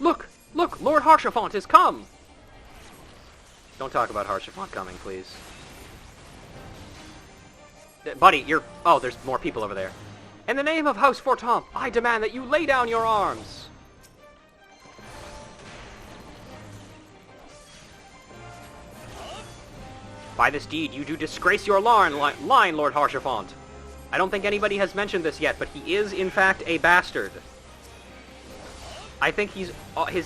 Look! Look! Lord Haurchefant has come! Don't talk about Haurchefant coming, please. Buddy, you're... Oh, there's more people over there. In the name of House Fortemps, I demand that you lay down your arms! By this deed, you do disgrace your line, Lord Haurchefant. I don't think anybody has mentioned this yet, but he is, in fact, a bastard. I think his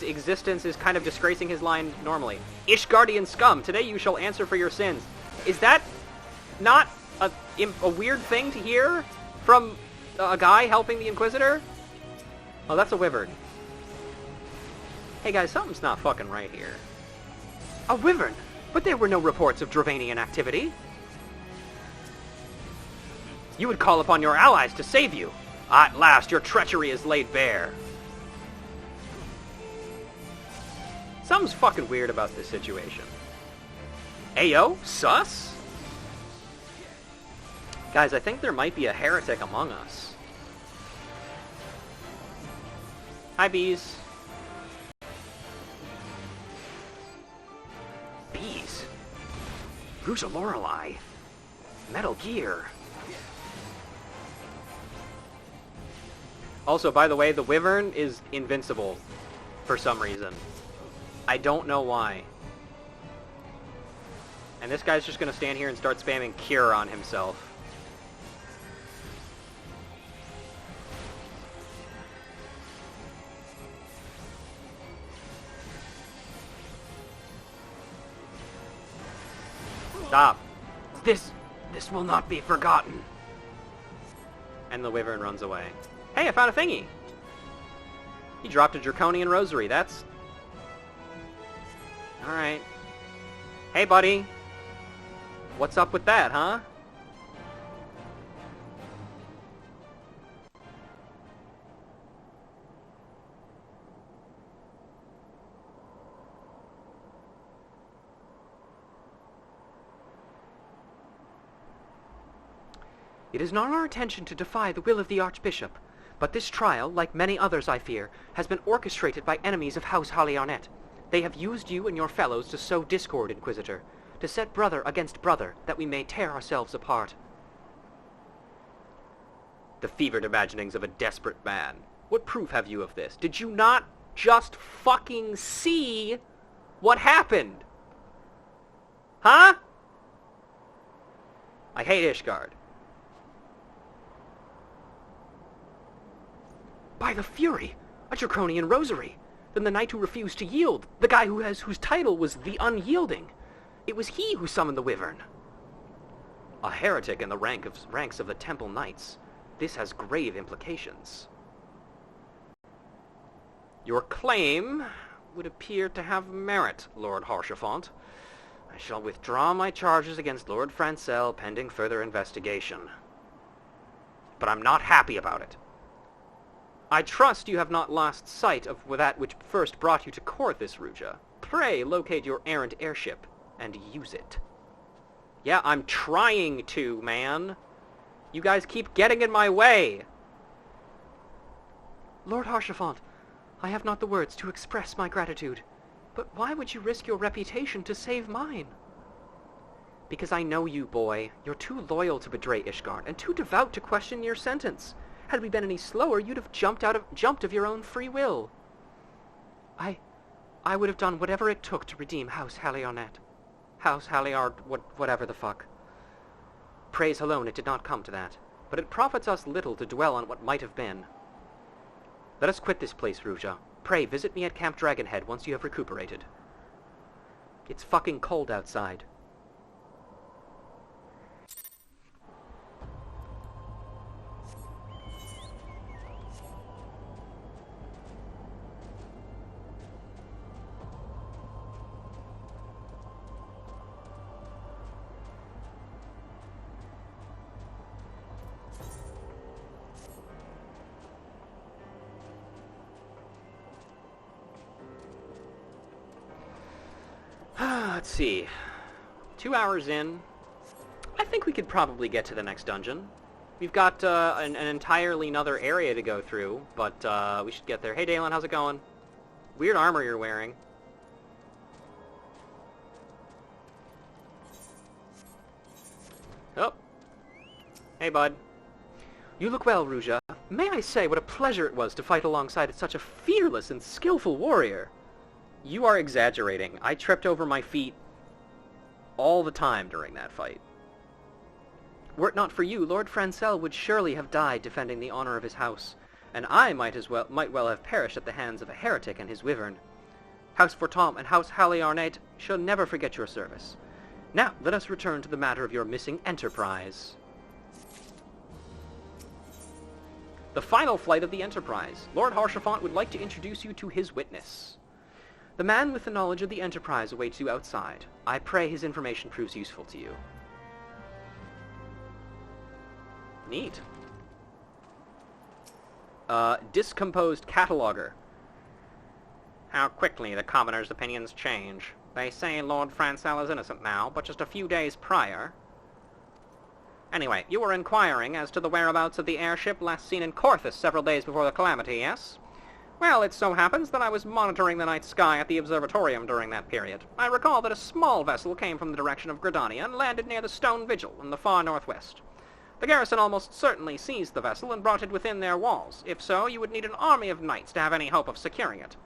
existence is kind of disgracing his line normally. Ishgardian scum, today you shall answer for your sins. Is that not a weird thing to hear from a guy helping the Inquisitor? Oh, that's a wyvern. Hey guys, something's not fucking right here. A wyvern? But there were no reports of Dravanian activity. You would call upon your allies to save you. At last, your treachery is laid bare. Something's fucking weird about this situation. Ayo? Sus? Guys, I think there might be a heretic among us. Hi, bees. Bees? Ruja Lorelei? Metal Gear? Also, by the way, the wyvern is invincible for some reason. I don't know why. And this guy's just gonna stand here and start spamming Cure on himself. Stop. This will not be forgotten. And the wyvern runs away. Hey, I found a thingy! He dropped a Draconian Rosary, that's... Alright. Hey, buddy. What's up with that, huh? It is not our intention to defy the will of the Archbishop, but this trial, like many others I fear, has been orchestrated by enemies of House Halliarnet. They have used you and your fellows to sow discord, Inquisitor, to set brother against brother, that we may tear ourselves apart. The fevered imaginings of a desperate man. What proof have you of this? Did you not just fucking see what happened? Huh? I hate Ishgard. By the Fury! A Draconian rosary! Then the knight who refused to yield, the guy whose title was the Unyielding. It was he who summoned the Wyvern. A heretic in the ranks of the Temple Knights. This has grave implications. Your claim would appear to have merit, Lord Haurchefant. I shall withdraw my charges against Lord Francel pending further investigation. But I'm not happy about it. I trust you have not lost sight of that which first brought you to Corthus, Ruja. Pray locate your errant airship and use it. Yeah, I'm trying to, man. You guys keep getting in my way. Lord Haurchefant, I have not the words to express my gratitude. But why would you risk your reputation to save mine? Because I know you, boy. You're too loyal to betray Ishgard, and too devout to question your sentence. Had we been any slower, you'd have jumped of your own free will. I would have done whatever it took to redeem House Halliarnet. House Halliard, whatever the fuck. Praise alone, it did not come to that. But it profits us little to dwell on what might have been. Let us quit this place, Ruja. Pray, visit me at Camp Dragonhead once you have recuperated. It's fucking cold outside. Let's see. 2 hours in. I think we could probably get to the next dungeon. We've got an entirely another area to go through, but we should get there. Hey, Dalen, how's it going? Weird armor you're wearing. Oh. Hey, bud. You look well, Ruja. May I say what a pleasure it was to fight alongside such a fearless and skillful warrior. You are exaggerating. I tripped over my feet all the time during that fight. Were it not for you, Lord Francel would surely have died defending the honor of his house, and I might well have perished at the hands of a heretic and his wyvern. House Fortompt and House Halliarnet shall never forget your service. Now, let us return to the matter of your missing Enterprise. The final flight of the Enterprise. Lord Haurchefant would like to introduce you to his witness. The man with the knowledge of the Enterprise awaits you outside. I pray his information proves useful to you. Neat. Discomposed cataloger. How quickly the commoners' opinions change. They say Lord Francel is innocent now, but just a few days prior. Anyway, you were inquiring as to the whereabouts of the airship last seen in Corthus several days before the calamity, yes? Well, it so happens that I was monitoring the night sky at the observatorium during that period. I recall that a small vessel came from the direction of Gridania and landed near the Stone Vigil in the far northwest. The garrison almost certainly seized the vessel and brought it within their walls. If so, you would need an army of knights to have any hope of securing it.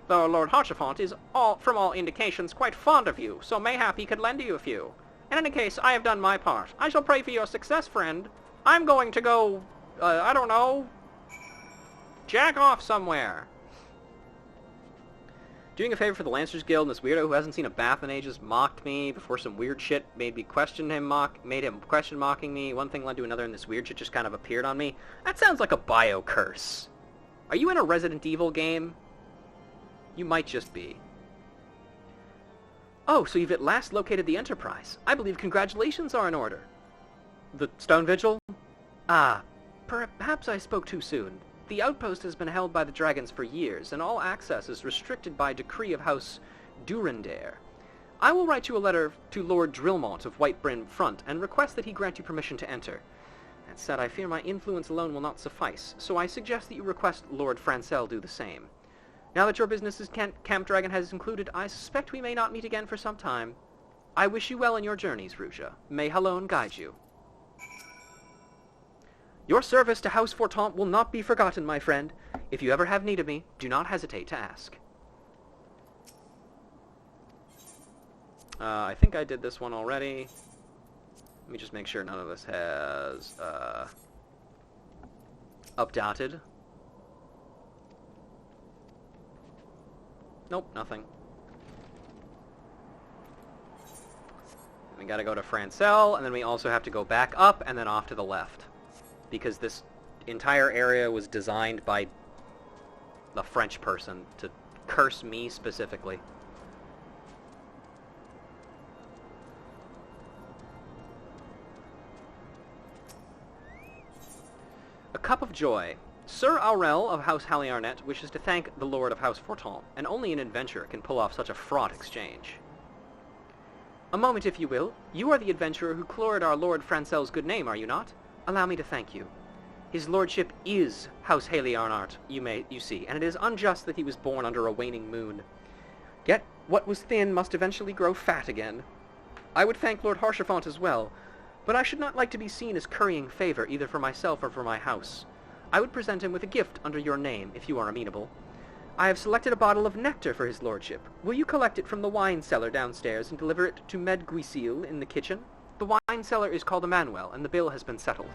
Though Lord Haurchefant is, from all indications, quite fond of you, so mayhap he could lend you a few. In any case, I have done my part. I shall pray for your success, friend. I'm going to go, I don't know, jack off somewhere. Doing a favor for the Lancers Guild, and this weirdo who hasn't seen a bath in ages mocked me before some weird shit made him question mocking me. One thing led to another, and this weird shit just kind of appeared on me. That sounds like a bio curse. Are you in a Resident Evil game? You might just be. Oh, so you've at last located the Enterprise. I believe congratulations are in order. The Stone Vigil? Ah, perhaps I spoke too soon. The outpost has been held by the dragons for years, and all access is restricted by decree of House Durandare. I will write you a letter to Lord Drillmont of Whitebryn Front, and request that he grant you permission to enter. That said, I fear my influence alone will not suffice, so I suggest that you request Lord Francel do the same. Now that your business is Camp Dragon has concluded, I suspect we may not meet again for some time. I wish you well in your journeys, Ruja. May Halone guide you. Your service to House Fortompt will not be forgotten, my friend. If you ever have need of me, do not hesitate to ask. I think I did this one already. Let me just make sure none of this has updated. Nope, nothing. We gotta go to Francel, and then we also have to go back up and then off to the left. Because this entire area was designed by a French person to curse me specifically. A cup of joy. Sir Aurel of House Halliarnet wishes to thank the Lord of House Forton, and only an adventurer can pull off such a fraught exchange. A moment, if you will. You are the adventurer who cloyed our Lord Francel's good name, are you not? Allow me to thank you. His lordship is House Halliarnet, you see, and it is unjust that he was born under a waning moon. Yet what was thin must eventually grow fat again. I would thank Lord Haurchefant as well, but I should not like to be seen as currying favor either for myself or for my house. I would present him with a gift under your name, if you are amenable. I have selected a bottle of nectar for his lordship. Will you collect it from the wine cellar downstairs and deliver it to Med Guisil in the kitchen? The wine cellar is called Emmanuel, and the bill has been settled.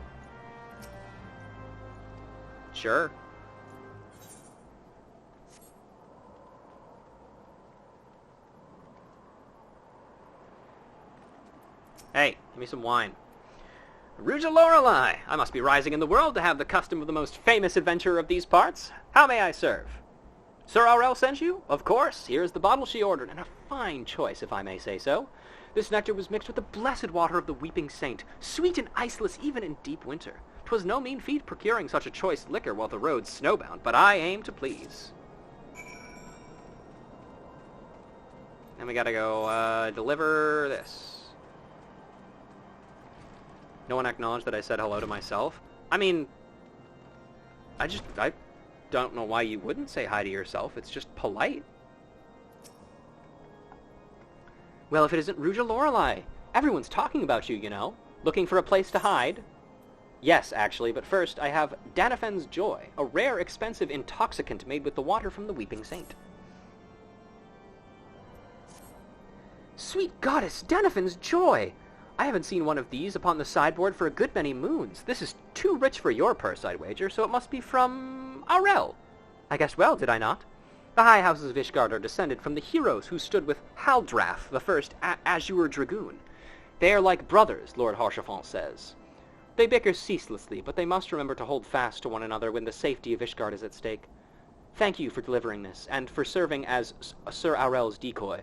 Sure. Hey, give me some wine. Rouge Lorelei! I must be rising in the world to have the custom of the most famous adventurer of these parts. How may I serve? Sir Aurel sent you? Of course. Here is the bottle she ordered, and a fine choice, if I may say so. This nectar was mixed with the blessed water of the Weeping Saint, sweet and iceless even in deep winter. 'Twas no mean feat procuring such a choice liquor while the road's snowbound, but I aim to please. And we gotta go, deliver this. No one acknowledged that I said hello to myself. I mean, I don't know why you wouldn't say hi to yourself. It's just polite. Well, if it isn't Rouge Lorelei. Everyone's talking about you, you know. Looking for a place to hide? Yes, actually, but first I have Danafen's Joy, a rare, expensive intoxicant made with the water from the Weeping Saint. Sweet goddess, Danafen's Joy! I haven't seen one of these upon the sideboard for a good many moons. This is too rich for your purse, I'd wager, so it must be from Aurel. I guessed well, did I not? The high houses of Ishgard are descended from the heroes who stood with Haldrath, the first Azure Dragoon. They are like brothers, Lord Haurchefant says. They bicker ceaselessly, but they must remember to hold fast to one another when the safety of Ishgard is at stake. Thank you for delivering this, and for serving as Sir Aurel's decoy.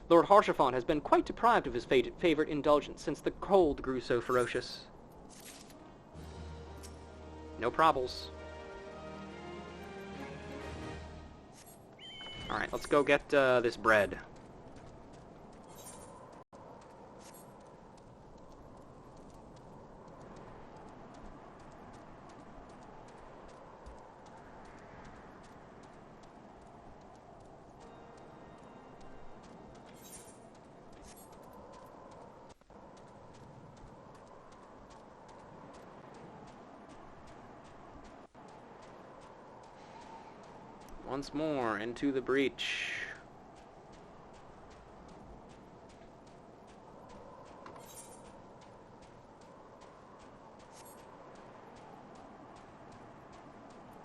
Lord Haurchefant has been quite deprived of his favorite indulgence since the cold grew so ferocious. No problems. Alright, let's go get this bread. Once more, into the breach.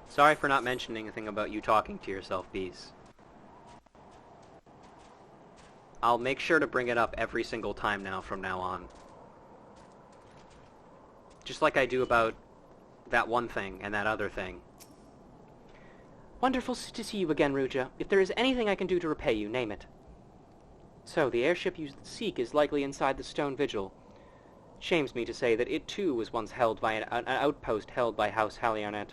Sorry for not mentioning anything about you talking to yourself, Bees. I'll make sure to bring it up every single time now from now on. Just like I do about that one thing and that other thing. Wonderful to see you again, Ruja. If there is anything I can do to repay you, name it. So, the airship you seek is likely inside the stone vigil. Shames me to say that it too was once held by an outpost held by House Halliarnet.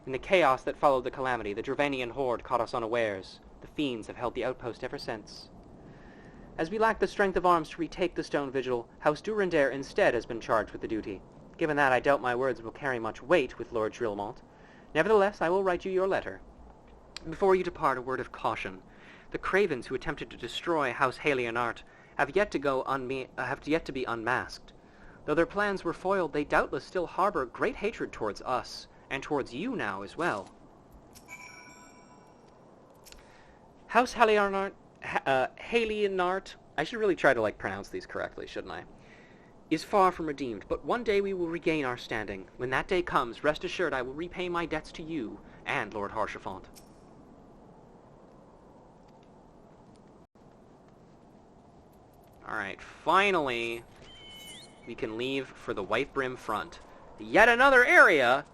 In the chaos that followed the calamity, the Dravanian horde caught us unawares. The fiends have held the outpost ever since. As we lack the strength of arms to retake the stone vigil, House Durandare instead has been charged with the duty. Given that, I doubt my words will carry much weight with Lord Drilmont. Nevertheless, I will write you your letter. Before you depart, a word of caution. The cravens who attempted to destroy House Halliarnet have yet to be unmasked. Though their plans were foiled, they doubtless still harbor great hatred towards us, and towards you now as well. House Halliarnet, I should really try to pronounce these correctly, shouldn't I? Is far from redeemed, but one day we will regain our standing. When that day comes, rest assured I will repay my debts to you and Lord Haurchefant. Alright, finally, we can leave for the White Brim front. Yet another area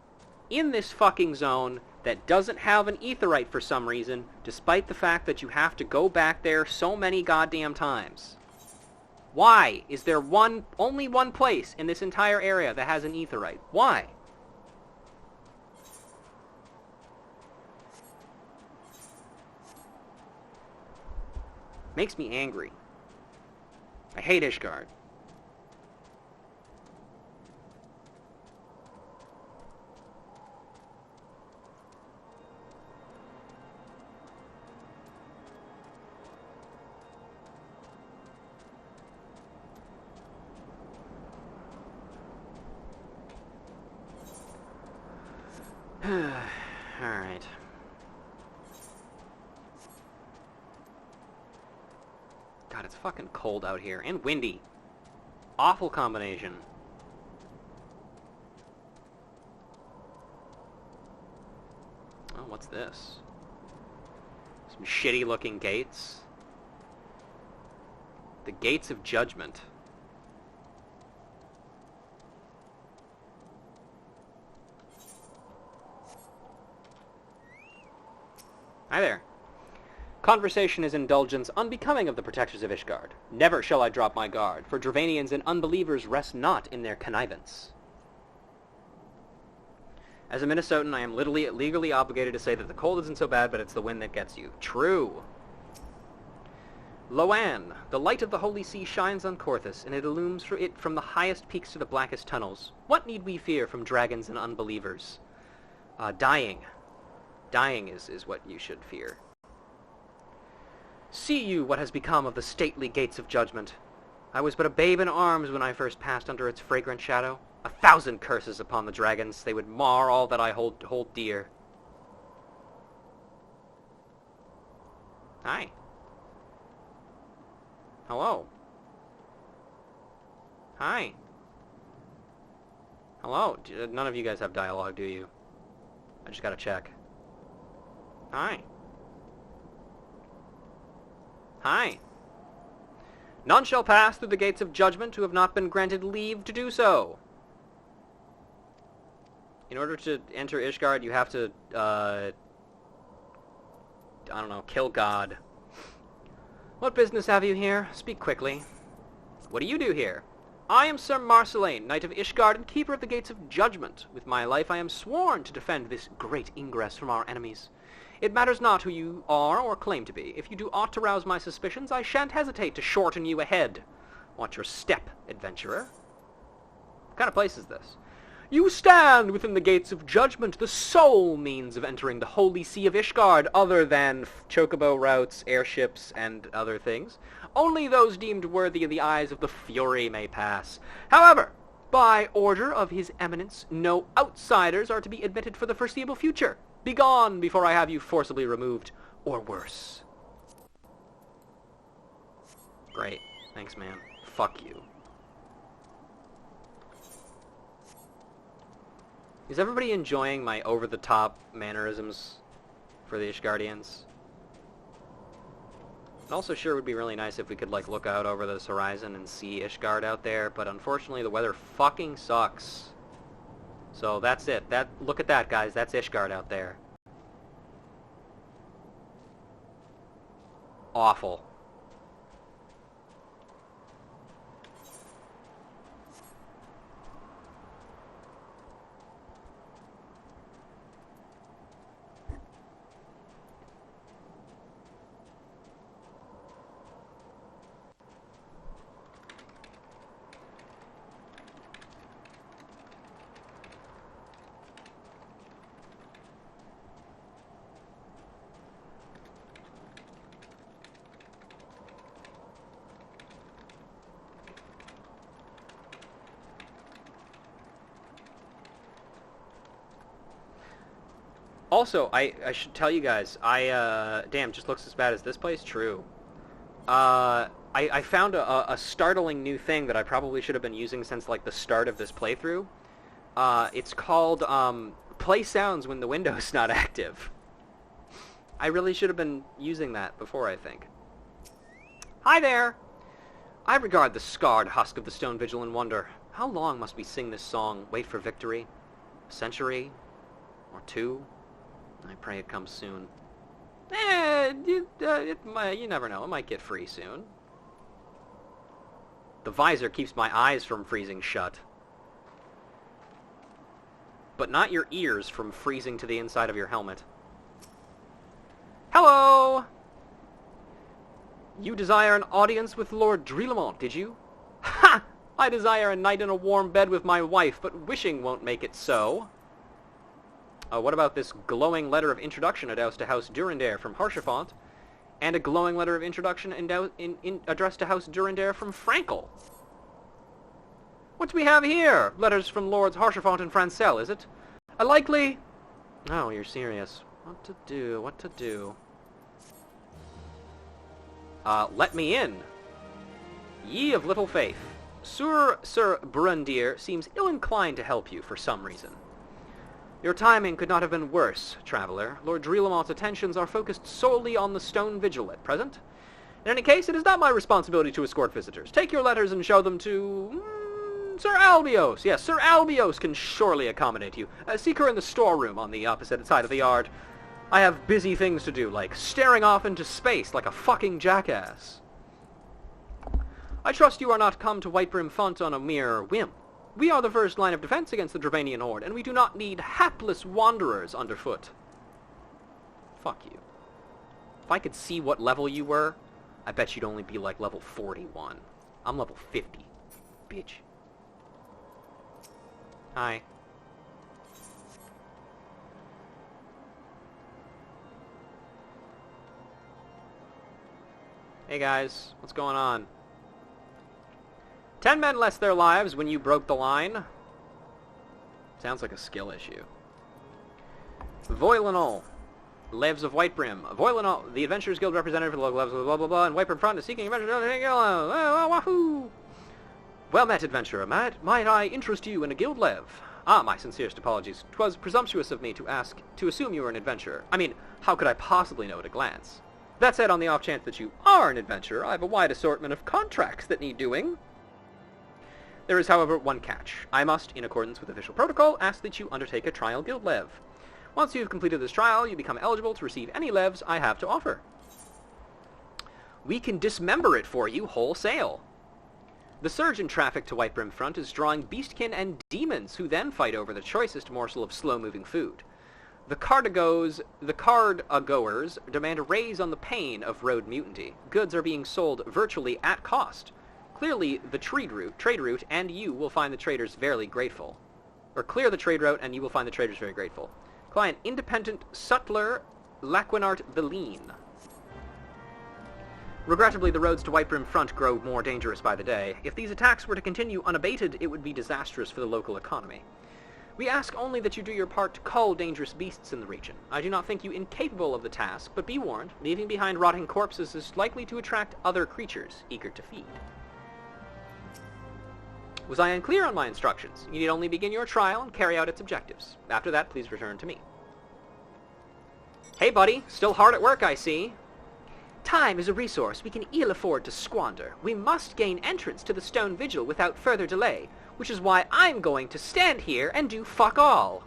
in this fucking zone that doesn't have an aetheryte for some reason, despite the fact that you have to go back there so many goddamn times. Why is there only one place in this entire area that has an aetheryte? Why? Makes me angry. I hate Ishgard. Alright. God, it's fucking cold out here. And windy. Awful combination. Oh, what's this? Some shitty looking gates. The Gates of Judgment. Hi there. Conversation is indulgence unbecoming of the protectors of Ishgard. Never shall I drop my guard, for Dravanians and unbelievers rest not in their connivance. As a Minnesotan, I am legally obligated to say that the cold isn't so bad, but it's the wind that gets you. True. Loan, the light of the Holy Sea shines on Korthus, and it illumes it from the highest peaks to the blackest tunnels. What need we fear from dragons and unbelievers? Dying. Dying is what you should fear. See you what has become of the stately Gates of Judgment. I was but a babe in arms when I first passed under its fragrant shadow. 1,000 curses upon the dragons, they would mar all that I hold dear. Hi. Hello. Hi. Hello. None of you guys have dialogue, do you? I just gotta check. Hi. Hi. None shall pass through the Gates of Judgment who have not been granted leave to do so. In order to enter Ishgard, you have to, I don't know, kill God. What business have you here? Speak quickly. What do you do here? I am Sir Marceline, Knight of Ishgard and Keeper of the Gates of Judgment. With my life I am sworn to defend this great ingress from our enemies. It matters not who you are or claim to be. If you do aught to rouse my suspicions, I shan't hesitate to shorten you ahead. Watch your step, adventurer. What kind of place is this? You stand within the Gates of Judgment, the sole means of entering the Holy Sea of Ishgard, other than chocobo routes, airships, and other things. Only those deemed worthy in the eyes of the Fury may pass. However, by order of His Eminence, no outsiders are to be admitted for the foreseeable future. Begone before I have you forcibly removed, or worse. Great. Thanks, man. Fuck you. Is everybody enjoying my over-the-top mannerisms for the Ishgardians? It also sure would be really nice if we could, like, look out over this horizon and see Ishgard out there, but unfortunately the weather fucking sucks. So that's it. Look at that, guys. That's Ishgard out there. Awful. Also, I should tell you guys, damn, just looks as bad as this place? True. I found a startling new thing that I probably should have been using since, like, the start of this playthrough. It's called, play sounds when the window's not active. I really should have been using that before, I think. Hi there! I regard the scarred husk of the stone vigil and wonder, how long must we sing this song, wait for victory? A century? Or two? I pray it comes soon. You never know. It might get free soon. The visor keeps my eyes from freezing shut. But not your ears from freezing to the inside of your helmet. Hello! You desire an audience with Lord Dreelamont, did you? Ha! I desire a night in a warm bed with my wife, but wishing won't make it so. What about this glowing letter of introduction addressed to House Durandare from Haurchefant, and a glowing letter of introduction addressed to House Durandare from Frankel? What do we have here? Letters from Lords Haurchefant and Francel, is it? A likely... Oh, you're serious. What to do? What to do? Let me in. Ye of little faith. Sir Brundir seems ill-inclined to help you for some reason. Your timing could not have been worse, traveler. Lord Dreelamont's attentions are focused solely on the stone vigil at present. In any case, it is not my responsibility to escort visitors. Take your letters and show them to... Sir Albios. Yes, Sir Albios can surely accommodate you. Seek her in the storeroom on the opposite side of the yard. I have busy things to do, like staring off into space like a fucking jackass. I trust you are not come to Whitebrim Font on a mere whim. We are the first line of defense against the Dravanian horde, and we do not need hapless wanderers underfoot. Fuck you. If I could see what level you were, I bet you'd only be like level 41. I'm level 50. Bitch. Hi. Hey guys, what's going on? 10 men lost their lives when you broke the line. Sounds like a skill issue. Voilenol. Lives of Whitebrim. Voilenol, the Adventurers Guild representative for the local levels of blah blah blah, and Whitebrim Front is seeking adventure. Wahoo! Well met, adventurer. Might I interest you in a guild lev? Ah, my sincerest apologies. 'Twas presumptuous of me to assume you were an adventurer. I mean, how could I possibly know at a glance? That said, on the off chance that you are an adventurer, I have a wide assortment of contracts that need doing. There is, however, one catch. I must, in accordance with official protocol, ask that you undertake a trial guild lev. Once you have completed this trial, you become eligible to receive any levs I have to offer. We can dismember it for you wholesale. The surge in traffic to Whitebrim Front is drawing beastkin and demons, who then fight over the choicest morsel of slow-moving food. The card-a-goers demand a raise on the pain of road mutiny. Goods are being sold virtually at cost. Clearly, the trade route, and you will find the traders very grateful. Or clear the trade route, and you will find the traders very grateful. Client, Independent Sutler Laquinart Beline. Regrettably, the roads to Whitebrim Front grow more dangerous by the day. If these attacks were to continue unabated, it would be disastrous for the local economy. We ask only that you do your part to cull dangerous beasts in the region. I do not think you incapable of the task, but be warned, leaving behind rotting corpses is likely to attract other creatures eager to feed. Was I unclear on my instructions? You need only begin your trial and carry out its objectives. After that, please return to me. Hey, buddy. Still hard at work, I see. Time is a resource we can ill afford to squander. We must gain entrance to the Stone Vigil without further delay, which is why I'm going to stand here and do fuck all.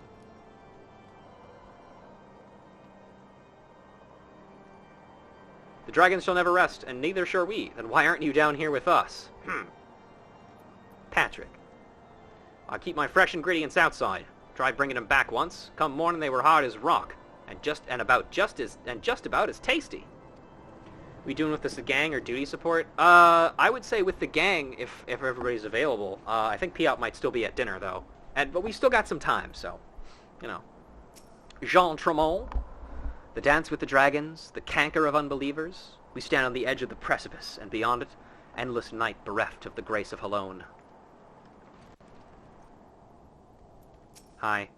The dragons shall never rest, and neither shall we. Then why aren't you down here with us? Patrick. I'll keep my fresh ingredients outside. Tried bringing them back once. Come morning they were hard as rock, and just about as tasty. We doing with this a gang or duty support? I would say with the gang if everybody's available. I think Piot might still be at dinner though, but we still got some time, so you know. Jean Tremont, the dance with the dragons, the canker of unbelievers. We stand on the edge of the precipice, and beyond it, endless night bereft of the grace of Halone. Hi.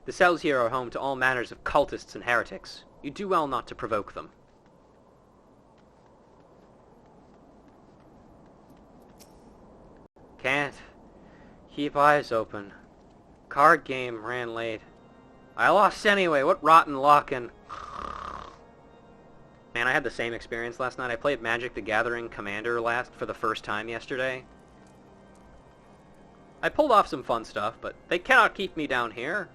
The cells here are home to all manners of cultists and heretics. You do well not to provoke them. Can't. Keep eyes open. Card game ran late. I lost anyway. What rotten luck and... Man, I had the same experience last night. I played Magic the Gathering Commander for the first time yesterday. I pulled off some fun stuff, but they cannot keep me down here.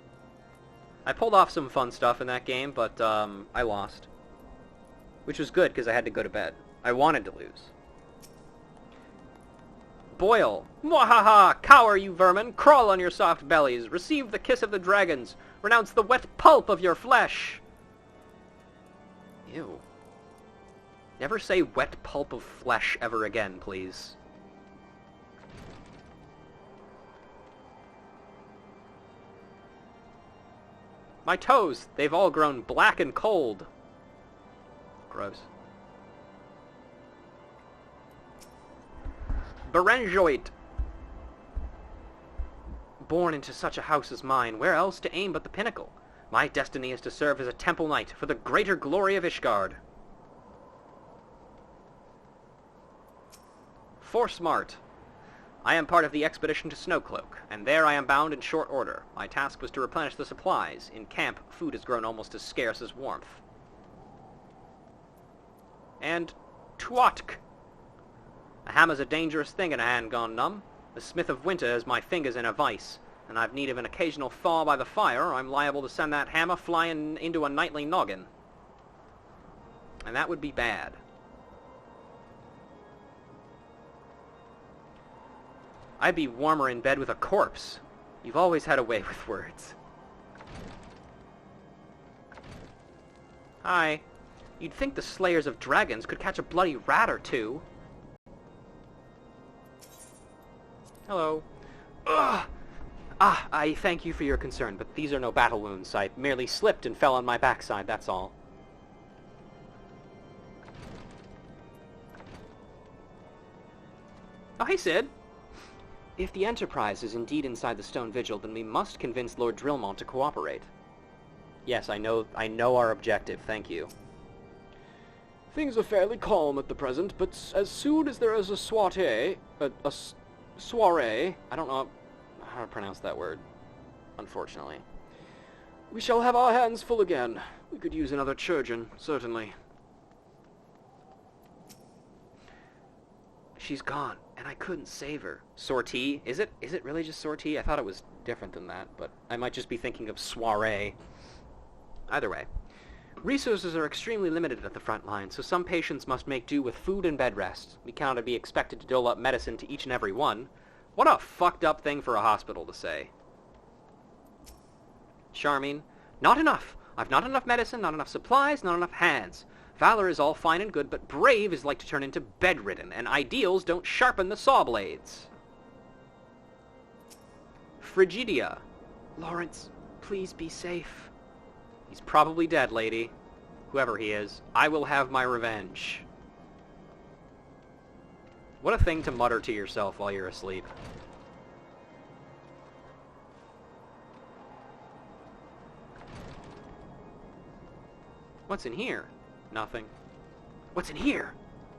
I pulled off some fun stuff in that game, but I lost. Which was good, because I had to go to bed. I wanted to lose. Boil! Mwahaha! Cower, you vermin! Crawl on your soft bellies! Receive the kiss of the dragons! Renounce the wet pulp of your flesh! Ew. Never say wet pulp of flesh ever again, please. My toes! They've all grown black and cold. Gross. Berenjoit! Born into such a house as mine, where else to aim but the pinnacle? My destiny is to serve as a temple knight for the greater glory of Ishgard. Forsmart. I am part of the expedition to Snowcloak, and there I am bound in short order. My task was to replenish the supplies. In camp, food has grown almost as scarce as warmth. And Tuatk. A hammer's a dangerous thing in a hand gone numb. The smith of winter has my fingers in a vice, and I've need of an occasional thaw by the fire, or I'm liable to send that hammer flying into a nightly noggin. And that would be bad. I'd be warmer in bed with a corpse. You've always had a way with words. Hi. You'd think the slayers of dragons could catch a bloody rat or two. Hello. Ugh! Ah, I thank you for your concern, but these are no battle wounds. I merely slipped and fell on my backside, that's all. Oh, hey, Sid. If the Enterprise is indeed inside the Stone Vigil, then we must convince Lord Drillmont to cooperate. Yes, I know our objective, thank you. Things are fairly calm at the present, but as soon as there is a soiree, I don't know how to pronounce that word, unfortunately. We shall have our hands full again. We could use another Churgeon, certainly. She's gone, and I couldn't save her. Sortie? Is it really just sortie? I thought it was different than that, but I might just be thinking of soiree. Either way. Resources are extremely limited at the front line, so some patients must make do with food and bed rest. We cannot be expected to dole out medicine to each and every one. What a fucked up thing for a hospital to say. Charming. Not enough. I've not enough medicine, not enough supplies, not enough hands. Valor is all fine and good, but brave is like to turn into bedridden, and ideals don't sharpen the saw blades. Frigidia. Lawrence, please be safe. He's probably dead, lady. Whoever he is. I will have my revenge. What a thing to mutter to yourself while you're asleep. What's in here? Nothing. What's in here?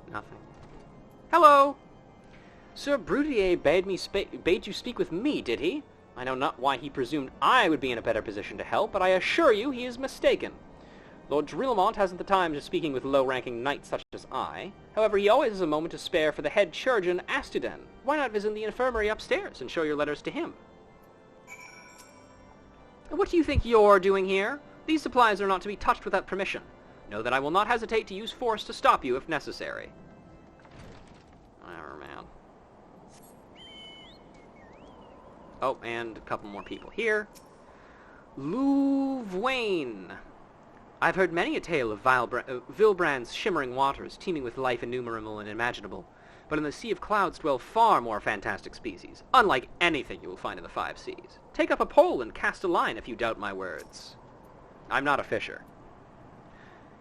Nothing. Hello! Sir Brudier bade you speak with me, did he? I know not why he presumed I would be in a better position to help, but I assure you he is mistaken. Lord Drillmont hasn't the time to speaking with low-ranking knights such as I. However, he always has a moment to spare for the head chirurgeon, Astuden. Why not visit the infirmary upstairs and show your letters to him? What do you think you're doing here? These supplies are not to be touched without permission. Know that I will not hesitate to use force to stop you if necessary. Whatever, man. Oh, and a couple more people here. Louvwain. I've heard many a tale of Vilbrand's shimmering waters, teeming with life innumerable and imaginable. But in the Sea of Clouds dwell far more fantastic species, unlike anything you will find in the Five Seas. Take up a pole and cast a line if you doubt my words. I'm not a fisher.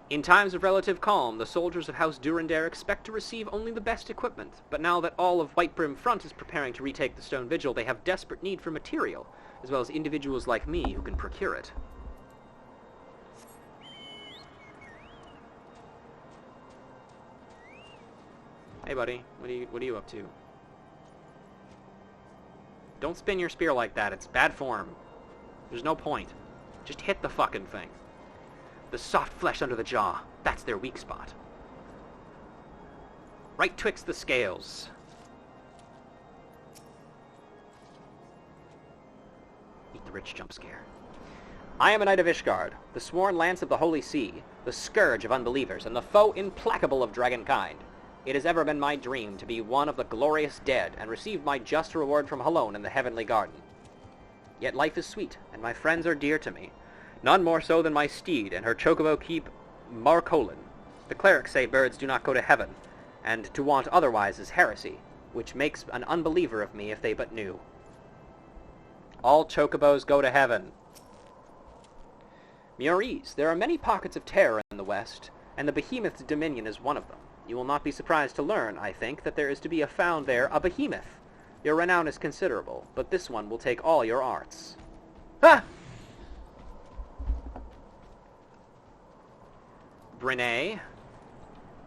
In times of relative calm, the soldiers of House Durandare expect to receive only the best equipment, but now that all of Whitebrim Front is preparing to retake the Stone Vigil, they have desperate need for material, as well as individuals like me who can procure it. Hey buddy, what are you up to? Don't spin your spear like that, it's bad form. There's no point. Just hit the fucking thing. The soft flesh under the jaw. That's their weak spot. Right twixt the scales. Eat the rich jump scare. I am a knight of Ishgard, the sworn lance of the Holy See, the scourge of unbelievers, and the foe implacable of dragonkind. It has ever been my dream to be one of the glorious dead, and receive my just reward from Halone in the heavenly garden. Yet life is sweet, and my friends are dear to me, none more so than my steed and her chocobo keep Marcolin. The clerics say birds do not go to heaven, and to want otherwise is heresy, which makes an unbeliever of me if they but knew. All chocobos go to heaven. Muries, there are many pockets of terror in the west, and the behemoth's dominion is one of them. You will not be surprised to learn, I think, that there is to be found there a behemoth. Your renown is considerable, but this one will take all your arts. Ah! Brene.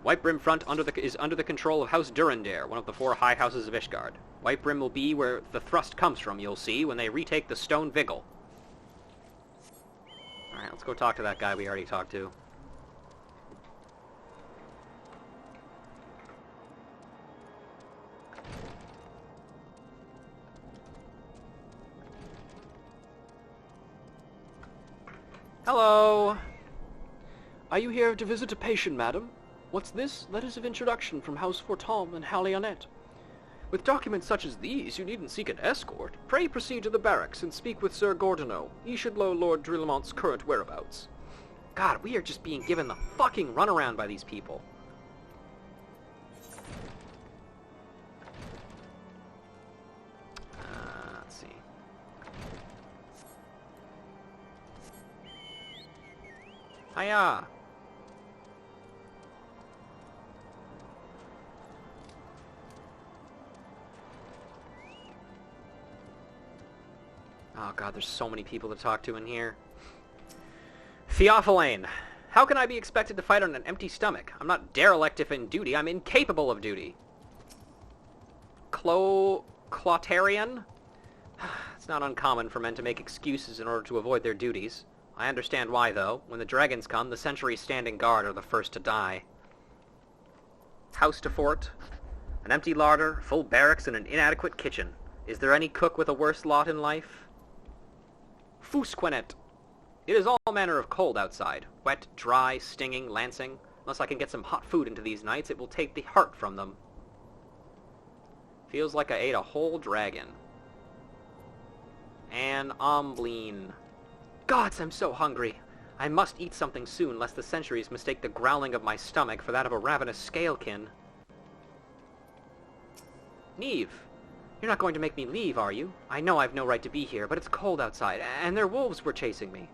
White Brim Front is under the control of House Durandare, one of the 4 high houses of Ishgard. White Brim will be where the thrust comes from, you'll see, when they retake the Stone Vigil. Alright, let's go talk to that guy we already talked to. Hello! Are you here to visit a patient, madam? What's this? Letters of introduction from House Fortom and Hallionet. With documents such as these, you needn't seek an escort. Pray proceed to the barracks and speak with Sir Gordono. He should know Lord Drillamont's current whereabouts. God, we are just being given the fucking runaround by these people. Let's see. Hiya! Oh god, there's so many people to talk to in here. Theophilane, how can I be expected to fight on an empty stomach? I'm not derelict if in duty, I'm incapable of duty. Clotarian? It's not uncommon for men to make excuses in order to avoid their duties. I understand why, though. When the dragons come, the sentries standing guard are the first to die. House to fort. An empty larder, full barracks, and an inadequate kitchen. Is there any cook with a worse lot in life? Fusquenet. It is all manner of cold outside. Wet, dry, stinging, lancing. Unless I can get some hot food into these nights, it will take the heart from them. Feels like I ate a whole dragon. An ombline. Gods, I'm so hungry. I must eat something soon, lest the sentries mistake the growling of my stomach for that of a ravenous scalekin. Neve. You're not going to make me leave, are you? I know I've no right to be here, but it's cold outside, and their wolves were chasing me.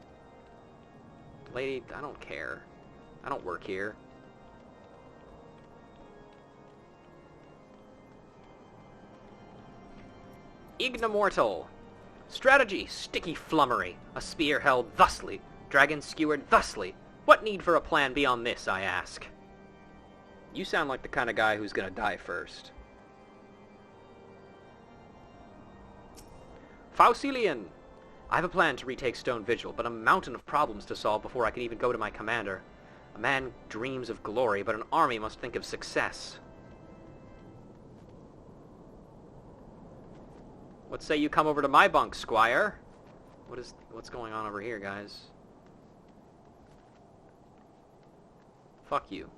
Lady, I don't care. I don't work here. Ignomortal. Strategy, sticky flummery. A spear held thusly. Dragon skewered thusly. What need for a plan beyond this, I ask? You sound like the kind of guy who's gonna die first. Faucilian! I have a plan to retake Stone Vigil, but a mountain of problems to solve before I can even go to my commander. A man dreams of glory, but an army must think of success. What say you come over to my bunk, squire? What's going on over here, guys? Fuck you.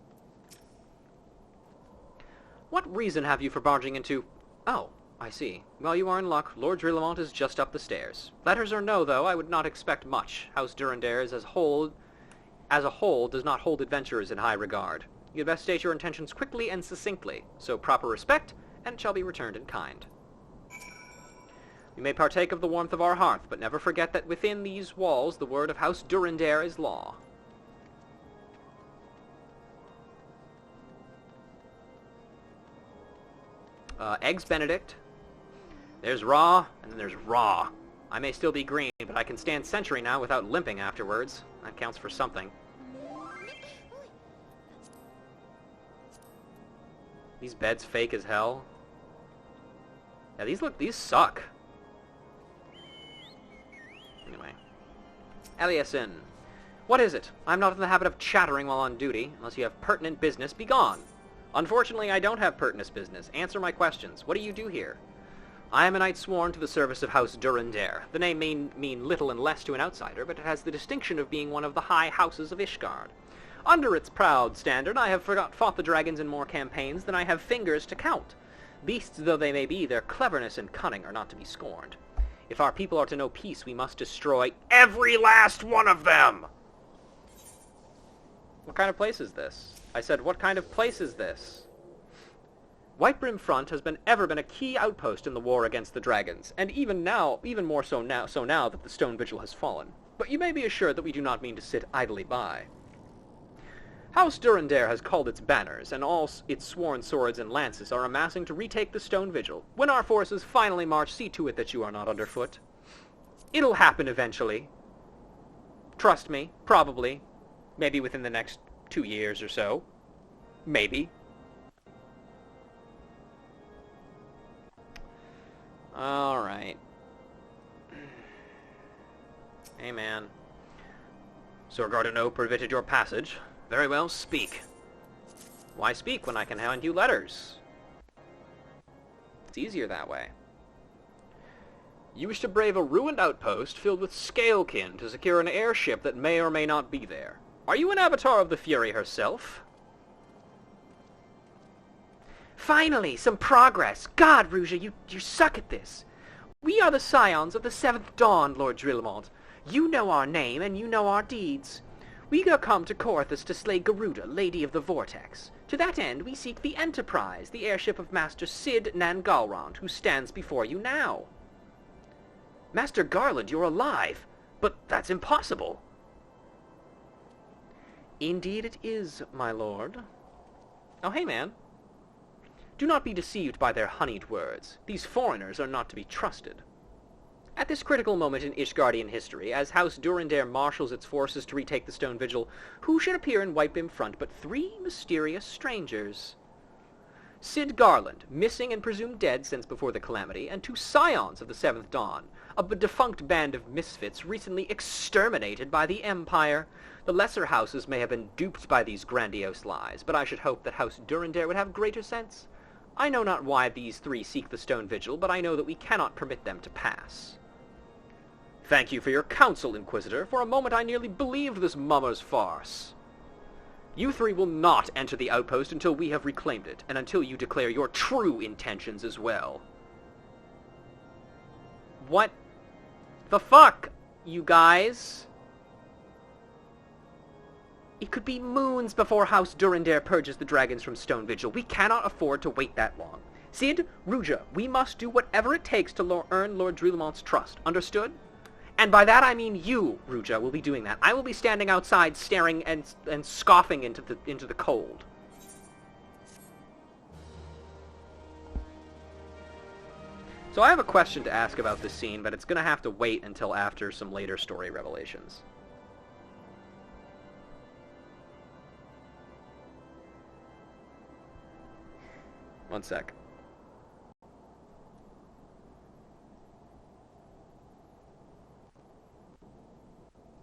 What reason have you for barging into... Oh, I see. Well, you are in luck. Lord Drillamont is just up the stairs. Letters or no, though, I would not expect much. House Durandare as a whole does not hold adventurers in high regard. You had best state your intentions quickly and succinctly. So proper respect, and it shall be returned in kind. You may partake of the warmth of our hearth, but never forget that within these walls the word of House Durandare is law. Eggs Benedict. There's raw, and then there's raw. I may still be green, but I can stand sentry now without limping afterwards. That counts for something. These beds fake as hell. Yeah, these suck. Anyway. Eliasin. What is it? I'm not in the habit of chattering while on duty. Unless you have pertinent business, be gone. Unfortunately, I don't have pertinent business. Answer my questions. What do you do here? I am a knight sworn to the service of House Durandare. The name may mean little and less to an outsider, but it has the distinction of being one of the high houses of Ishgard. Under its proud standard, I have fought the dragons in more campaigns than I have fingers to count. Beasts though they may be, their cleverness and cunning are not to be scorned. If our people are to know peace, we must destroy every last one of them! What kind of place is this? I said, what kind of place is this? Whitebrim Front has ever been a key outpost in the war against the dragons, and even more so now that the Stone Vigil has fallen. But you may be assured that we do not mean to sit idly by. House Durandare has called its banners, and all its sworn swords and lances are amassing to retake the Stone Vigil. When our forces finally march, see to it that you are not underfoot. It'll happen eventually. Trust me, probably. Maybe within the next 2 years or so. Maybe. Alright. Hey, man. Sir Gardeno permitted your passage. Very well, speak. Why speak when I can hand you letters? It's easier that way. You wish to brave a ruined outpost filled with scalekin to secure an airship that may or may not be there. Are you an avatar of the Fury herself? Finally, some progress. God, Rouja, you suck at this. We are the scions of the 7th Dawn, Lord Drillemont. You know our name, and you know our deeds. We are come to Corthus to slay Garuda, Lady of the Vortex. To that end, we seek the Enterprise, the airship of Master Cid Nangalrond, who stands before you now. Master Garland, you're alive, but that's impossible. Indeed it is, my lord. Oh, hey, man. Do not be deceived by their honeyed words. These foreigners are not to be trusted. At this critical moment in Ishgardian history, as House Durandare marshals its forces to retake the Stone Vigil, who should appear in Whitebrim Front but 3 mysterious strangers? Cid Garland, missing and presumed dead since before the Calamity, and 2 scions of the 7th Dawn, a defunct band of misfits recently exterminated by the Empire. The lesser houses may have been duped by these grandiose lies, but I should hope that House Durandare would have greater sense. I know not why these 3 seek the Stone Vigil, but I know that we cannot permit them to pass. Thank you for your counsel, Inquisitor. For a moment I nearly believed this mummer's farce. You 3 will not enter the outpost until we have reclaimed it, and until you declare your true intentions as well. What the fuck, you guys? It could be moons before House Durandare purges the dragons from Stone Vigil. We cannot afford to wait that long. Cid, Rouja, we must do whatever it takes to earn Lord Drillemont's trust. Understood? And by that I mean you, Rouja, will be doing that. I will be standing outside staring and scoffing into the cold. So I have a question to ask about this scene, but it's going to have to wait until after some later story revelations. One sec.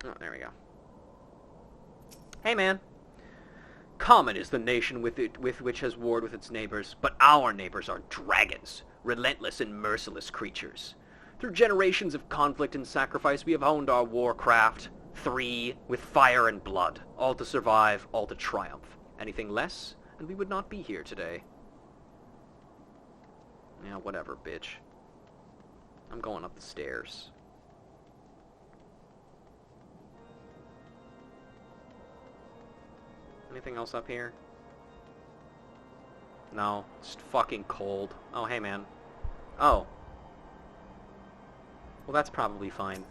Oh, there we go. Hey, man. Common is the nation with which has warred with its neighbors, but our neighbors are dragons, relentless and merciless creatures. Through generations of conflict and sacrifice, we have honed our warcraft, 3, with fire and blood, all to survive, all to triumph. Anything less, and we would not be here today. Yeah, whatever, bitch. I'm going up the stairs. Anything else up here? No, it's fucking cold. Oh, hey, man. Oh. Well, that's probably fine.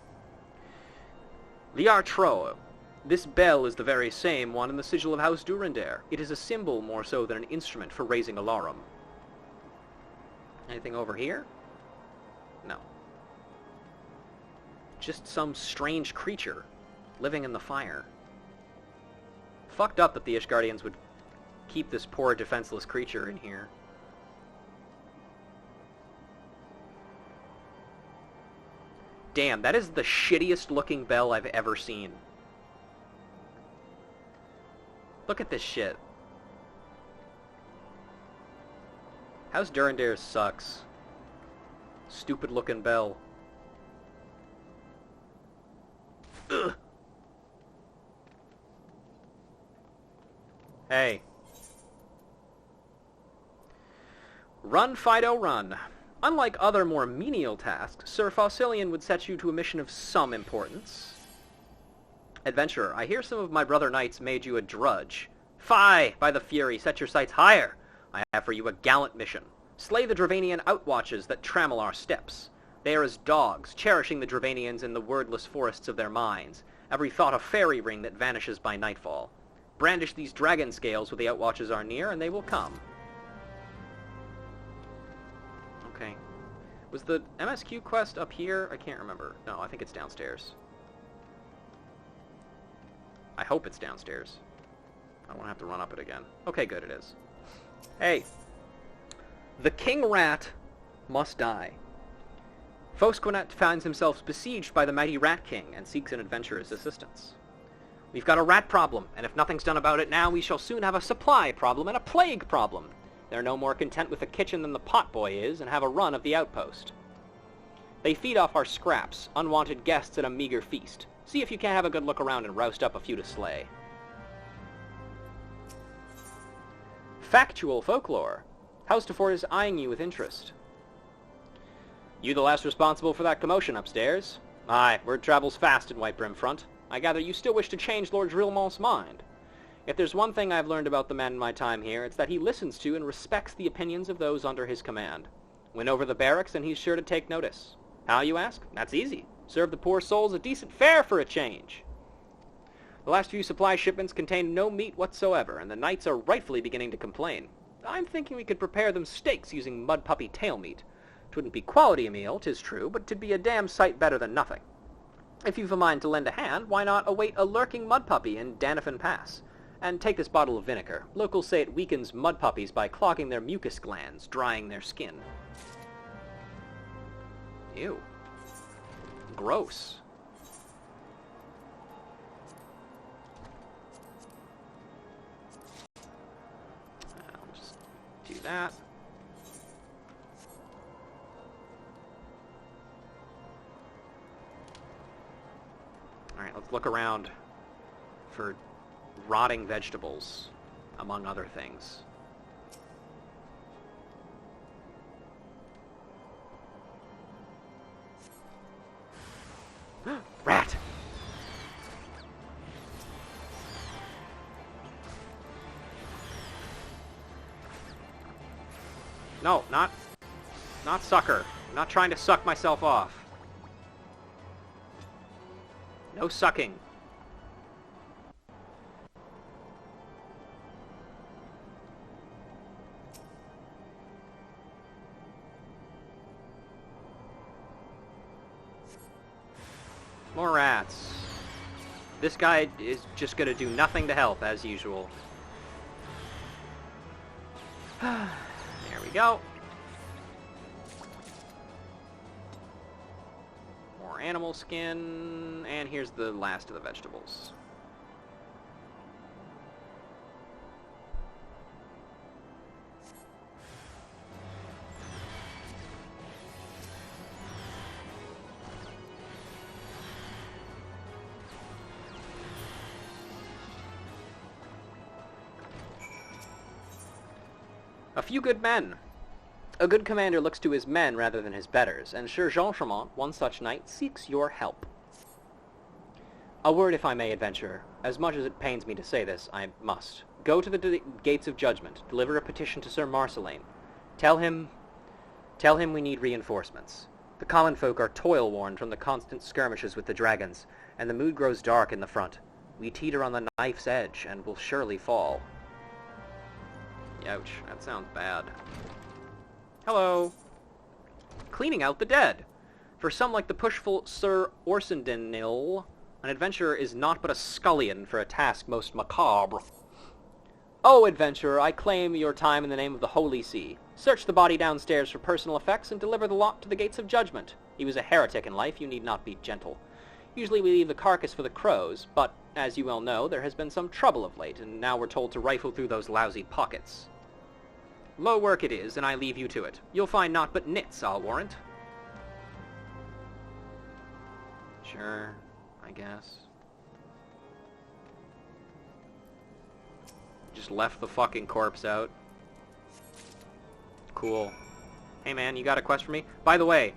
Liartro. This bell is the very same one in the sigil of House Durandare. It is a symbol more so than an instrument for raising alarum. Anything over here? No. Just some strange creature living in the fire. Fucked up that the Ishgardians would keep this poor defenseless creature in here. Damn, that is the shittiest looking bell I've ever seen. Look at this shit. House Durandare sucks. Stupid looking bell. Ugh. Hey. Run, Fido, run. Unlike other more menial tasks, Sir Faucillion would set you to a mission of some importance. Adventurer, I hear some of my brother knights made you a drudge. Fie! By the Fury, set your sights higher. I have for you a gallant mission. Slay the Dravanian outwatches that trammel our steps. They are as dogs, cherishing the Dravanians in the wordless forests of their minds, every thought a fairy ring that vanishes by nightfall. Brandish these dragon scales when the outwatches are near, and they will come. Okay. Was the MSQ quest up here? I can't remember. No, I think it's downstairs. I hope it's downstairs. I won't have to run up it again. Okay, good, it is. Hey. The King Rat must die. Fosquinet finds himself besieged by the mighty Rat King and seeks an adventurer's assistance. We've got a rat problem, and if nothing's done about it now, we shall soon have a supply problem and a plague problem. They're no more content with the kitchen than the potboy is, and have a run of the outpost. They feed off our scraps, unwanted guests at a meager feast. See if you can't have a good look around and roust up a few to slay. Factual folklore. Housefort is eyeing you with interest. You the last responsible for that commotion upstairs? Aye, word travels fast in White Brim Front. I gather you still wish to change Lord Drilmont's mind. If there's one thing I've learned about the man in my time here, it's that he listens to and respects the opinions of those under his command. Win over the barracks and he's sure to take notice. How, you ask? That's easy. Serve the poor souls a decent fare for a change. The last few supply shipments contained no meat whatsoever, and the knights are rightfully beginning to complain. I'm thinking we could prepare them steaks using mud puppy tail meat. 'Twouldn't be quality a meal, 'tis true, but 'twould be a damn sight better than nothing. If you've a mind to lend a hand, why not await a lurking mud puppy in Danafin Pass? And take this bottle of vinegar. Locals say it weakens mud puppies by clogging their mucus glands, drying their skin. Ew. Gross. I'll just do that. Alright, let's look around for rotting vegetables, among other things. Rat! No, not sucker. I'm not trying to suck myself off. No sucking. More rats. This guy is just gonna do nothing to help, as usual. There we go. More animal skin, and here's the last of the vegetables. A few good men. A good commander looks to his men rather than his betters, and Sir Jean Chamont, one such knight, seeks your help. A word, if I may, adventurer. As much as it pains me to say this, I must. Go to the gates of judgment, deliver a petition to Sir Marceline. Tell him we need reinforcements. The common folk are toil-worn from the constant skirmishes with the dragons, and the mood grows dark in the front. We teeter on the knife's edge, and will surely fall. Ouch, that sounds bad. Hello. Cleaning out the dead. For some like the pushful Sir Orsendinil, an adventurer is naught but a scullion for a task most macabre. Oh, adventurer, I claim your time in the name of the Holy See. Search the body downstairs for personal effects and deliver the lot to the gates of judgment. He was a heretic in life, you need not be gentle. Usually we leave the carcass for the crows, but As you well know, there has been some trouble of late, and now we're told to rifle through those lousy pockets. Low work it is, and I leave you to it. You'll find naught but nits, I'll warrant. Sure, I guess. Just left the fucking corpse out. Cool. Hey man, you got a quest for me? By the way,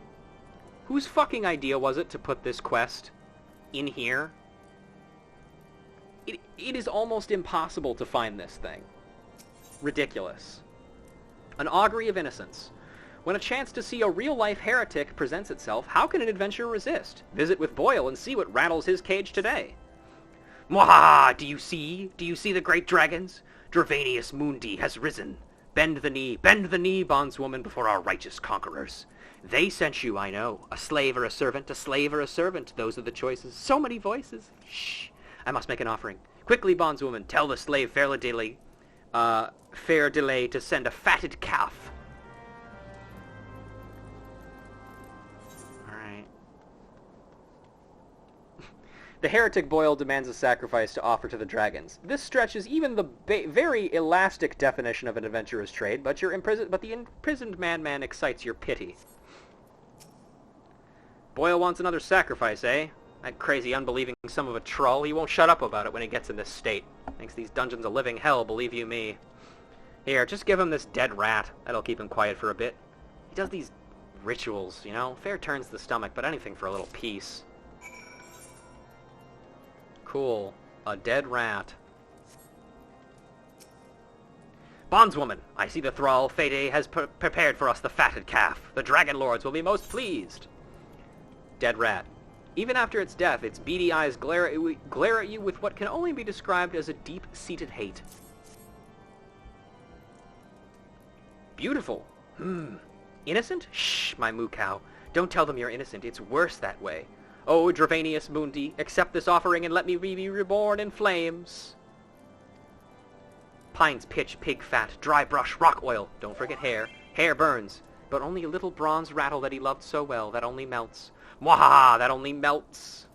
whose fucking idea was it to put this quest in here? It is almost impossible to find this thing. Ridiculous. An augury of innocence. When a chance to see a real-life heretic presents itself, how can an adventurer resist? Visit with Boyle and see what rattles his cage today. Mwahaha! Do you see? Do you see the great dragons? Dravanius Mundi has risen. Bend the knee, bondswoman, before our righteous conquerors. They sent you, I know. A slave or a servant, a slave or a servant. Those are the choices. So many voices. Shh. I must make an offering. Quickly, bondswoman, tell the slave Fair Delay to send a fatted calf. Alright. The heretic Boyle demands a sacrifice to offer to the dragons. This stretches even the very elastic definition of an adventurer's trade, but the imprisoned man excites your pity. Boyle wants another sacrifice, eh? That crazy, unbelieving son of a troll. He won't shut up about it when he gets in this state. Thinks these dungeons a living hell, believe you me. Here, just give him this dead rat. That'll keep him quiet for a bit. He does these rituals, you know? Fair turns the stomach, but anything for a little peace. Cool. A dead rat. Bondswoman, I see the thrall Fede has prepared for us the fatted calf. The dragon lords will be most pleased. Dead rat. Even after its death, its beady eyes glare at you with what can only be described as a deep-seated hate. Beautiful. Innocent? Shh, my moo cow. Don't tell them you're innocent. It's worse that way. Oh, Dravanius Mundi, accept this offering and let me be reborn in flames. Pines, pitch, pig fat, dry brush, rock oil. Don't forget hair. Hair burns, but only a little bronze rattle that he loved so well, that only melts. Mwahaha, that only melts.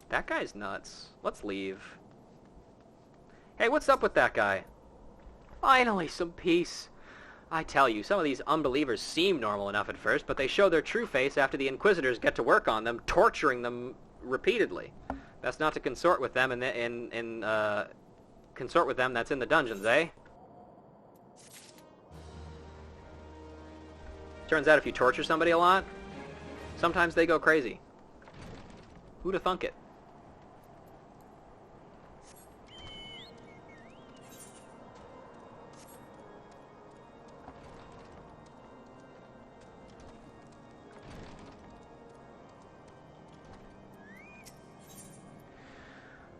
That guy's nuts. Let's leave. Hey, what's up with that guy? Finally, some peace. I tell you, some of these unbelievers seem normal enough at first, but they show their true face after the Inquisitors get to work on them, torturing them repeatedly. Best not to consort with them consort with them that's in the dungeons, eh? Turns out if you torture somebody a lot, sometimes they go crazy. Who'da thunk it?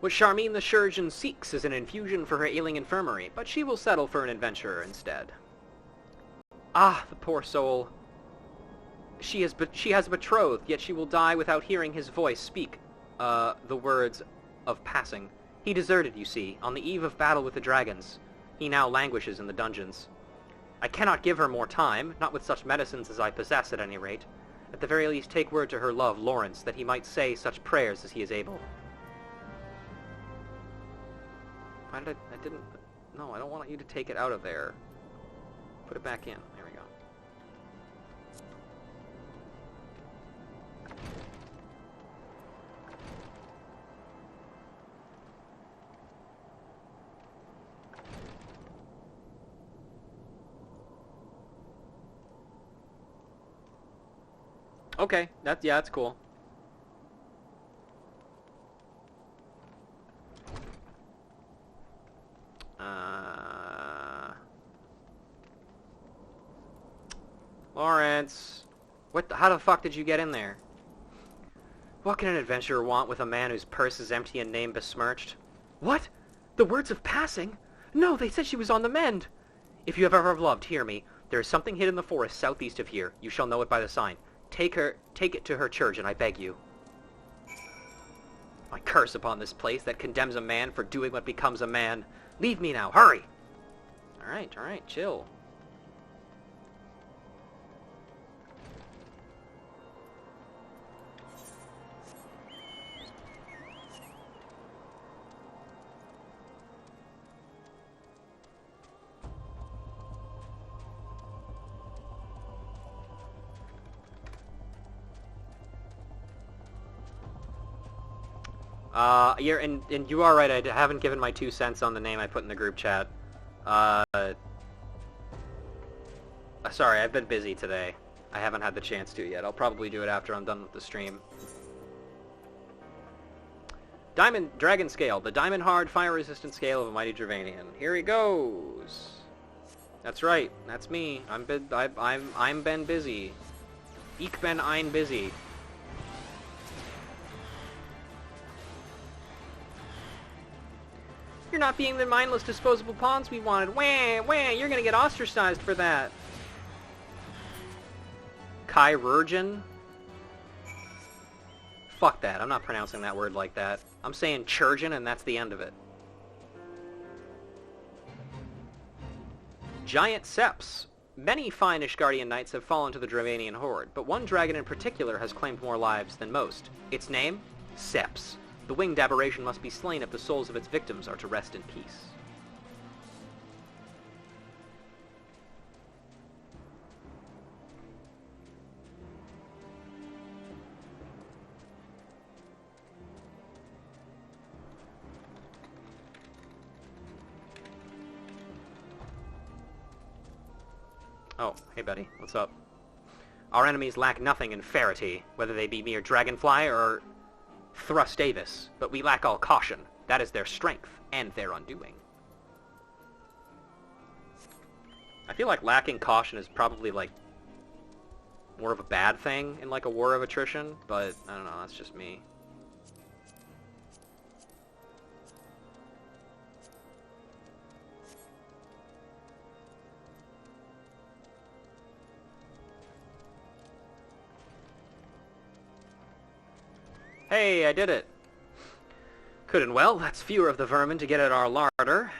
What Charmine the Chirurgeon seeks is an infusion for her ailing infirmary, but she will settle for an adventurer instead. Ah, the poor soul. She has betrothed, yet she will die without hearing his voice speak, the words of passing. He deserted, you see, on the eve of battle with the dragons. He now languishes in the dungeons. I cannot give her more time, not with such medicines as I possess at any rate. At the very least take word to her love, Lawrence, that he might say such prayers as he is able. Why did I didn't... No, I don't want you to take it out of there. Put it back in. There we go. Okay, that's cool. Lawrence, how the fuck did you get in there? What can an adventurer want with a man whose purse is empty and name besmirched? What? The words of passing? No, they said she was on the mend. If you have ever loved, hear me. There is something hid in the forest southeast of here. You shall know it by the sign. Take it to her church, and I beg you. I curse upon this place that condemns a man for doing what becomes a man. Leave me now, hurry! Alright, chill. And you are right, I haven't given my 2 cents on the name I put in the group chat. Sorry, I've been busy today. I haven't had the chance to yet. I'll probably do it after I'm done with the stream. Diamond Dragon Scale, the diamond hard fire resistant scale of a mighty Dravanian. Here he goes. That's right. That's me. I'm Ben Busy. Ich bin ein busy. You're not being the mindless disposable pawns we wanted. Wah, wah, you're gonna get ostracized for that. Chirurgeon? Fuck that. I'm not pronouncing that word like that. I'm saying chirurgeon, and that's the end of it. Giant Seps. Many fine Ishgardian knights have fallen to the Dravanian horde, but one dragon in particular has claimed more lives than most. Its name? Seps. The winged aberration must be slain if the souls of its victims are to rest in peace. Oh, hey buddy, what's up? Our enemies lack nothing in ferity, whether they be mere dragonfly or thrustavis, but we lack all caution. That is their strength, and their undoing. I feel like lacking caution is probably, like, more of a bad thing in, like, a war of attrition, but I don't know, that's just me. Hey, I did it! Good and well, that's fewer of the vermin to get at our larder.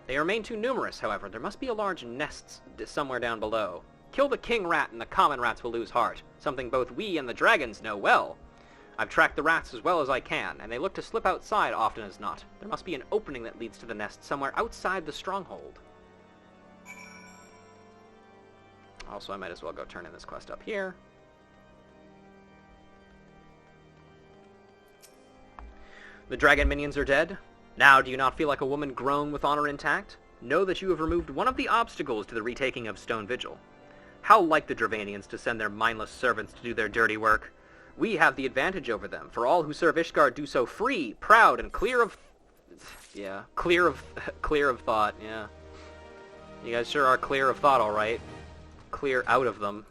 They remain too numerous, however. There must be a large nest somewhere down below. Kill the king rat and the common rats will lose heart, something both we and the dragons know well. I've tracked the rats as well as I can, and they look to slip outside often as not. There must be an opening that leads to the nest somewhere outside the stronghold. Also, I might as well go turn in this quest up here. The dragon minions are dead. Now do you not feel like a woman grown with honor intact? Know that you have removed one of the obstacles to the retaking of Stone Vigil. How like the Dravanians to send their mindless servants to do their dirty work. We have the advantage over them, for all who serve Ishgard do so free, proud, and clear of thought, yeah. You guys sure are clear of thought, alright. Clear out of them.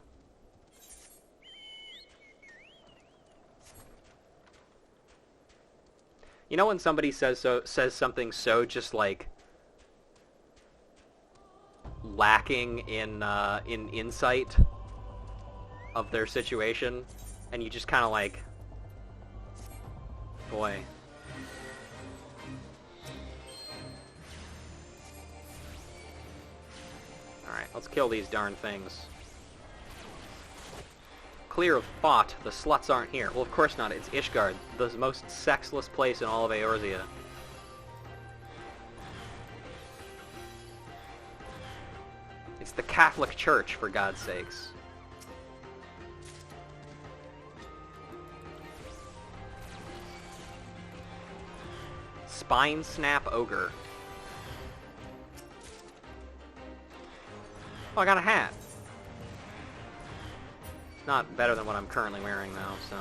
You know when somebody says something so just like lacking in insight of their situation, and you just kind of like, boy. All right, let's kill these darn things. Clear of thought, the sluts aren't here. Well, of course not. It's Ishgard, the most sexless place in all of Eorzea. It's the Catholic Church, for God's sakes. Spine Snap Ogre. Oh, I got a hat. It's not better than what I'm currently wearing, though, so...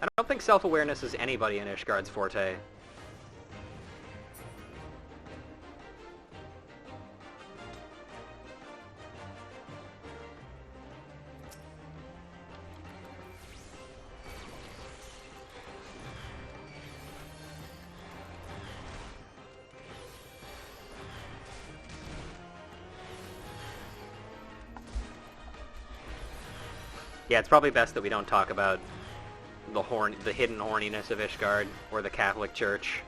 I don't think self-awareness is anybody in Ishgard's forte. Yeah, it's probably best that we don't talk about the hidden horniness of Ishgard or the Catholic Church.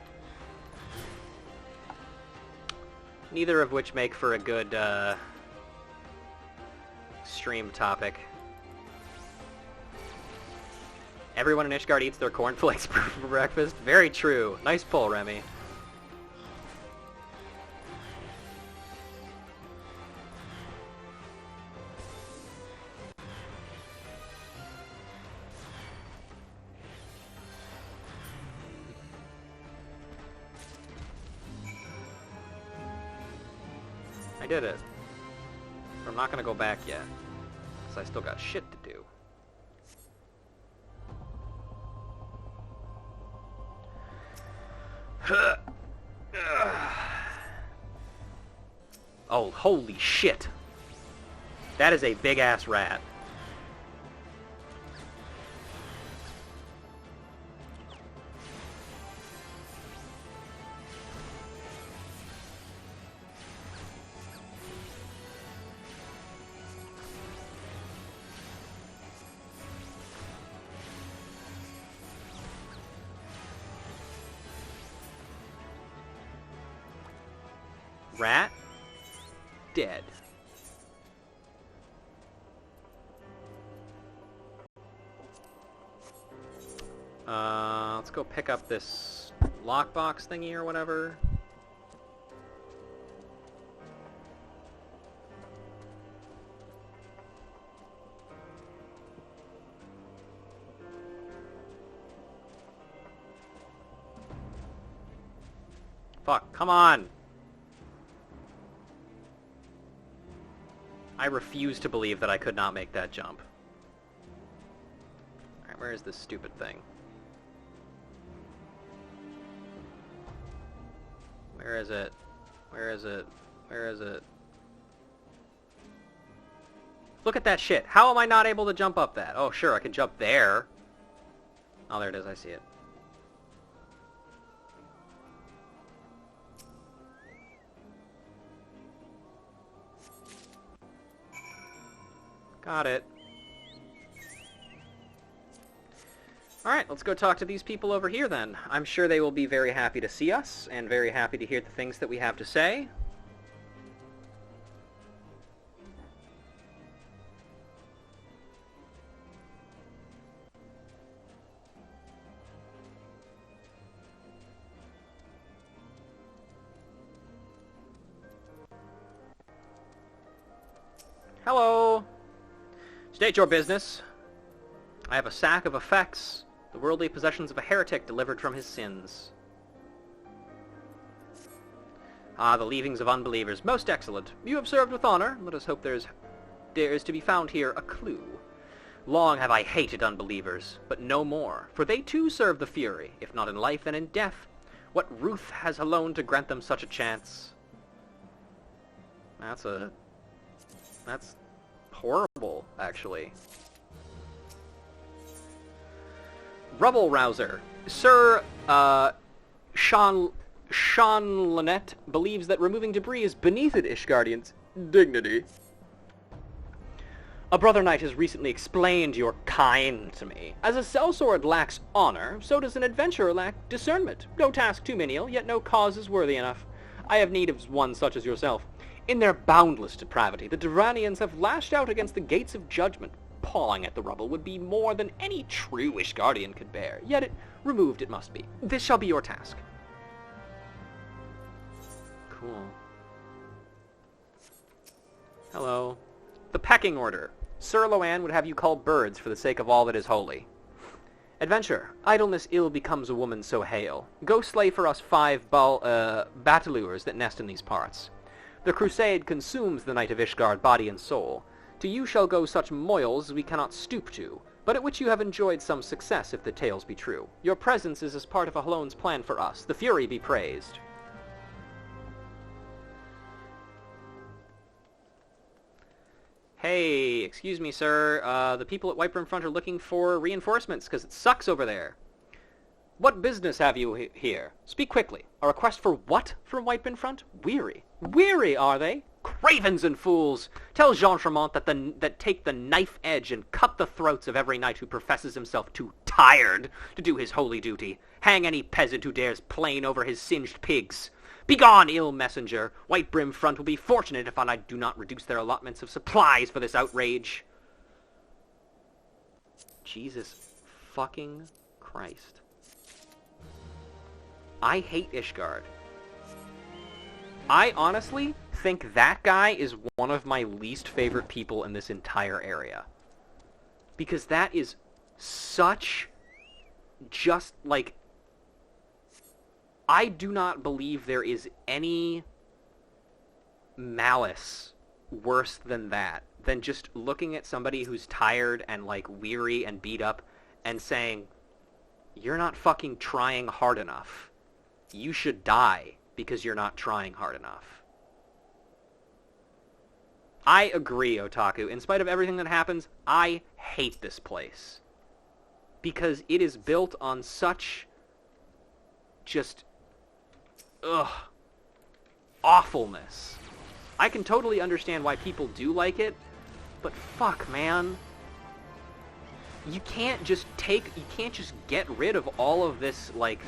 Neither of which make for a good stream topic. Everyone in Ishgard eats their cornflakes for breakfast. Very true. Nice pull, Remy. did it. But I'm not gonna go back yet. Because I still got shit to do. Oh, holy shit. That is a big-ass rat. Rat? Dead. Let's go pick up this lockbox thingy or whatever. Fuck, come on! I refuse to believe that I could not make that jump. Alright, where is this stupid thing? Where is it? Where is it? Where is it? Look at that shit! How am I not able to jump up that? Oh, sure, I can jump there. Oh, there it is, I see it. Got it. Alright, let's go talk to these people over here then. I'm sure they will be very happy to see us, and very happy to hear the things that we have to say. Hello! State your business. I have a sack of effects, the worldly possessions of a heretic delivered from his sins. Ah, the leavings of unbelievers. Most excellent. You have served with honor. Let us hope there is to be found here a clue. Long have I hated unbelievers, but no more, for they too serve the Fury, if not in life then in death. What ruth has alone to grant them such a chance? That's horrible, actually. Rubble Rouser. Sir, Sean Lynette believes that removing debris is beneath an Ishgardian's dignity. A brother knight has recently explained your kind to me. As a sellsword lacks honor, so does an adventurer lack discernment. No task too menial, yet no cause is worthy enough. I have need of one such as yourself. In their boundless depravity, the Duranians have lashed out against the gates of judgment. Pawing at the rubble would be more than any true Ishgardian could bear, yet removed it must be. This shall be your task. Cool. Hello. The Pecking Order. Cerulean would have you call birds for the sake of all that is holy. Adventure. Idleness ill becomes a woman so hale. Go slay for us 5 battleers that nest in these parts. The crusade consumes the Knight of Ishgard body and soul. To you shall go such moils as we cannot stoop to, but at which you have enjoyed some success if the tales be true. Your presence is as part of Halone's plan for us. The Fury be praised. Hey, excuse me, sir. The people at Whitebrim Front are looking for reinforcements, because it sucks over there. What business have you here? Speak quickly. A request for what from Whitebrim Front? Weary. Weary, are they? Cravens and fools! Tell Jean Tremont that take the knife edge and cut the throats of every knight who professes himself too tired to do his holy duty. Hang any peasant who dares plane over his singed pigs. Begone, ill messenger! Whitebrim Front will be fortunate if I do not reduce their allotments of supplies for this outrage. Jesus fucking Christ. I hate Ishgard. I honestly think that guy is one of my least favorite people in this entire area. Because that is such just, like... I do not believe there is any malice worse than that, than just looking at somebody who's tired and, like, weary and beat up and saying, you're not fucking trying hard enough. You should die because you're not trying hard enough. I agree, Otaku. In spite of everything that happens, I hate this place. Because it is built on such just awfulness. I can totally understand why people do like it, but fuck, man. You can't just get rid of all of this, like,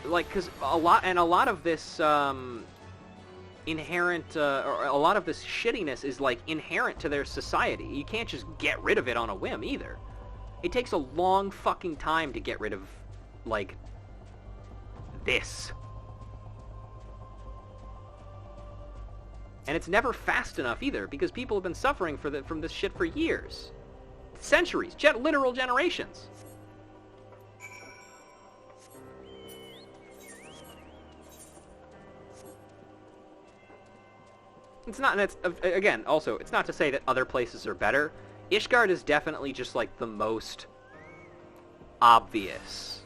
because a lot of this, inherent, or a lot of this shittiness is, like, inherent to their society. You can't just get rid of it on a whim, either. It takes a long fucking time to get rid of, like, this. And it's never fast enough, either, because people have been suffering from this shit for years. Centuries. Literal generations. It's not, and it's, again, also, it's not to say that other places are better. Ishgard is definitely just, like, the most obvious.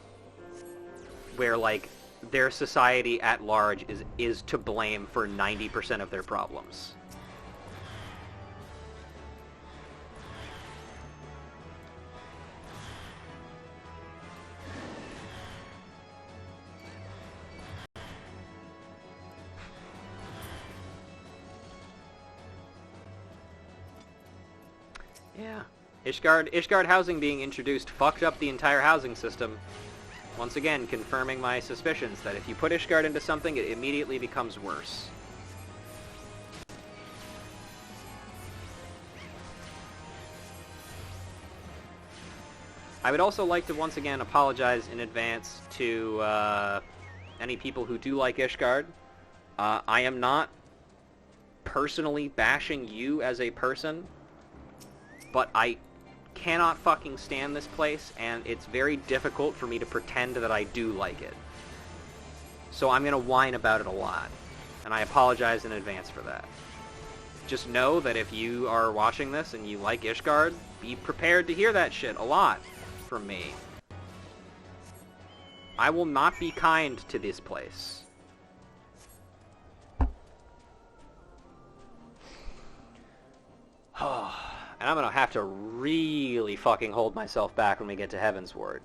Where, like, their society at large is to blame for 90% of their problems. Yeah. Ishgard housing being introduced fucked up the entire housing system. Once again, confirming my suspicions that if you put Ishgard into something, it immediately becomes worse. I would also like to once again apologize in advance to any people who do like Ishgard. I am not personally bashing you as a person, but I cannot fucking stand this place, and it's very difficult for me to pretend that I do like it. So I'm gonna whine about it a lot, and I apologize in advance for that. Just know that if you are watching this and you like Ishgard, be prepared to hear that shit a lot from me. I will not be kind to this place. And I'm gonna have to really fucking hold myself back when we get to Heaven's Ward.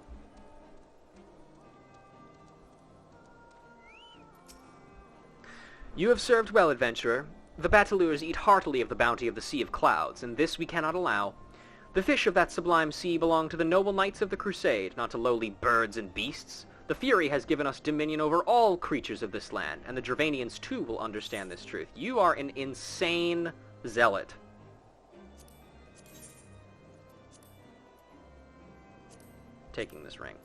You have served well, adventurer. The Bataleurs eat heartily of the bounty of the Sea of Clouds, and this we cannot allow. The fish of that sublime sea belong to the noble knights of the Crusade, not to lowly birds and beasts. The Fury has given us dominion over all creatures of this land, and the Dravanians too will understand this truth. You are an insane zealot. Taking this ring.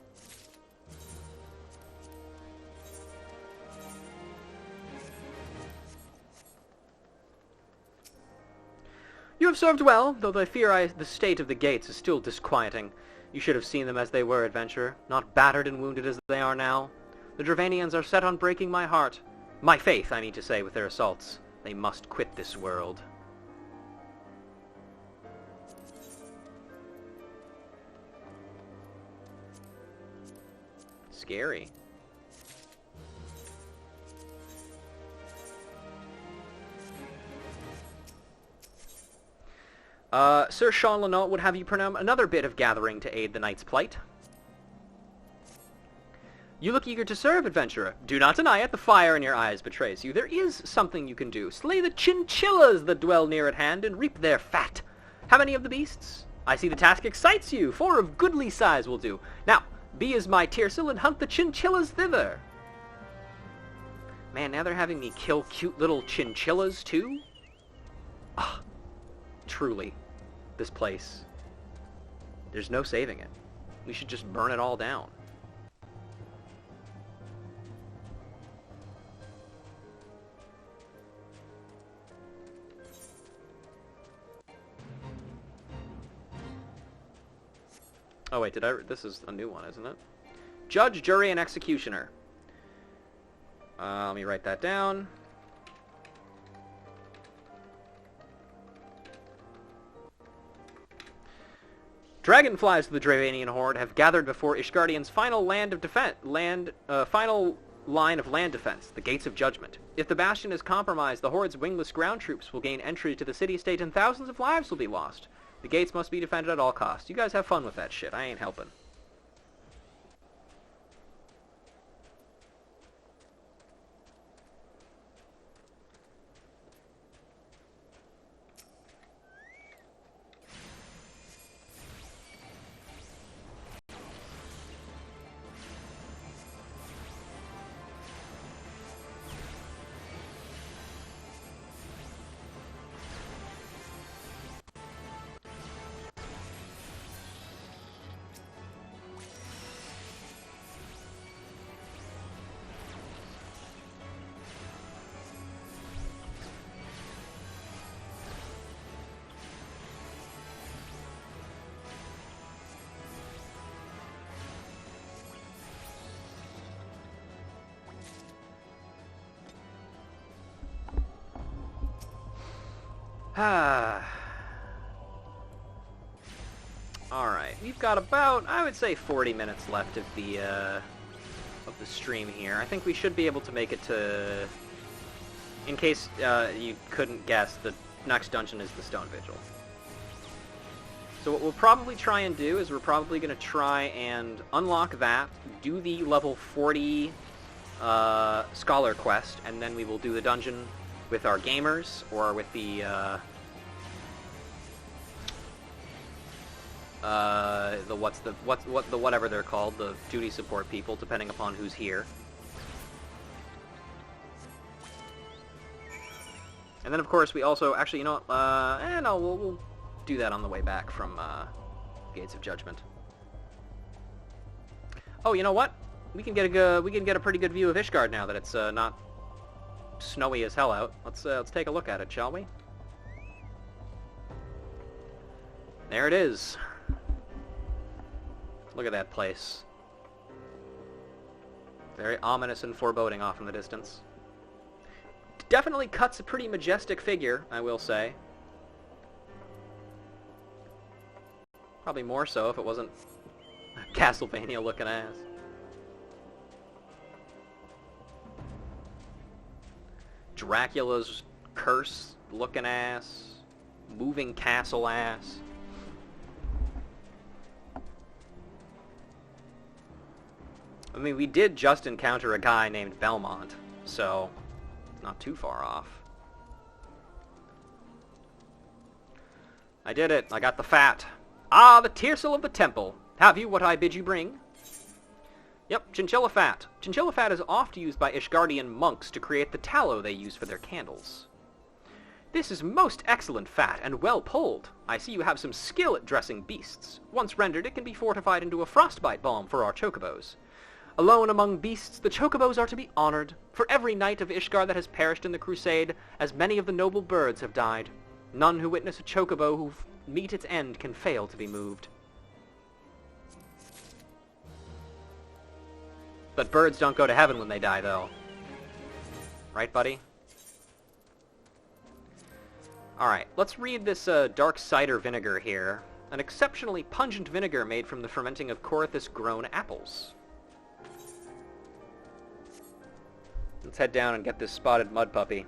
You have served well, though I fear the state of the gates is still disquieting. You should have seen them as they were, adventurer, not battered and wounded as they are now. The Dravanians are set on breaking my heart. My faith, I mean to say, with their assaults. They must quit this world. Scary. Sir Sean Lenault would have you perform another bit of gathering to aid the knight's plight. You look eager to serve, adventurer. Do not deny it, the fire in your eyes betrays you. There is something you can do. Slay the chinchillas that dwell near at hand and reap their fat. How many of the beasts? I see the task excites you. 4 of goodly size will do. Now, be as my Tirsil and hunt the chinchillas thither. Man, now they're having me kill cute little chinchillas, too? Ah, truly, this place. There's no saving it. We should just burn it all down. Oh wait, this is a new one, isn't it? Judge, jury, and executioner. Let me write that down. Dragonflies of the Dravanian horde have gathered before Ishgardian's final final line of land defense, the Gates of Judgment. If the bastion is compromised, the horde's wingless ground troops will gain entry to the city-state and thousands of lives will be lost. The gates must be defended at all costs. You guys have fun with that shit. I ain't helping. Alright, we've got about, I would say, 40 minutes left of the stream here. I think we should be able to make it to... In case you couldn't guess, the next dungeon is the Stone Vigil. So what we'll probably try and do is we're probably going to try and unlock that, do the level 40 Scholar quest, and then we will do the dungeon with our gamers, or with the whatever they're called, the duty support people, depending upon who's here. And then, of course, we also... Actually, you know what? No, we'll do that on the way back from Gates of Judgment. Oh, you know what? We can get a pretty good view of Ishgard now that it's not snowy as hell out. Let's take a look at it, shall we? There it is. Look at that place. Very ominous and foreboding off in the distance. Definitely cuts a pretty majestic figure, I will say. Probably more so if it wasn't a Castlevania-looking ass. Dracula's curse-looking ass. Moving castle ass. I mean, we did just encounter a guy named Belmont, so not too far off. I did it. I got the fat. Ah, the tiercel of the temple. Have you what I bid you bring? Yep, chinchilla fat. Chinchilla fat is oft used by Ishgardian monks to create the tallow they use for their candles. This is most excellent fat and well pulled. I see you have some skill at dressing beasts. Once rendered, it can be fortified into a frostbite balm for our chocobos. Alone among beasts, the chocobos are to be honored. For every knight of Ishgard that has perished in the crusade, as many of the noble birds have died. None who witness a chocobo who meet its end can fail to be moved. But birds don't go to heaven when they die, though. Right, buddy? Alright, let's read this dark cider vinegar here. An exceptionally pungent vinegar made from the fermenting of Corythus-grown apples. Let's head down and get this spotted mud puppy.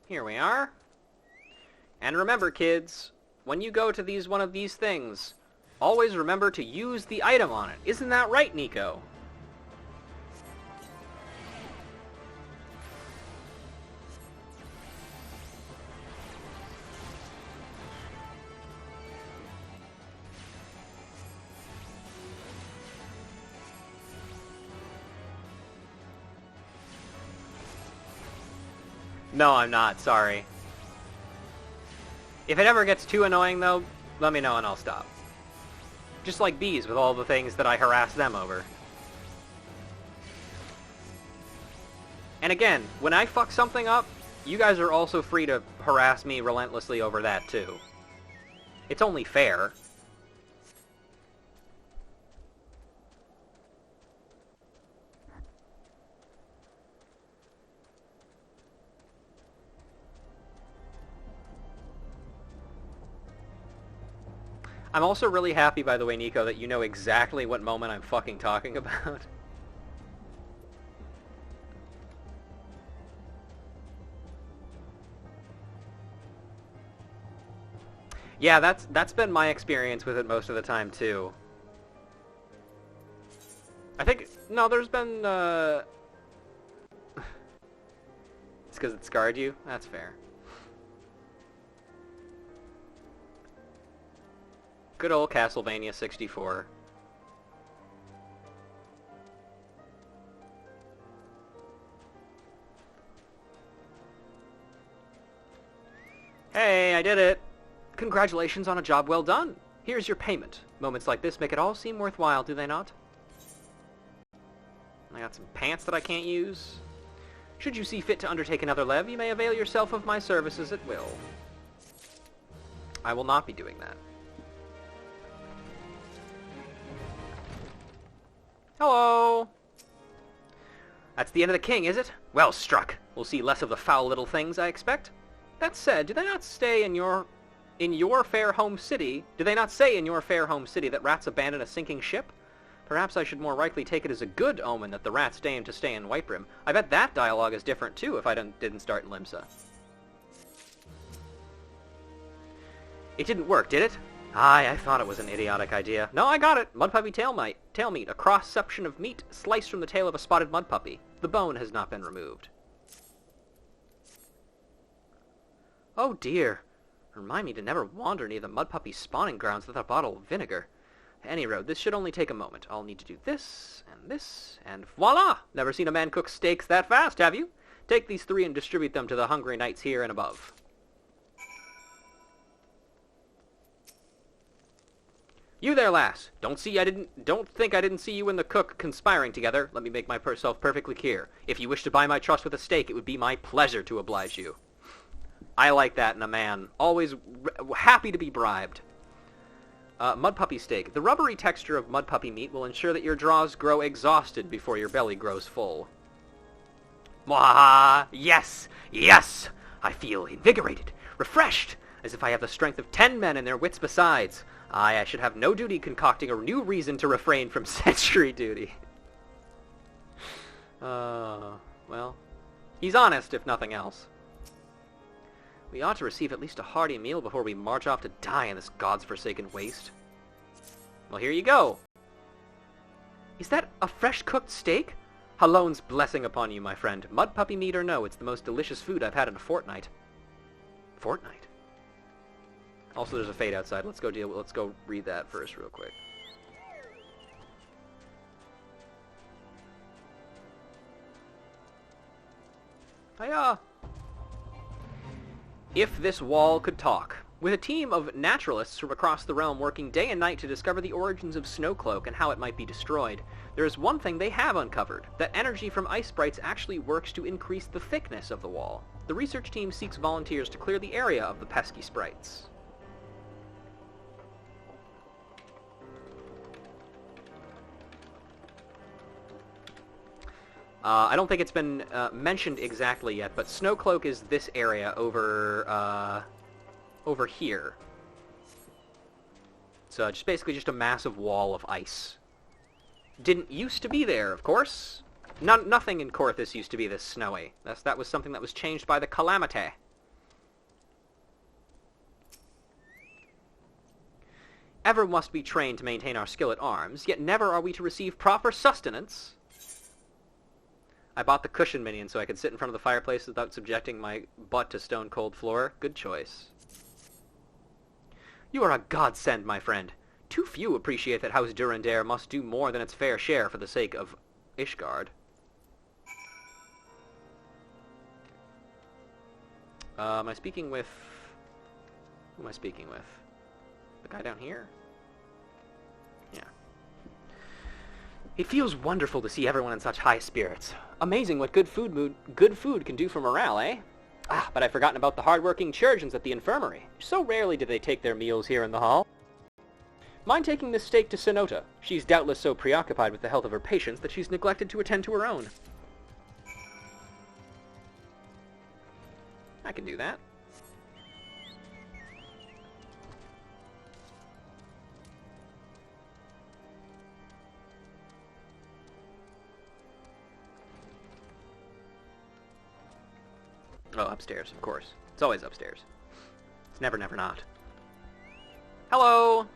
Here we are. And remember, kids, when you go to one of these things, always remember to use the item on it. Isn't that right, Nico? No, I'm not. Sorry. If it ever gets too annoying, though, let me know and I'll stop. Just like bees with all the things that I harass them over. And again, when I fuck something up, you guys are also free to harass me relentlessly over that, too. It's only fair. I'm also really happy, by the way, Nico, that you know exactly what moment I'm fucking talking about. Yeah, that's been my experience with it most of the time, too. I think... No, there's been, It's because it scarred you? That's fair. Good old Castlevania 64. Hey, I did it! Congratulations on a job well done. Here's your payment. Moments like this make it all seem worthwhile, do they not? I got some pants that I can't use. Should you see fit to undertake another lev, you may avail yourself of my services at will. I will not be doing that. Hello! That's the end of the king, is it? Well struck. We'll see less of the foul little things, I expect. That said, do they not stay in your fair home city? Do they not say in your fair home city that rats abandon a sinking ship? Perhaps I should more rightly take it as a good omen that the rats deign to stay in Whitebrim. I bet that dialogue is different too if I didn't start in Limsa. It didn't work, did it? Aye, I thought it was an idiotic idea. No, I got it. Mud puppy tail meat, a cross-section of meat sliced from the tail of a spotted mud puppy. The bone has not been removed. Oh dear. Remind me to never wander near the mud puppy's spawning grounds with a bottle of vinegar. Any road, this should only take a moment. I'll need to do this, and voila! Never seen a man cook steaks that fast, have you? Take these 3 and distribute them to the hungry knights here and above. You there, lass! Don't think I didn't see you and the cook conspiring together. Let me make myself perfectly clear. If you wish to buy my trust with a steak, it would be my pleasure to oblige you. I like that in a man. Always happy to be bribed. Mud puppy steak. The rubbery texture of mud puppy meat will ensure that your jaws grow exhausted before your belly grows full. Mwahaha! Yes! Yes! I feel invigorated, refreshed, as if I have the strength of 10 men and their wits besides. Aye, I should have no duty concocting a new reason to refrain from sentry duty. Well, he's honest, if nothing else. We ought to receive at least a hearty meal before we march off to die in this god's-forsaken waste. Well, here you go. Is that a fresh-cooked steak? Halone's blessing upon you, my friend. Mud puppy meat or no, it's the most delicious food I've had in a fortnight. Fortnight? Also, there's a fade outside. Let's go read that first real quick. Hiya! If this wall could talk. With a team of naturalists from across the realm working day and night to discover the origins of Snowcloak and how it might be destroyed, there is one thing they have uncovered, that energy from ice sprites actually works to increase the thickness of the wall. The research team seeks volunteers to clear the area of the pesky sprites. I don't think it's been mentioned exactly yet, but Snowcloak is this area over here. So just basically just a massive wall of ice. Didn't used to be there, of course. Nothing in Korthus used to be this snowy. That was something that was changed by the Calamity. Ever must be trained to maintain our skill at arms, yet never are we to receive proper sustenance. I bought the cushion minion so I could sit in front of the fireplace without subjecting my butt to stone-cold floor. Good choice. You are a godsend, my friend. Too few appreciate that House Durandare must do more than its fair share for the sake of Ishgard. Am I speaking with... Who am I speaking with? The guy down here? Yeah. It feels wonderful to see everyone in such high spirits. Amazing what good food can do for morale, eh? Ah, but I've forgotten about the hard-working chirurgeons at the infirmary. So rarely do they take their meals here in the hall. Mind taking this steak to Sonota? She's doubtless so preoccupied with the health of her patients that she's neglected to attend to her own. I can do that. Oh, upstairs, of course. It's always upstairs. It's never, never not. Hello!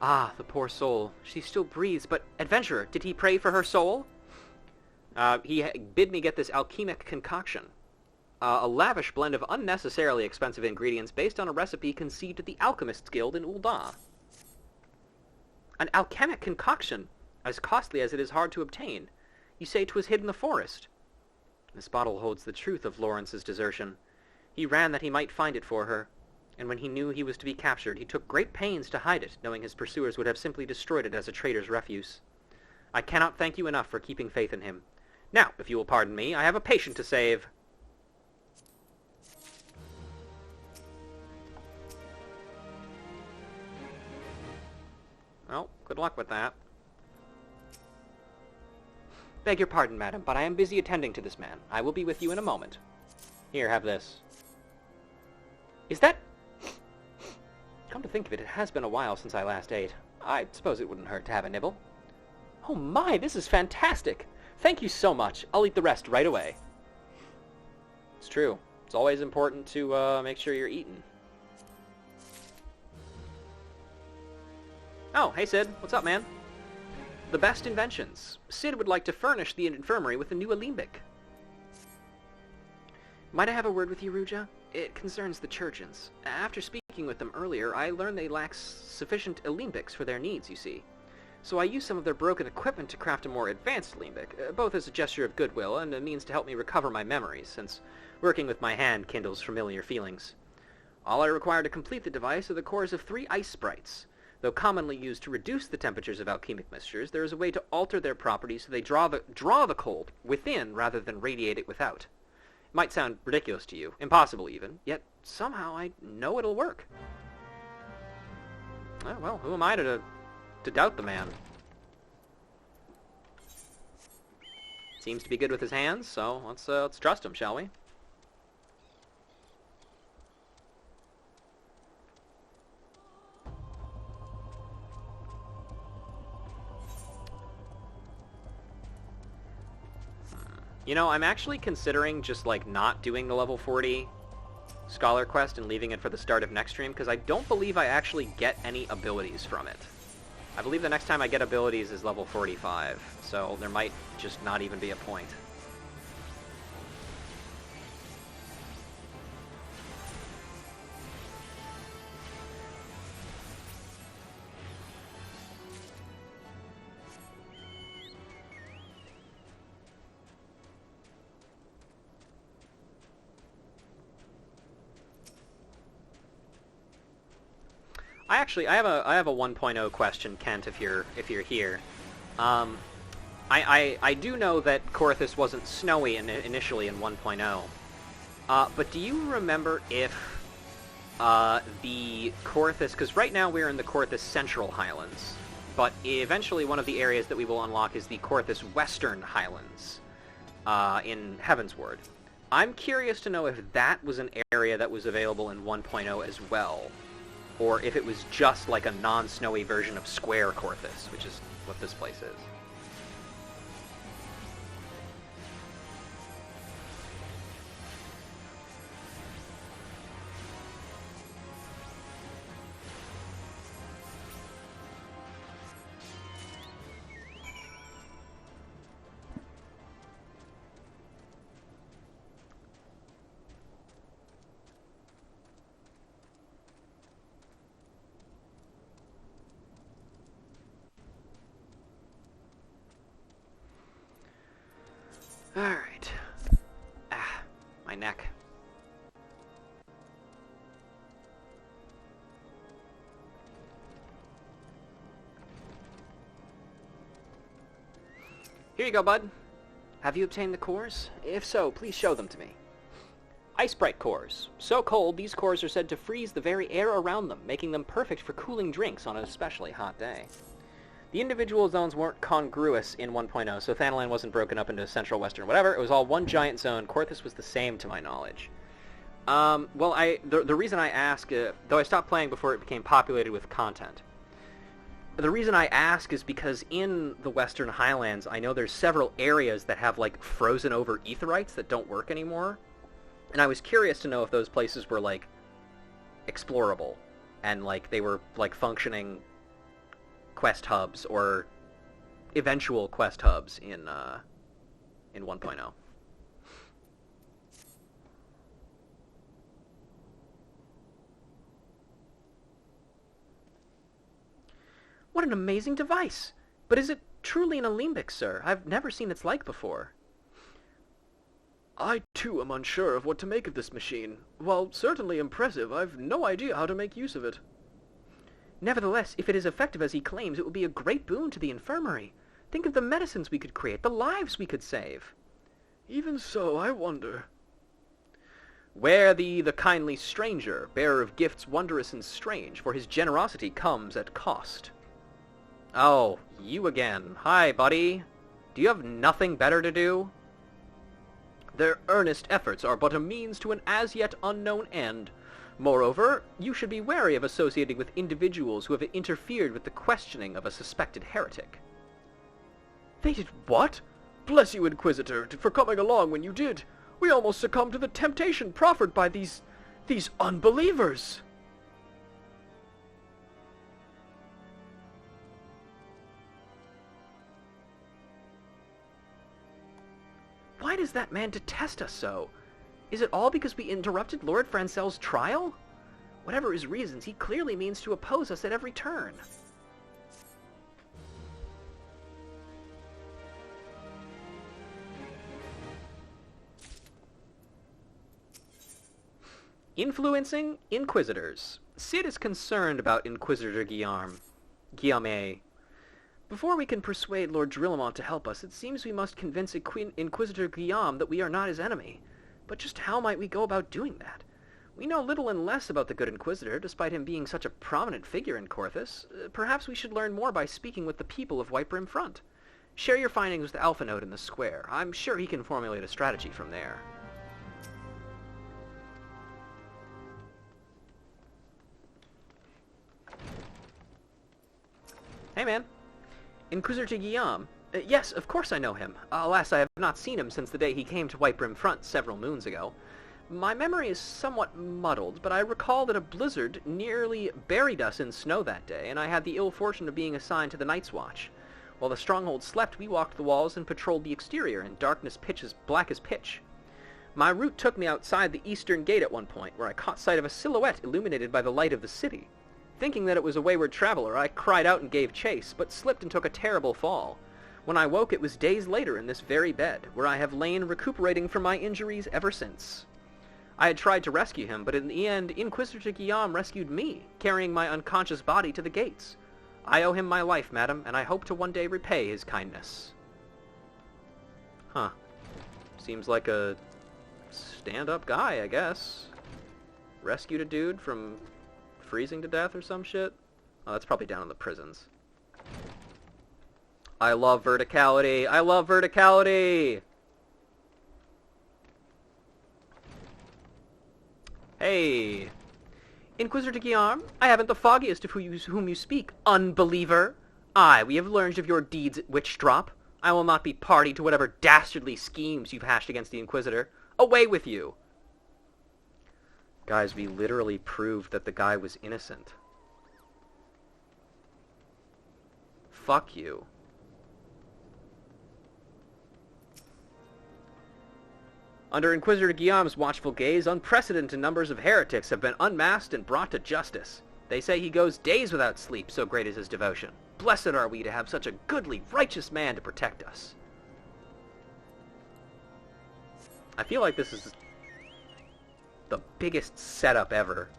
Ah, the poor soul. She still breathes, but... Adventurer, did he pray for her soul? He bid me get this alchemic concoction. A lavish blend of unnecessarily expensive ingredients based on a recipe conceived at the Alchemists Guild in Ul'dah. An alchemic concoction, as costly as it is hard to obtain. You say 'twas hid in the forest. This bottle holds the truth of Lawrence's desertion. He ran that he might find it for her, and when he knew he was to be captured, he took great pains to hide it, knowing his pursuers would have simply destroyed it as a traitor's refuse. I cannot thank you enough for keeping faith in him. Now, if you will pardon me, I have a patient to save. Well, good luck with that. Beg your pardon, madam, but I am busy attending to this man. I will be with you in a moment. Here, have this. Is that... Come to think of it, it has been a while since I last ate. I suppose it wouldn't hurt to have a nibble. Oh my, this is fantastic! Thank you so much. I'll eat the rest right away. It's true. It's always important to make sure you're eating. Oh, hey Sid. What's up, man? The best inventions. Sid would like to furnish the infirmary with a new alembic. Might I have a word with you, Ruja? It concerns the Churchins. After speaking with them earlier, I learned they lack sufficient alembics for their needs, you see. So I used some of their broken equipment to craft a more advanced alembic, both as a gesture of goodwill and a means to help me recover my memories, since working with my hand kindles familiar feelings. All I require to complete the device are the cores of 3 ice sprites. Though commonly used to reduce the temperatures of alchemic mixtures, there is a way to alter their properties so they draw the cold within rather than radiate it without. It might sound ridiculous to you, impossible even, yet somehow I know it'll work. Well, who am I to doubt the man? Seems to be good with his hands, so let's trust him, shall we? You know, I'm actually considering just, like, not doing the level 40 Scholar quest and leaving it for the start of next stream, because I don't believe I actually get any abilities from it. I believe the next time I get abilities is level 45, so there might just not even be a point. I have a 1.0 question, Kent, if you're here. I do know that Korthus wasn't snowy initially in 1.0. But do you remember if the Korthus, because right now we're in the Korthus Central Highlands, but eventually one of the areas that we will unlock is the Korthus Western Highlands in Heavensward. I'm curious to know if that was an area that was available in 1.0 as well, or if it was just like a non-snowy version of Square Korthus, which is what this place is. Alright. Ah, my neck. Here you go, bud. Have you obtained the cores? If so, please show them to me. Ice Bright cores. So cold, these cores are said to freeze the very air around them, making them perfect for cooling drinks on an especially hot day. The individual zones weren't congruous in 1.0, so Thanalan wasn't broken up into Central, Western, whatever. It was all one giant zone. Korthus was the same, to my knowledge. Well, the reason I ask, though I stopped playing before it became populated with content, the reason I ask is because in the Western Highlands, I know there's several areas that have, like, frozen over aetherites that don't work anymore. And I was curious to know if those places were, like, explorable, and, like, they were, like, functioning quest hubs, or eventual quest hubs in 1.0. What an amazing device! But is it truly an alembic, sir? I've never seen its like before. I, too, am unsure of what to make of this machine. While certainly impressive, I've no idea how to make use of it. Nevertheless, if it is effective as he claims, it will be a great boon to the infirmary. Think of the medicines we could create, the lives we could save. Even so, I wonder. Ware thee the kindly stranger, bearer of gifts wondrous and strange, for his generosity comes at cost. Oh, you again. Hi, buddy. Do you have nothing better to do? Their earnest efforts are but a means to an as yet unknown end. Moreover, you should be wary of associating with individuals who have interfered with the questioning of a suspected heretic. They did what? Bless you, Inquisitor, for coming along when you did. We almost succumbed to the temptation proffered by these unbelievers. Why does that man detest us so? Is it all because we interrupted Lord Francel's trial? Whatever his reasons, he clearly means to oppose us at every turn. Influencing Inquisitors. Cid is concerned about Inquisitor Guillaume. Before we can persuade Lord Drillamont to help us, it seems we must convince Inquisitor Guillaume that we are not his enemy. But just how might we go about doing that? We know little and less about the good Inquisitor, despite him being such a prominent figure in Korthus. Perhaps we should learn more by speaking with the people of Whitebrim Front. Share your findings with the Alpha Node in the square. I'm sure he can formulate a strategy from there. Hey, man. Inquisitor Guillaume. Yes, of course I know him. Alas, I have not seen him since the day he came to Whitebrim Front several moons ago. My memory is somewhat muddled, but I recall that a blizzard nearly buried us in snow that day, and I had the ill fortune of being assigned to the Night's Watch. While the stronghold slept, we walked the walls and patrolled the exterior in darkness black as pitch. My route took me outside the eastern gate at one point, where I caught sight of a silhouette illuminated by the light of the city. Thinking that it was a wayward traveler, I cried out and gave chase, but slipped and took a terrible fall. When I woke, it was days later in this very bed, where I have lain recuperating from my injuries ever since. I had tried to rescue him, but in the end, Inquisitor Guillaume rescued me, carrying my unconscious body to the gates. I owe him my life, madam, and I hope to one day repay his kindness. Huh. Seems like a stand-up guy, I guess. Rescued a dude from freezing to death or some shit? Oh, that's probably down in the prisons. I love verticality! I love verticality! Hey! Inquisitor Guillaume, I haven't the foggiest of whom you speak, unbeliever! Aye, we have learned of your deeds at Witchdrop. I will not be party to whatever dastardly schemes you've hatched against the Inquisitor. Away with you! Guys, we literally proved that the guy was innocent. Fuck you. Under Inquisitor Guillaume's watchful gaze, unprecedented numbers of heretics have been unmasked and brought to justice. They say he goes days without sleep, so great is his devotion. Blessed are we to have such a goodly, righteous man to protect us. I feel like this is the biggest setup ever.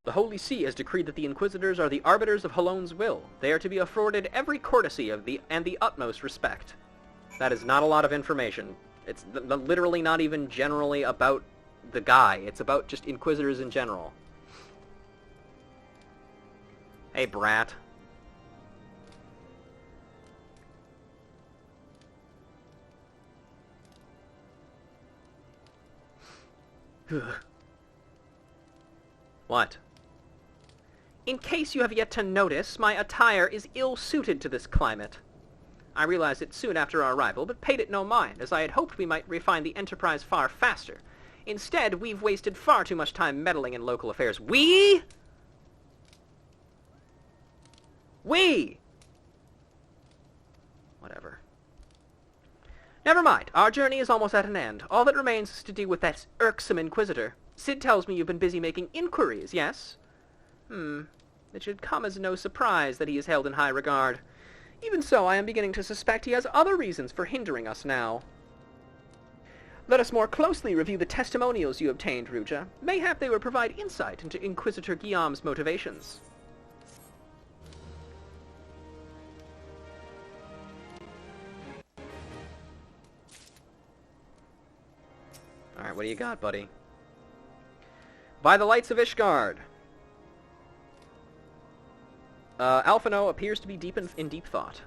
The Holy See has decreed that the Inquisitors are the arbiters of Halone's will. They are to be afforded every courtesy and the utmost respect. That is not a lot of information. It's literally not even generally about the guy. It's about just Inquisitors in general. Hey, brat. What? In case you have yet to notice, my attire is ill-suited to this climate. I realized it soon after our arrival, but paid it no mind, as I had hoped we might refine the enterprise far faster. Instead, we've wasted far too much time meddling in local affairs. We? Whatever. Never mind. Our journey is almost at an end. All that remains is to deal with that irksome Inquisitor. Sid tells me you've been busy making inquiries, yes? It should come as no surprise that he is held in high regard. Even so, I am beginning to suspect he has other reasons for hindering us now. Let us more closely review the testimonials you obtained, Ruja. Mayhap they will provide insight into Inquisitor Guillaume's motivations. Alright, what do you got, buddy? By the lights of Ishgard. Alphino appears to be in deep thought.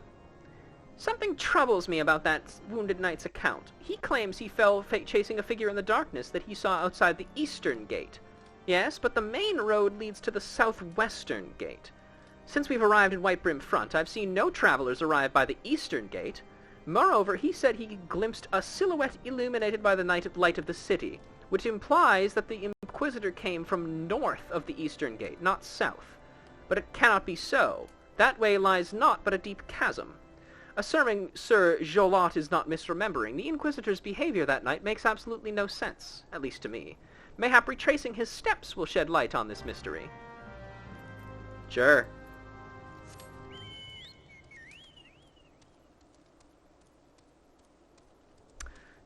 Something troubles me about that wounded knight's account. He claims he fell chasing a figure in the darkness that he saw outside the eastern gate. Yes, but the main road leads to the southwestern gate. Since we've arrived in White Brim Front, I've seen no travelers arrive by the eastern gate. Moreover, he said he glimpsed a silhouette illuminated by the light of the city, which implies that the Inquisitor came from north of the eastern gate, not south. But it cannot be so. That way lies naught but a deep chasm. Assuming Sir Jolot is not misremembering, the Inquisitor's behavior that night makes absolutely no sense, at least to me. Mayhap retracing his steps will shed light on this mystery. Sure.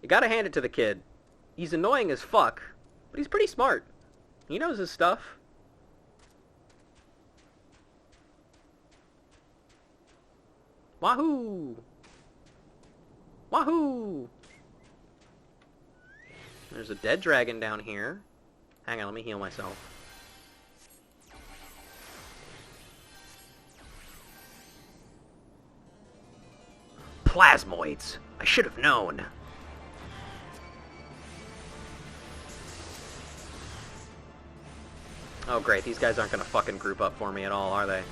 You gotta hand it to the kid. He's annoying as fuck, but he's pretty smart. He knows his stuff. Wahoo! Wahoo! There's a dead dragon down here. Hang on, let me heal myself. Plasmoids! I should have known. Oh great, these guys aren't gonna fucking group up for me at all, are they?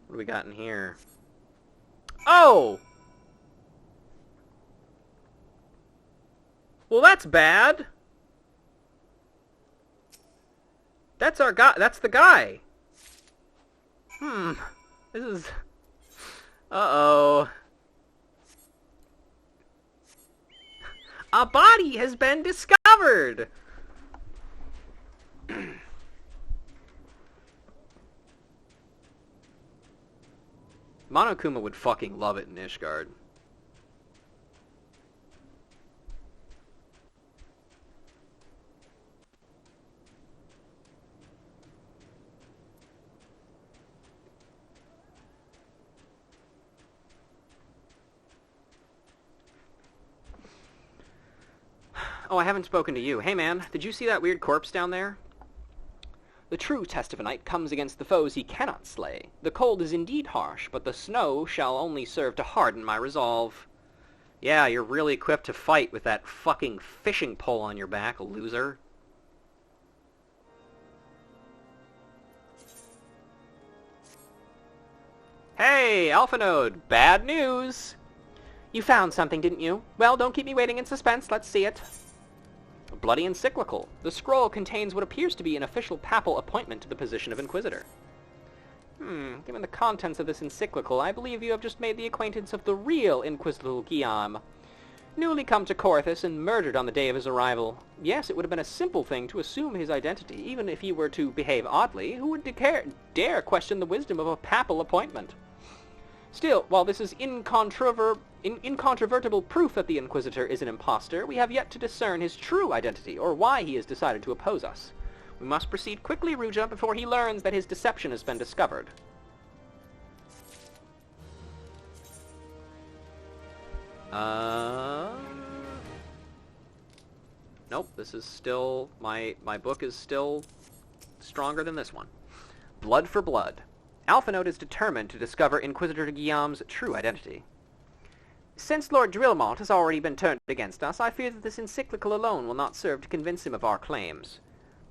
What do we got in here? Oh! Well, that's bad. That's our guy. That's the guy. This is... Uh-oh. A body has been discovered! Monokuma would fucking love it in Ishgard. Oh, I haven't spoken to you. Hey man, did you see that weird corpse down there? The true test of a knight comes against the foes he cannot slay. The cold is indeed harsh, but the snow shall only serve to harden my resolve. Yeah, you're really equipped to fight with that fucking fishing pole on your back, loser. Hey, Alpha Node, bad news! You found something, didn't you? Well, don't keep me waiting in suspense, let's see it. bloody encyclical. The scroll contains what appears to be an official papal appointment to the position of Inquisitor. Given the contents of this encyclical, I believe you have just made the acquaintance of the real Inquisitor Guillaume. Newly come to Corthus and murdered on the day of his arrival. Yes, it would have been a simple thing to assume his identity, even if he were to behave oddly. Who would dare question the wisdom of a papal appointment? Still, while this is incontrovertible proof that the Inquisitor is an impostor, we have yet to discern his true identity, or why he has decided to oppose us. We must proceed quickly, Ruja, before he learns that his deception has been discovered. Nope, this is still... My book is still stronger than this one. Blood for blood. Alphinote is determined to discover Inquisitor Guillaume's true identity. Since Lord Drillmont has already been turned against us, I fear that this encyclical alone will not serve to convince him of our claims.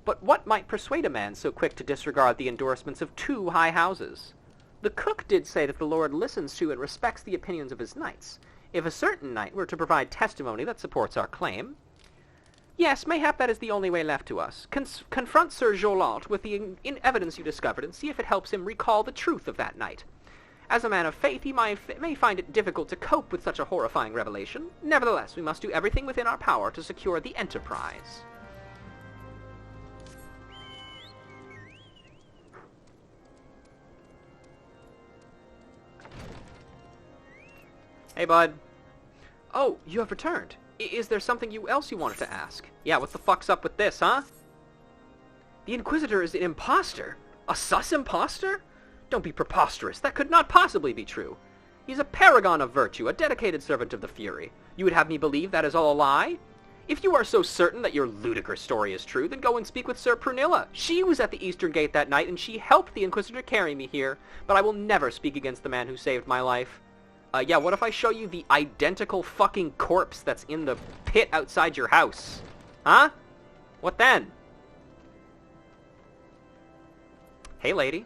But what might persuade a man so quick to disregard the endorsements of 2 high houses? The cook did say that the Lord listens to and respects the opinions of his knights. If a certain knight were to provide testimony that supports our claim... Yes, mayhap that is the only way left to us. Confront Sir Jolant with the evidence you discovered and see if it helps him recall the truth of that night. As a man of faith, he may find it difficult to cope with such a horrifying revelation. Nevertheless, we must do everything within our power to secure the enterprise. Hey, bud. Oh, you have returned. Is there something else you wanted to ask? Yeah, what the fuck's up with this, huh? The Inquisitor is an imposter? A sus imposter? Don't be preposterous. That could not possibly be true. He's a paragon of virtue, a dedicated servant of the Fury. You would have me believe that is all a lie? If you are so certain that your ludicrous story is true, then go and speak with Sir Prunilla. She was at the Eastern Gate that night, and she helped the Inquisitor carry me here. But I will never speak against the man who saved my life. Yeah, what if I show you the identical fucking corpse that's in the pit outside your house? Huh? What then? Hey, lady.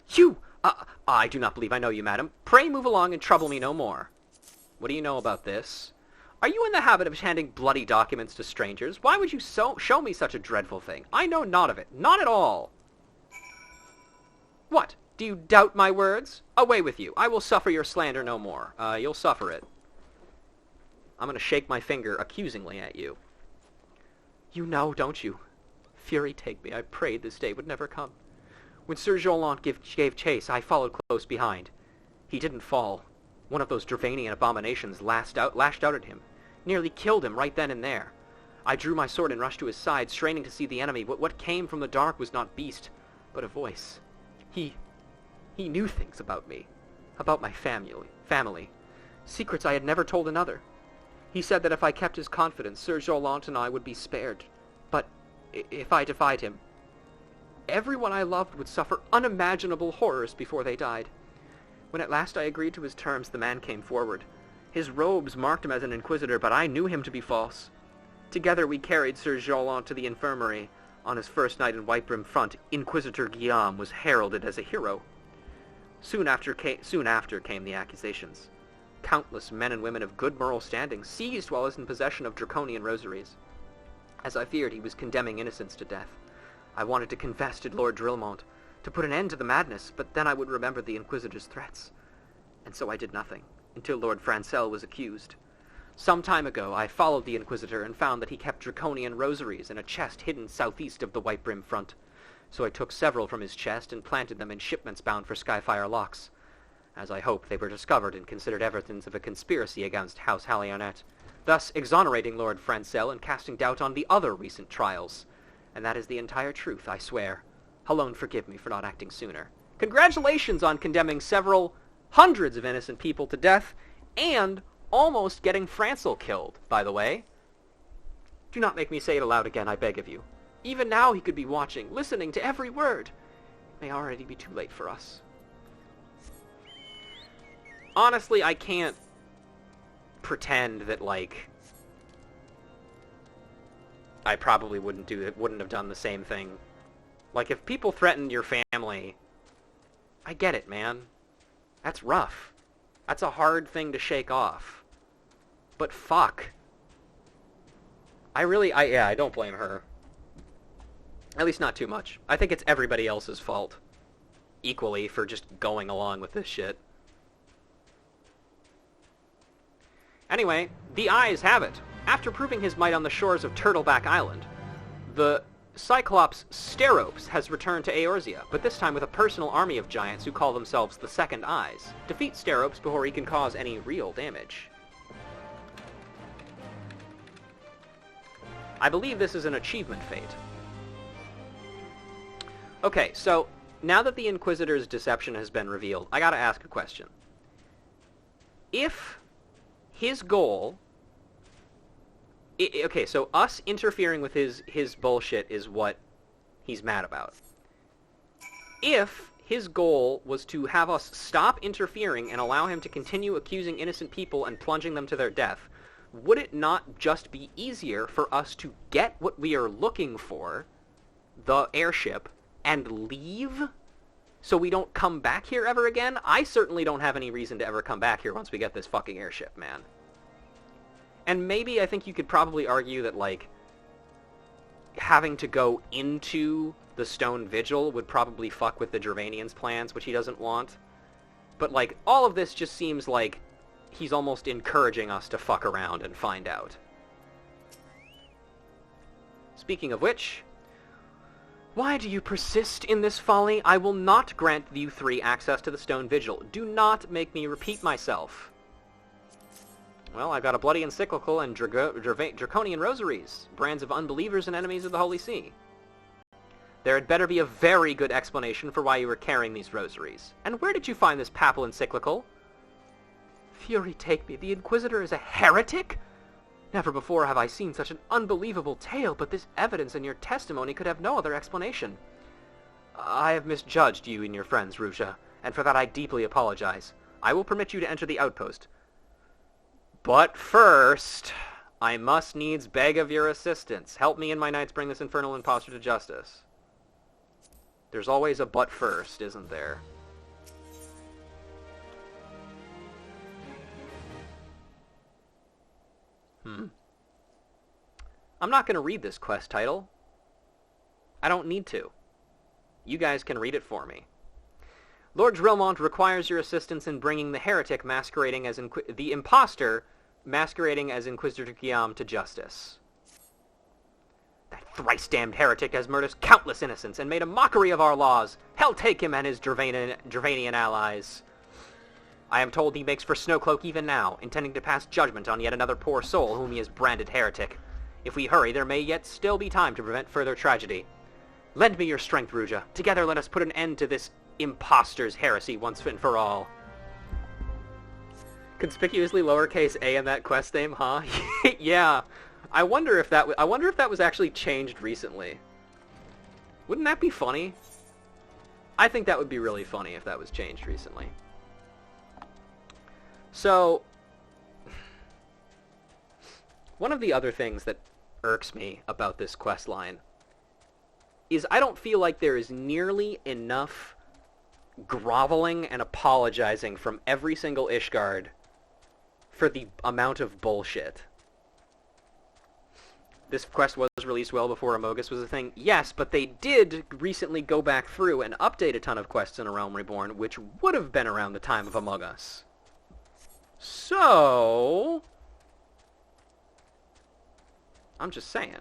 You! I do not believe I know you, madam. Pray move along and trouble me no more. What do you know about this? Are you in the habit of handing bloody documents to strangers? Why would you show me such a dreadful thing? I know not of it. Not at all. What? Do you doubt my words? Away with you. I will suffer your slander no more. You'll suffer it. I'm going to shake my finger accusingly at you. You know, don't you? Fury take me. I prayed this day would never come. When Sir Jolant gave chase, I followed close behind. He didn't fall. One of those Dravanian abominations lashed out at him. Nearly killed him right then and there. I drew my sword and rushed to his side, straining to see the enemy, but what came from the dark was not beast, but a voice. He knew things about me, about my family, secrets I had never told another. He said that if I kept his confidence, Sir Jolant and I would be spared. But if I defied him, everyone I loved would suffer unimaginable horrors before they died. When at last I agreed to his terms, the man came forward. His robes marked him as an inquisitor, but I knew him to be false. Together we carried Sir Jolant to the infirmary. On his first night in White Brim Front, Inquisitor Guillaume was heralded as a hero. Soon after came the accusations. Countless men and women of good moral standing seized while he was in possession of draconian rosaries. As I feared, he was condemning innocents to death. I wanted to confess to Lord Drillmont, to put an end to the madness, but then I would remember the Inquisitor's threats. And so I did nothing, until Lord Francel was accused. Some time ago, I followed the Inquisitor and found that he kept draconian rosaries in a chest hidden southeast of the White Brim Front. So I took several from his chest and planted them in shipments bound for Skyfire Locks. As I hoped, they were discovered and considered evidence of a conspiracy against House Hallionet, thus exonerating Lord Francel and casting doubt on the other recent trials. And that is the entire truth, I swear. Alone forgive me for not acting sooner. Congratulations on condemning several hundreds of innocent people to death, and almost getting Francel killed, by the way. Do not make me say it aloud again, I beg of you. Even now he could be watching, listening to every word. It may already be too late for us. Honestly, I can't pretend that, like, I probably wouldn't have done the same thing. Like, if people threatened your family, I get it, man. That's rough. That's a hard thing to shake off. But fuck. I don't blame her. At least not too much. I think it's everybody else's fault. Equally for just going along with this shit. Anyway, the eyes have it. After proving his might on the shores of Turtleback Island, the Cyclops Steropes has returned to Eorzea, but this time with a personal army of giants who call themselves the Second Eyes. Defeat Steropes before he can cause any real damage. I believe this is an achievement fate. Okay, so now that the Inquisitor's deception has been revealed, I gotta ask a question. If his goal... okay, so us interfering with his bullshit is what he's mad about. If his goal was to have us stop interfering and allow him to continue accusing innocent people and plunging them to their death, would it not just be easier for us to get what we are looking for, the airship, and leave, so we don't come back here ever again? I certainly don't have any reason to ever come back here once we get this fucking airship, man. And maybe I think you could probably argue that, like, having to go into the Stone Vigil would probably fuck with the Gervanian's plans, which he doesn't want. But, like, all of this just seems like he's almost encouraging us to fuck around and find out. Speaking of which, why do you persist in this folly? I will not grant you three access to the Stone Vigil. Do not make me repeat myself. Well, I've got a bloody encyclical and draconian rosaries, brands of unbelievers and enemies of the Holy See. There had better be a very good explanation for why you were carrying these rosaries. And where did you find this papal encyclical? Fury take me, the Inquisitor is a heretic? Never before have I seen such an unbelievable tale, but this evidence in your testimony could have no other explanation. I have misjudged you and your friends, Rusha, and for that I deeply apologize. I will permit you to enter the outpost. But first, I must needs beg of your assistance. Help me and my knights bring this infernal impostor to justice. There's always a but first, isn't there? I'm not going to read this quest title. I don't need to. You guys can read it for me. Lord Drillmont requires your assistance in bringing the heretic masquerading as the imposter masquerading as Inquisitor Guillaume to justice. That thrice-damned heretic has murdered countless innocents and made a mockery of our laws. Hell take him and his Gervanian allies. I am told he makes for Snowcloak even now, intending to pass judgment on yet another poor soul whom he has branded heretic. If we hurry, there may yet still be time to prevent further tragedy. Lend me your strength, Ruja. Together let us put an end to this impostor's heresy once and for all. Conspicuously lowercase a in that quest name, huh? Yeah. I wonder if that was actually changed recently. Wouldn't that be funny? I think that would be really funny if that was changed recently. So, one of the other things that irks me about this quest line is I don't feel like there is nearly enough groveling and apologizing from every single Ishgard for the amount of bullshit. This quest was released well before Amogus was a thing. Yes, but they did recently go back through and update a ton of quests in A Realm Reborn, which would have been around the time of Among Us. So, I'm just saying.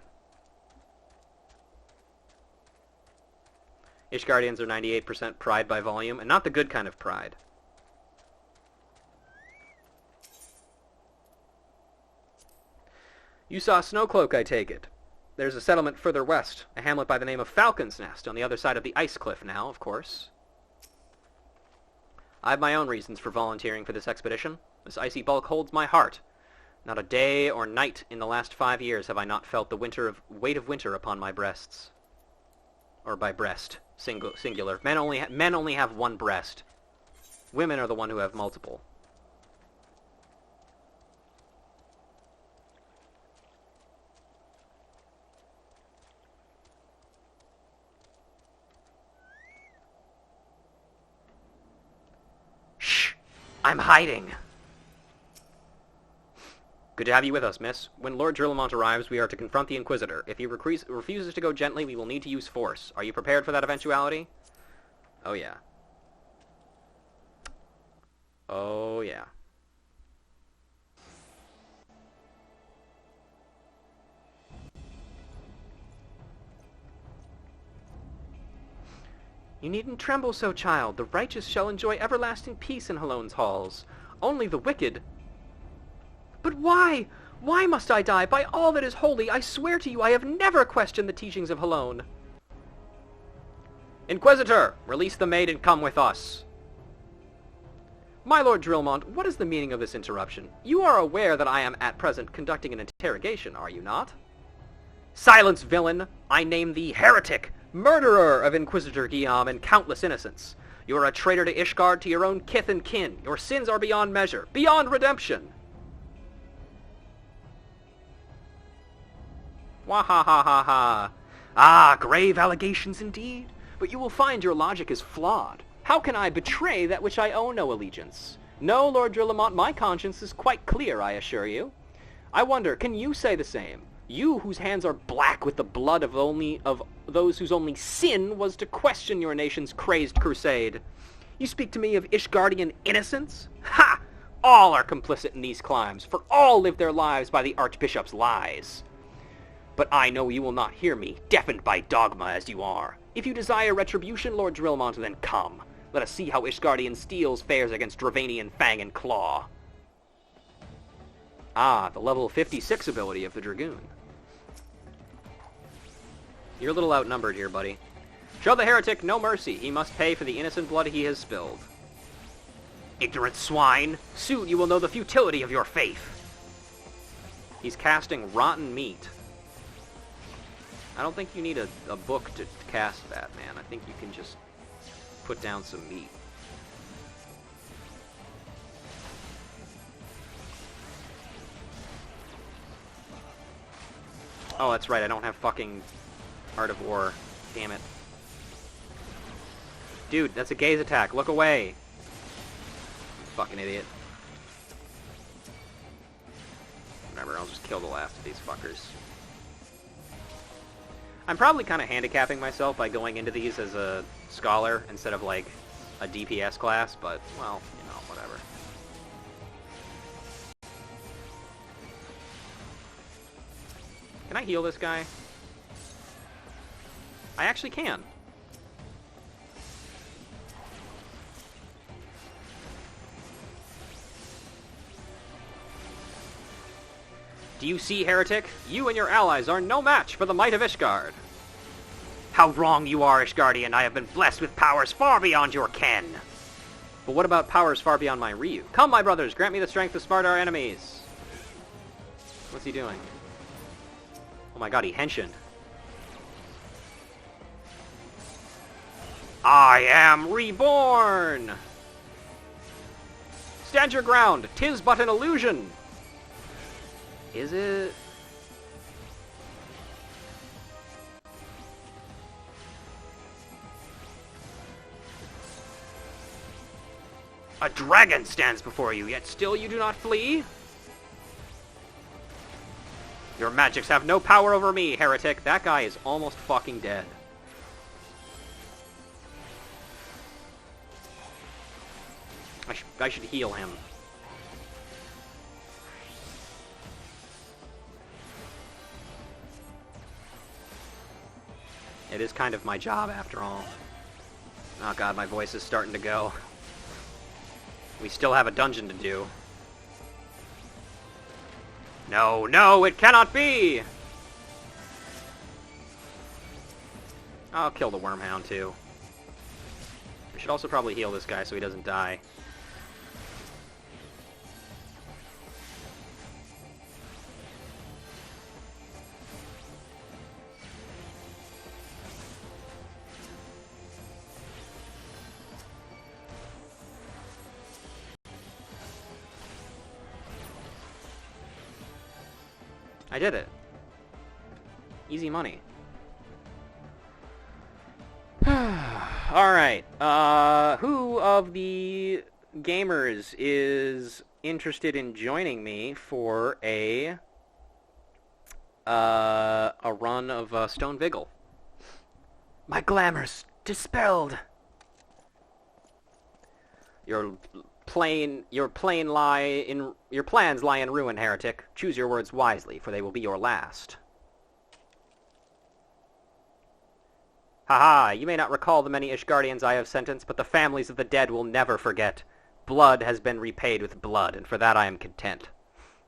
Ishgardians are 98% pride by volume, and not the good kind of pride. You saw Snowcloak, I take it. There's a settlement further west, a hamlet by the name of Falcon's Nest, on the other side of the ice cliff now, of course. I have my own reasons for volunteering for this expedition. This icy bulk holds my heart. Not a day or night in the last 5 years have I not felt the weight of winter upon my breasts. Or by breast, singular. Men only have one breast. Women are the one who have multiple. Shh! I'm hiding! Good to have you with us, miss. When Lord Drillamont arrives, we are to confront the Inquisitor. If he refuses to go gently, we will need to use force. Are you prepared for that eventuality? Oh, yeah. Oh, yeah. You needn't tremble so, child. The righteous shall enjoy everlasting peace in Halone's halls. Only the wicked... But why? Why must I die? By all that is holy, I swear to you I have never questioned the teachings of Halone. Inquisitor, release the maid and come with us. My Lord Drillmont, what is the meaning of this interruption? You are aware that I am at present conducting an interrogation, are you not? Silence, villain! I name thee heretic, murderer of Inquisitor Guillaume and countless innocents. You are a traitor to Ishgard, to your own kith and kin. Your sins are beyond measure, beyond redemption. Wah-ha-ha-ha-ha. Ah, grave allegations indeed. But you will find your logic is flawed. How can I betray that which I owe no allegiance? No, Lord Drillamont, my conscience is quite clear, I assure you. I wonder, can you say the same? You, whose hands are black with the blood of those whose only sin was to question your nation's crazed crusade. You speak to me of Ishgardian innocence? Ha! All are complicit in these crimes, for all live their lives by the Archbishop's lies. But I know you will not hear me, deafened by dogma as you are. If you desire retribution, Lord Drillamont, then come. Let us see how Ishgardian Steels fares against Dravanian Fang and Claw. Ah, the level 56 ability of the Dragoon. You're a little outnumbered here, buddy. Show the heretic no mercy. He must pay for the innocent blood he has spilled. Ignorant swine! Soon you will know the futility of your faith. He's casting rotten meat. I don't think you need a book to cast that, man. I think you can just put down some meat. Oh, that's right. I don't have fucking Art of War. Damn it. Dude, that's a gaze attack. Look away. You fucking idiot. Whatever, I'll just kill the last of these fuckers. I'm probably kind of handicapping myself by going into these as a scholar instead of, like, a DPS class, but, well, you know, whatever. Can I heal this guy? I actually can. Do you see, heretic? You and your allies are no match for the might of Ishgard. How wrong you are, Ishgardian. I have been blessed with powers far beyond your ken. But what about powers far beyond my Ryu? Come, my brothers, grant me the strength to smart our enemies. What's he doing? Oh my god, he henshined. I am reborn! Stand your ground. 'Tis but an illusion. Is it? A dragon stands before you, yet still you do not flee? Your magics have no power over me, heretic. That guy is almost fucking dead. I should heal him. It is kind of my job, after all. Oh god, my voice is starting to go. We still have a dungeon to do. No, no, it cannot be! I'll kill the Wormhound, too. We should also probably heal this guy so he doesn't die. I did it. Easy money. Alright, who of the gamers is interested in joining me for a run of Stone Vigil. My glamour's dispelled. Your plans lie in ruin, heretic. Choose your words wisely, for they will be your last. Haha, you may not recall the many Ishgardians I have sentenced, but the families of the dead will never forget. Blood has been repaid with blood, and for that I am content.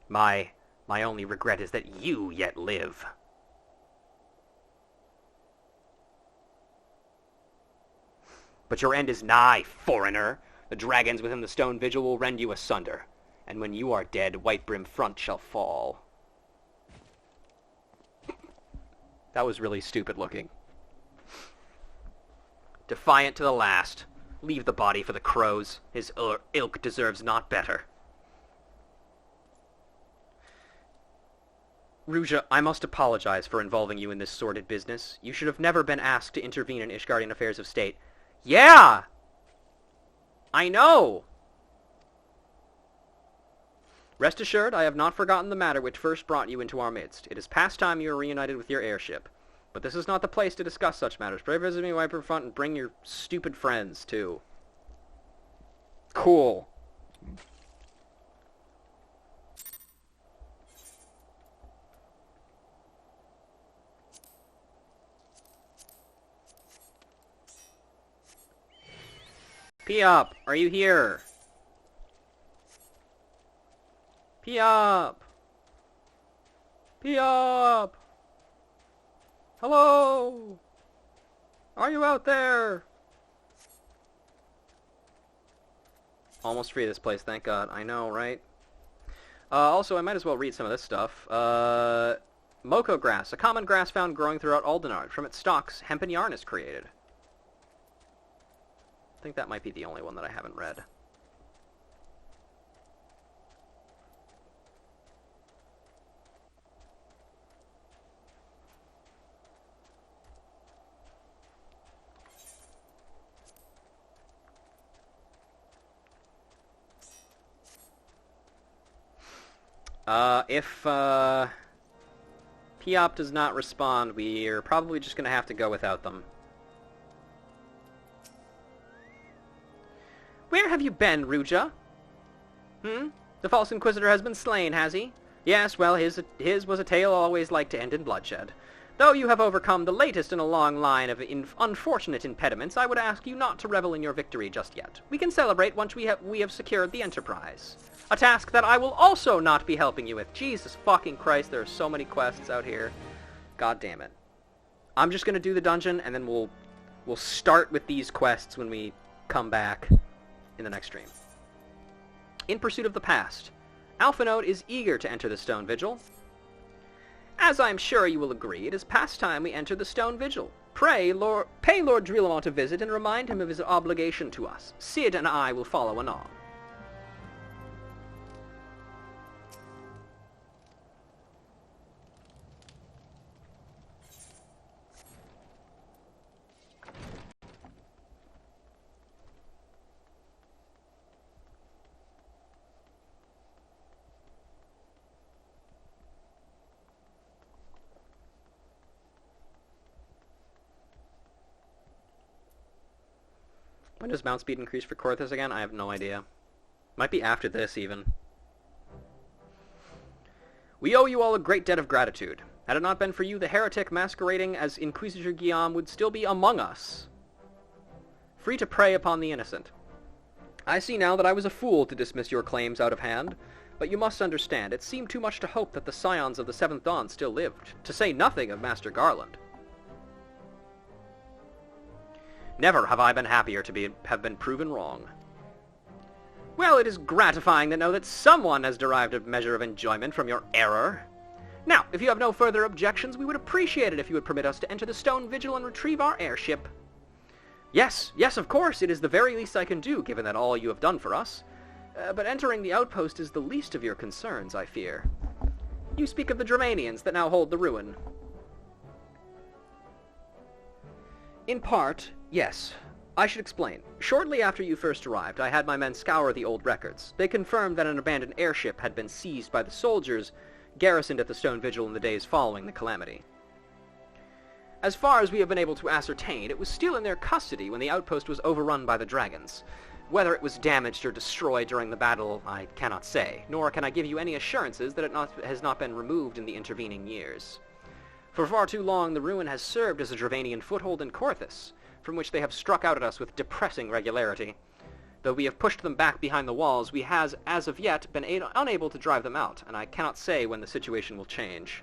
My only regret is that you yet live. But your end is nigh, foreigner. The dragons within the stone vigil will rend you asunder, and when you are dead, Whitebrim Front shall fall. That was really stupid looking. Defiant to the last. Leave the body for the crows. His ilk deserves not better. Ruja, I must apologize for involving you in this sordid business. You should have never been asked to intervene in Ishgardian affairs of state. Yeah! I know! Rest assured, I have not forgotten the matter which first brought you into our midst. It is past time you are reunited with your heirship. But this is not the place to discuss such matters. Pray visit me, Whitebrim Front, and bring your stupid friends, too. Cool. Piop, are you here? Piop! Piop! Hello! Are you out there? Almost free of this place, thank God. I know, right? Also, I might as well read some of this stuff. Moko grass, a common grass found growing throughout Aldenard. From its stalks, hemp and yarn is created. I think that might be the only one that I haven't read. If Piop does not respond, we're probably just going to have to go without them. Where have you been, Ruja? The false Inquisitor has been slain, has he? Yes, well, his was a tale always like to end in bloodshed. Though you have overcome the latest in a long line of unfortunate impediments, I would ask you not to revel in your victory just yet. We can celebrate once we have secured the Enterprise. A task that I will also not be helping you with. Jesus fucking Christ, there are so many quests out here. God damn it. I'm just gonna do the dungeon, and then we'll start with these quests when we come back in the next stream. In pursuit of the past, Alphanode is eager to enter the Stone Vigil. As I'm sure you will agree, it is past time we enter the Stone Vigil. Pay Lord Dreelamont a visit and remind him of his obligation to us. Sid and I will follow anon. When does mount speed increase for Korthus again? I have no idea. Might be after this, even. We owe you all a great debt of gratitude. Had it not been for you, the heretic masquerading as Inquisitor Guillaume would still be among us, free to prey upon the innocent. I see now that I was a fool to dismiss your claims out of hand, but you must understand, it seemed too much to hope that the scions of the Seventh Dawn still lived, to say nothing of Master Garland. Never have I been happier to have been proven wrong. Well, it is gratifying to know that someone has derived a measure of enjoyment from your error. Now, if you have no further objections, we would appreciate it if you would permit us to enter the Stone Vigil and retrieve our airship. Yes, of course, it is the very least I can do, given that all you have done for us. But entering the outpost is the least of your concerns, I fear. You speak of the Dramanians that now hold the ruin. In part, yes. I should explain. Shortly after you first arrived, I had my men scour the old records. They confirmed that an abandoned airship had been seized by the soldiers garrisoned at the Stone Vigil in the days following the calamity. As far as we have been able to ascertain, it was still in their custody when the outpost was overrun by the dragons. Whether it was damaged or destroyed during the battle, I cannot say, nor can I give you any assurances that it has not been removed in the intervening years. For far too long, the ruin has served as a Dravanian foothold in Korthus, from which they have struck out at us with depressing regularity. Though we have pushed them back behind the walls, we has, as of yet, been unable to drive them out, and I cannot say when the situation will change.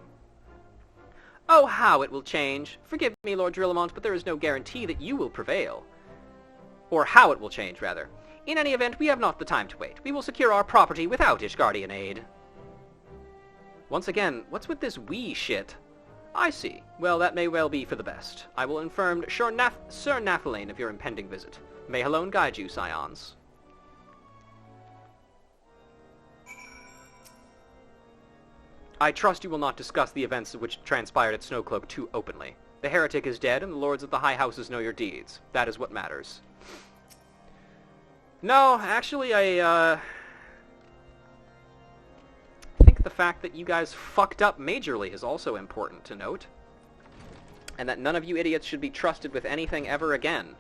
Oh, how it will change! Forgive me, Lord Drillamont, but there is no guarantee that you will prevail. Or how it will change, rather. In any event, we have not the time to wait. We will secure our property without Ishgardian aid. Once again, what's with this we shit? I see. Well, that may well be for the best. I will inform Sir Nathalane of your impending visit. May Halone guide you, scions. I trust you will not discuss the events which transpired at Snowcloak too openly. The heretic is dead, and the lords of the high houses know your deeds. That is what matters. No, actually, I think the fact that you guys fucked up majorly is also important to note. And that none of you idiots should be trusted with anything ever again.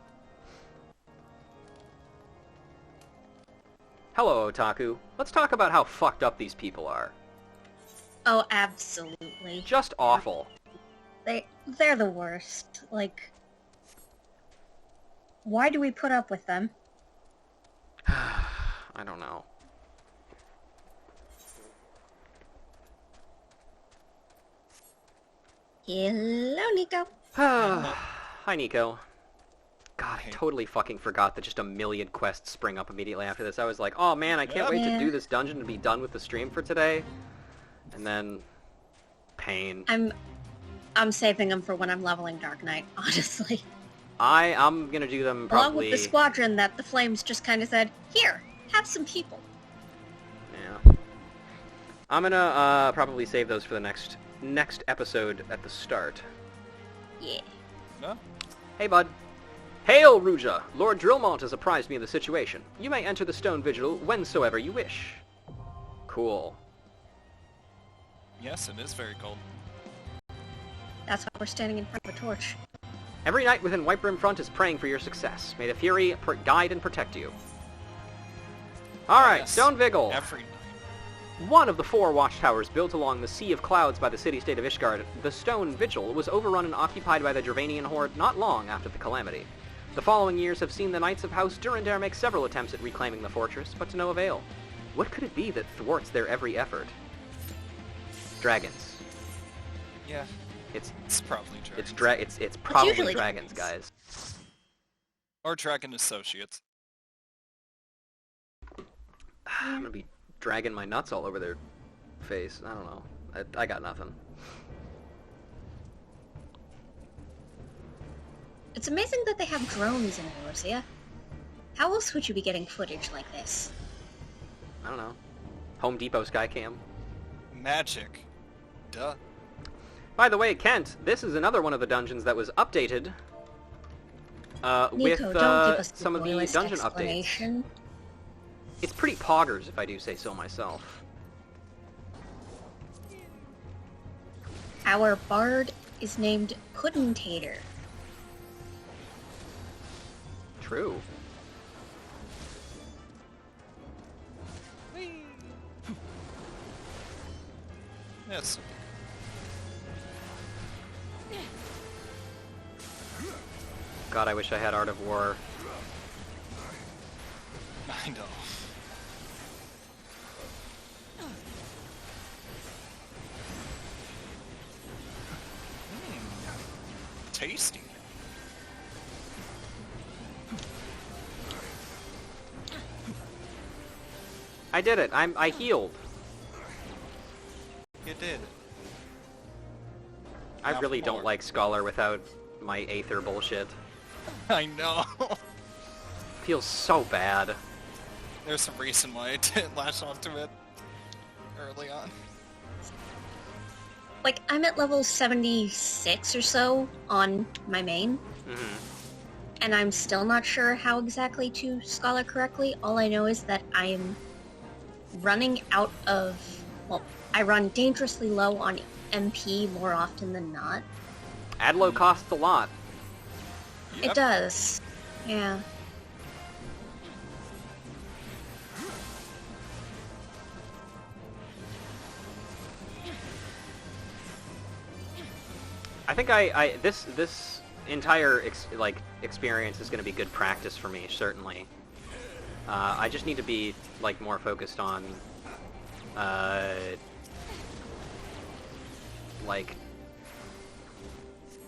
Hello, Otaku. Let's talk about how fucked up these people are. Oh, absolutely. Just awful. They're the worst. Like, why do we put up with them? I don't know. Hello, Nico. Hi, Nico. God, I totally fucking forgot that just a million quests spring up immediately after this. I was like, oh man, I can't wait to do this dungeon and be done with the stream for today. And then... pain. I'm saving them for when I'm leveling Dark Knight, honestly. I'm gonna do them probably... Along with the squadron that the Flames just kind of said, here, have some people. Yeah. I'm gonna probably save those for the next episode at the start. Yeah. No? Hey, bud. Hail, Ruja! Lord Drillmont has apprised me of the situation. You may enter the Stone Vigil whensoever you wish. Cool. Yes, it is very cold. That's why we're standing in front of a torch. Every knight within White Brim Front is praying for your success. May the Fury guide and protect you. Alright, Yes. Stone Vigil. Every night. One of the 4 watchtowers built along the Sea of Clouds by the city-state of Ishgard, the Stone Vigil, was overrun and occupied by the Dravanian horde not long after the calamity. The following years have seen the Knights of House Durandar make several attempts at reclaiming the fortress, but to no avail. What could it be that thwarts their every effort? Dragons. Yeah, It's probably dragons. it's probably usually dragons, dragons. guys. Or dragon associates. I'm gonna be dragging my nuts all over their face. I don't know. I got nothing. It's amazing that they have drones in Eorzea. How else would you be getting footage like this? I don't know. Home Depot Skycam. Magic. Duh. By the way, Kent, this is another one of the dungeons that was updated Nico, with don't give us some of the spoilers dungeon updates. explanation. It's pretty poggers, if I do say so myself. Our bard is named Puddentator. True. Yes. God, I wish I had Art of War. I know. Tasty. I did it. I healed. You did. I Now really for don't more. like Scholar without my Aether bullshit. I know. Feels so bad. There's some reason why I didn't latch onto it early on. Like, I'm at level 76 or so on my main. Hmm. and I'm still not sure how exactly to Scholar correctly. All I know is that I am running out of... Well, I run dangerously low on MP more often than not. Adlo costs a lot. Yep. It does. Yeah. I think this entire experience is going to be good practice for me, certainly. I just need to be like more focused on like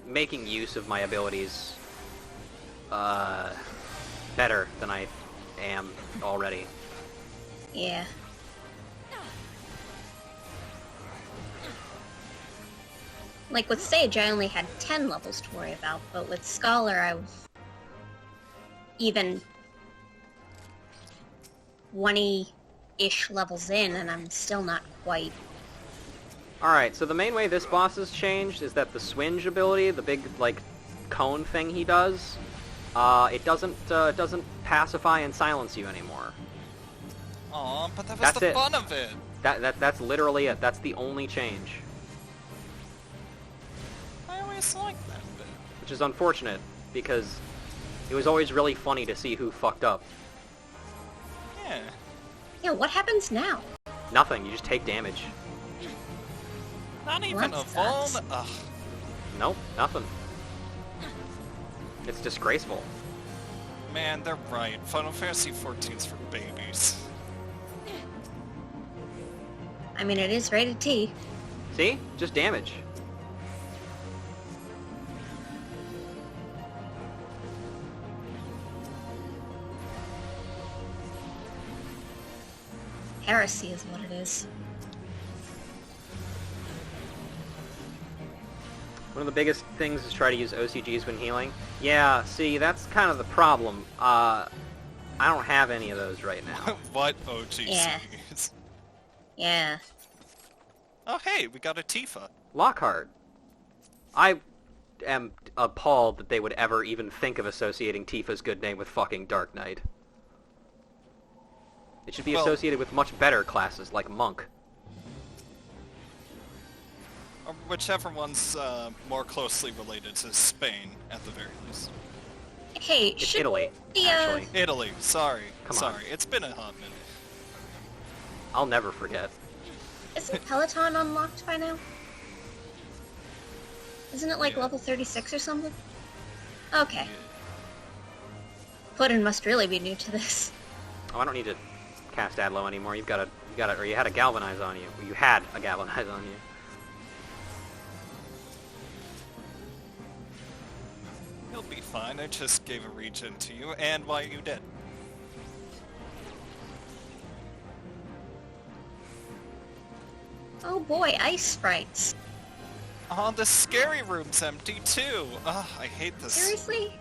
making use of my abilities better than I am already. Yeah. Like, with Sage, I only had 10 levels to worry about, but with Scholar, I was even 20-ish levels in, and I'm still not quite... Alright, so the main way this boss has changed is that the swinge ability, the big, like, cone thing he does, it doesn't pacify and silence you anymore. Aw, but that was That's the it. fun of it. That's literally it. That's the only change. I always liked that bit. Which is unfortunate, because it was always really funny to see who fucked up. Yeah. Yeah, what happens now? Nothing, you just take damage. Not even that a vuln. sucks. Ugh. Nope, nothing. It's disgraceful. Man, they're right. Final Fantasy XIV's for babies. I mean, it is rated T. See? Just damage. Heresy is what it is. One of the biggest things is try to use OCGs when healing. Yeah, see, that's kind of the problem. I don't have any of those right now. What OGCs? Yeah. Yeah. Oh hey, we got a Tifa. Lockhart. I am appalled that they would ever even think of associating Tifa's good name with fucking Dark Knight. It should be Well- associated with much better classes, like Monk. Or whichever one's more closely related to Spain, at the very least. Hey, It's should Italy, the, actually. Italy, sorry. Come on. Sorry, it's been a hot minute. I'll never forget. Isn't Peloton unlocked by now? Isn't it like Yeah. level 36 or something? Okay. Puddin must really be new to this. Oh, I don't need to cast Adlo anymore. You had a Galvanize on you. You had a Galvanize on you. You'll be fine, I just gave a regen to you, and why you dead? Oh boy, ice sprites. Oh, the scary room's empty too! Ugh, I hate this. Seriously?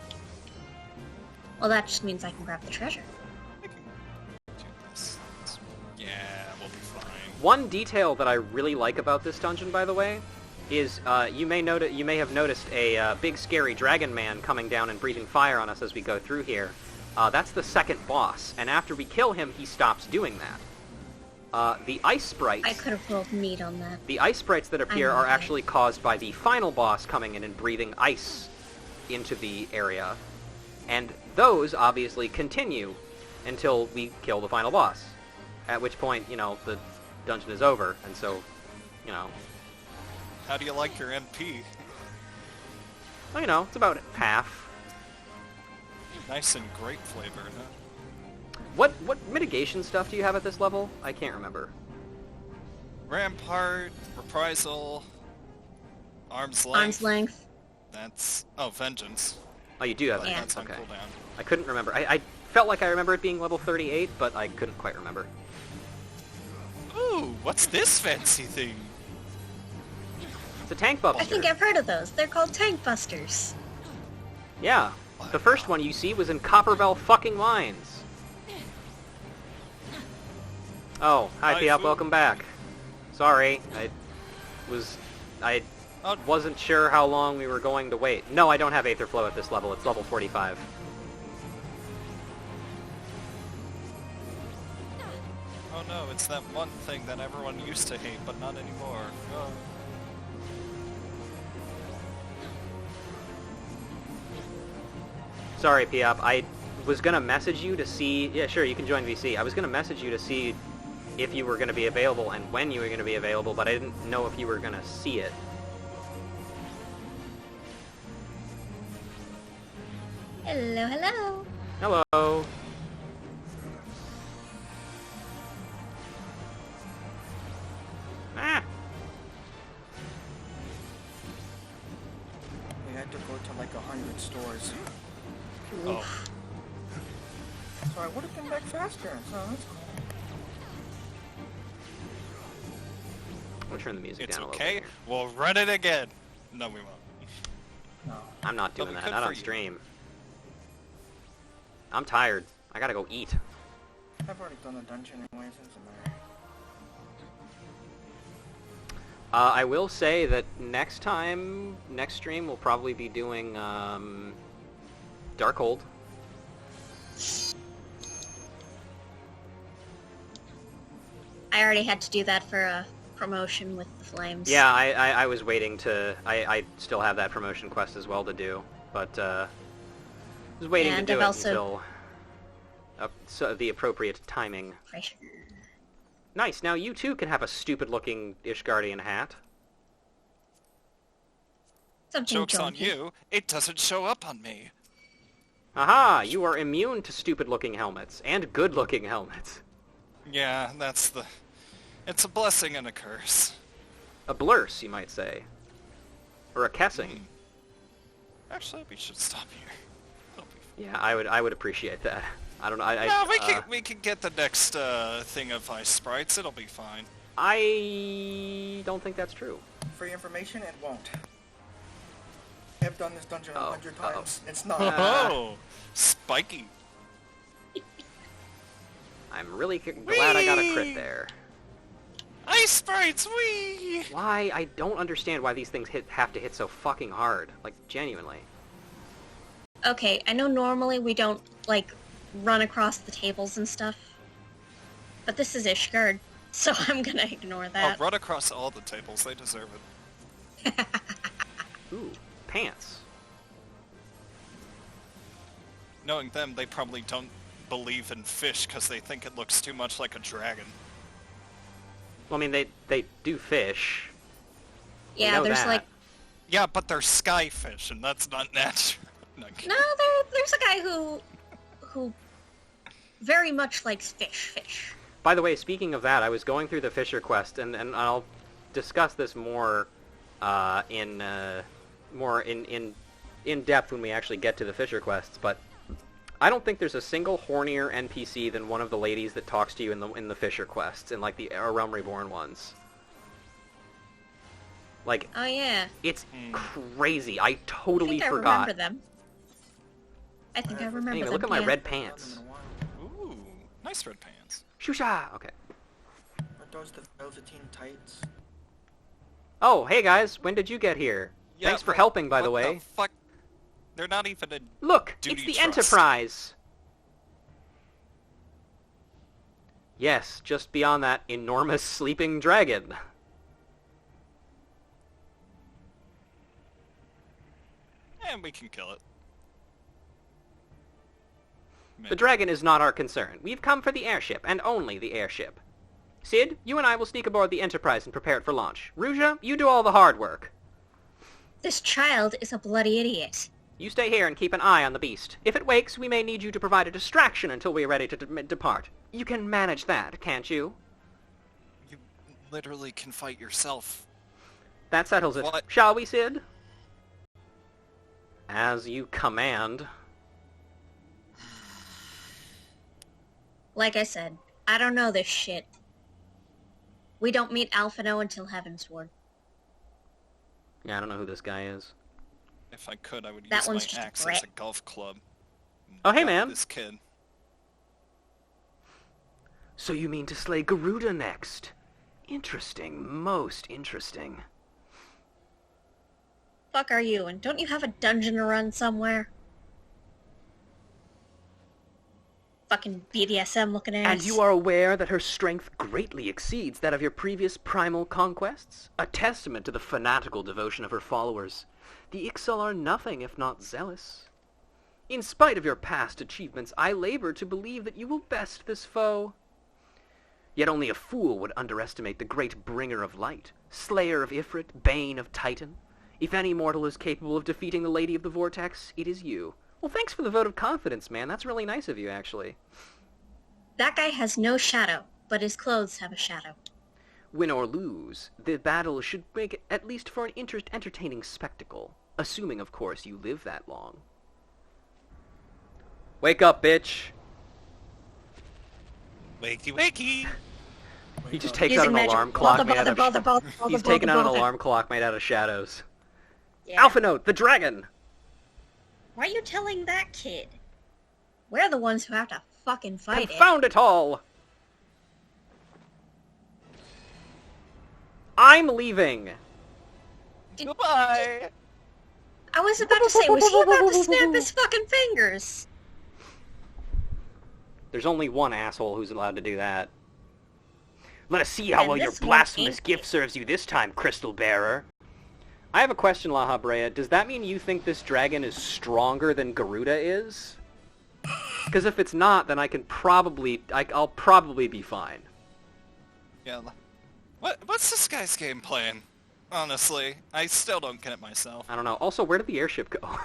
Well, that just means I can grab the treasure. I can do this. Yeah, we'll be fine. One detail that I really like about this dungeon, by the way, is you may have noticed a big scary dragon man coming down and breathing fire on us as we go through here. That's the second boss, and after we kill him, he stops doing that. The ice sprites. I could have rolled meat on that. The ice sprites that appear know are that. actually caused by the final boss coming in and breathing ice into the area, and those obviously continue until we kill the final boss. At which point, you know, the dungeon is over, and so, you know, How do you like your MP? well, you know, it's about half. Nice and grape flavored, huh? What mitigation stuff do you have at this level? I can't remember. Rampart, Reprisal, Arm's Length. Arm's length. That's... Oh, Vengeance. Oh, you do have But it. Yeah. that's on Okay. cooldown. I couldn't remember. I felt like I remember it being level 38, but I couldn't quite remember. Ooh, what's this fancy thing? It's a tank I buster. think I've heard of those. They're called tank busters. Yeah. The first one you see was in Copperbell fucking Mines. Oh, hi Hi, Piap, Fu. welcome back. Sorry, I Oh, wasn't sure how long we were going to wait. No, I don't have Aether Flow at this level. It's level 45. oh no, it's that one thing that everyone used to hate, but not anymore. Oh. Sorry, Piop. I was gonna message you to see... Yeah, sure, you can join VC. I was gonna message you to see if you were gonna be available and when you were gonna be available, but I didn't know if you were gonna see it. Hello, hello. Hello. Ah. We had to go to like 100 stores. Oh. So I would have been back faster, so that's cool. I'll turn the music It's down a little okay. bit. We'll run it again. No, we won't. No. I'm not doing That'll be that. good Not for on you. stream. I'm tired. I gotta go eat. I've already done the dungeon anyway, so it doesn't matter. I will say that next stream, we'll probably be doing Darkhold. I already had to do that for a promotion with the Flames. Yeah, I was waiting to... I still have that promotion quest as well to do, but I was waiting And to do I've it also- until so the appropriate timing. Right. Nice, now you too can have a stupid-looking Ishgardian hat. Something Joke's on junky. you. It doesn't show up on me. Aha, you are immune to stupid-looking helmets, and good-looking helmets. Yeah, that's the... It's a blessing and a curse. A blurse, you might say. Or a kessing. Actually, we should stop here. It'll be Yeah, I would appreciate that. I don't know. No, we can get the next thing of ice sprites. It'll be fine. I don't think that's true. Free information, it won't. I've done this dungeon Oh, 100 uh-oh. times. It's not. Oh, spiky. I'm really glad I got a crit there. Ice sprites, wee! Why? I don't understand why these things have to hit so fucking hard. Like, genuinely. Okay, I know normally we don't, like, run across the tables and stuff. But this is Ishgard, so I'm gonna ignore I'll that. run across all the tables. They deserve it. Ooh, pants. Knowing them, they probably don't believe in fish because they think it looks too much like a dragon. Well, I mean, they do fish. We Yeah, know there's that. like... Yeah, but they're sky fish, and that's not natural. No, I'm kidding. No, there's a guy who very much likes fish. By the way, speaking of that, I was going through the Fisher quest, and I'll discuss this more in depth when we actually get to the Fisher quests. But I don't think there's a single hornier NPC than one of the ladies that talks to you in the Fisher quests, in like the Realm Reborn ones. Like, Oh yeah, it's crazy. I I totally think I forgot. remember them. I think I remember Anyway, them. look at my yeah. red Done pants. them in a while. Ooh, nice red pants. Shusha! Okay. Are those the Velveteen tights? Oh, hey guys, when did you get here? Yeah, Thanks for but helping, by the what way. fuck? They're not even a... Look, Duty it's the trust. Enterprise! Yes, just beyond that enormous sleeping dragon. And we can kill it. The dragon is not our concern. We've come for the airship, and only the airship. Sid, you and I will sneak aboard the Enterprise and prepare it for launch. Ruja, you do all the hard work. This child is a bloody idiot. You stay here and keep an eye on the beast. If it wakes, we may need you to provide a distraction until we are ready to depart. You can manage that, can't you? You literally can fight yourself. That settles it. What? Shall we, Sid? As you command. Like I said, I don't know this shit. We don't meet Alphino until Heavensward. Yeah, I don't know who this guy is. If I could, I would That use one's my just a axe brat. as a golf club. and Oh, hey, whack man. This kid. So you mean to slay Garuda next? Interesting, most interesting. fuck are you? And don't you have a dungeon to run somewhere? Fucking BDSM looking ass. And you are aware that her strength greatly exceeds that of your previous primal conquests? A testament to the fanatical devotion of her followers. The Ixal are nothing if not zealous. In spite of your past achievements, I labor to believe that you will best this foe. Yet only a fool would underestimate the great bringer of light, slayer of Ifrit, bane of Titan. If any mortal is capable of defeating the Lady of the Vortex, it is you. Well, thanks for the vote of confidence, man. That's really nice of you, actually. That guy has no shadow, but his clothes have a shadow. Win or lose, the battle should make it at least for an entertaining spectacle. Assuming, of course, you live that long. Wake up, bitch! Wakey, wakey! He just takes out an alarm clock made out of... He's taking out an alarm clock made out of shadows. Yeah. Alpha Note, the dragon! Why are you telling that kid? We're the ones who have to fucking fight it. Confound it all! I'm leaving! Goodbye! I was about to say, was he about to snap his fucking fingers? There's only one asshole who's allowed to do that. Let us see how And well your this one blasphemous ain't gift it. serves you this time, Crystal Bearer. I have a question, La Habrea. Does that mean you think this dragon is stronger than Garuda is? Because if it's not, then I'll probably be fine. Yeah. What's this guy's game plan? Honestly, I still don't get it myself. I don't know. Also, where did the airship go?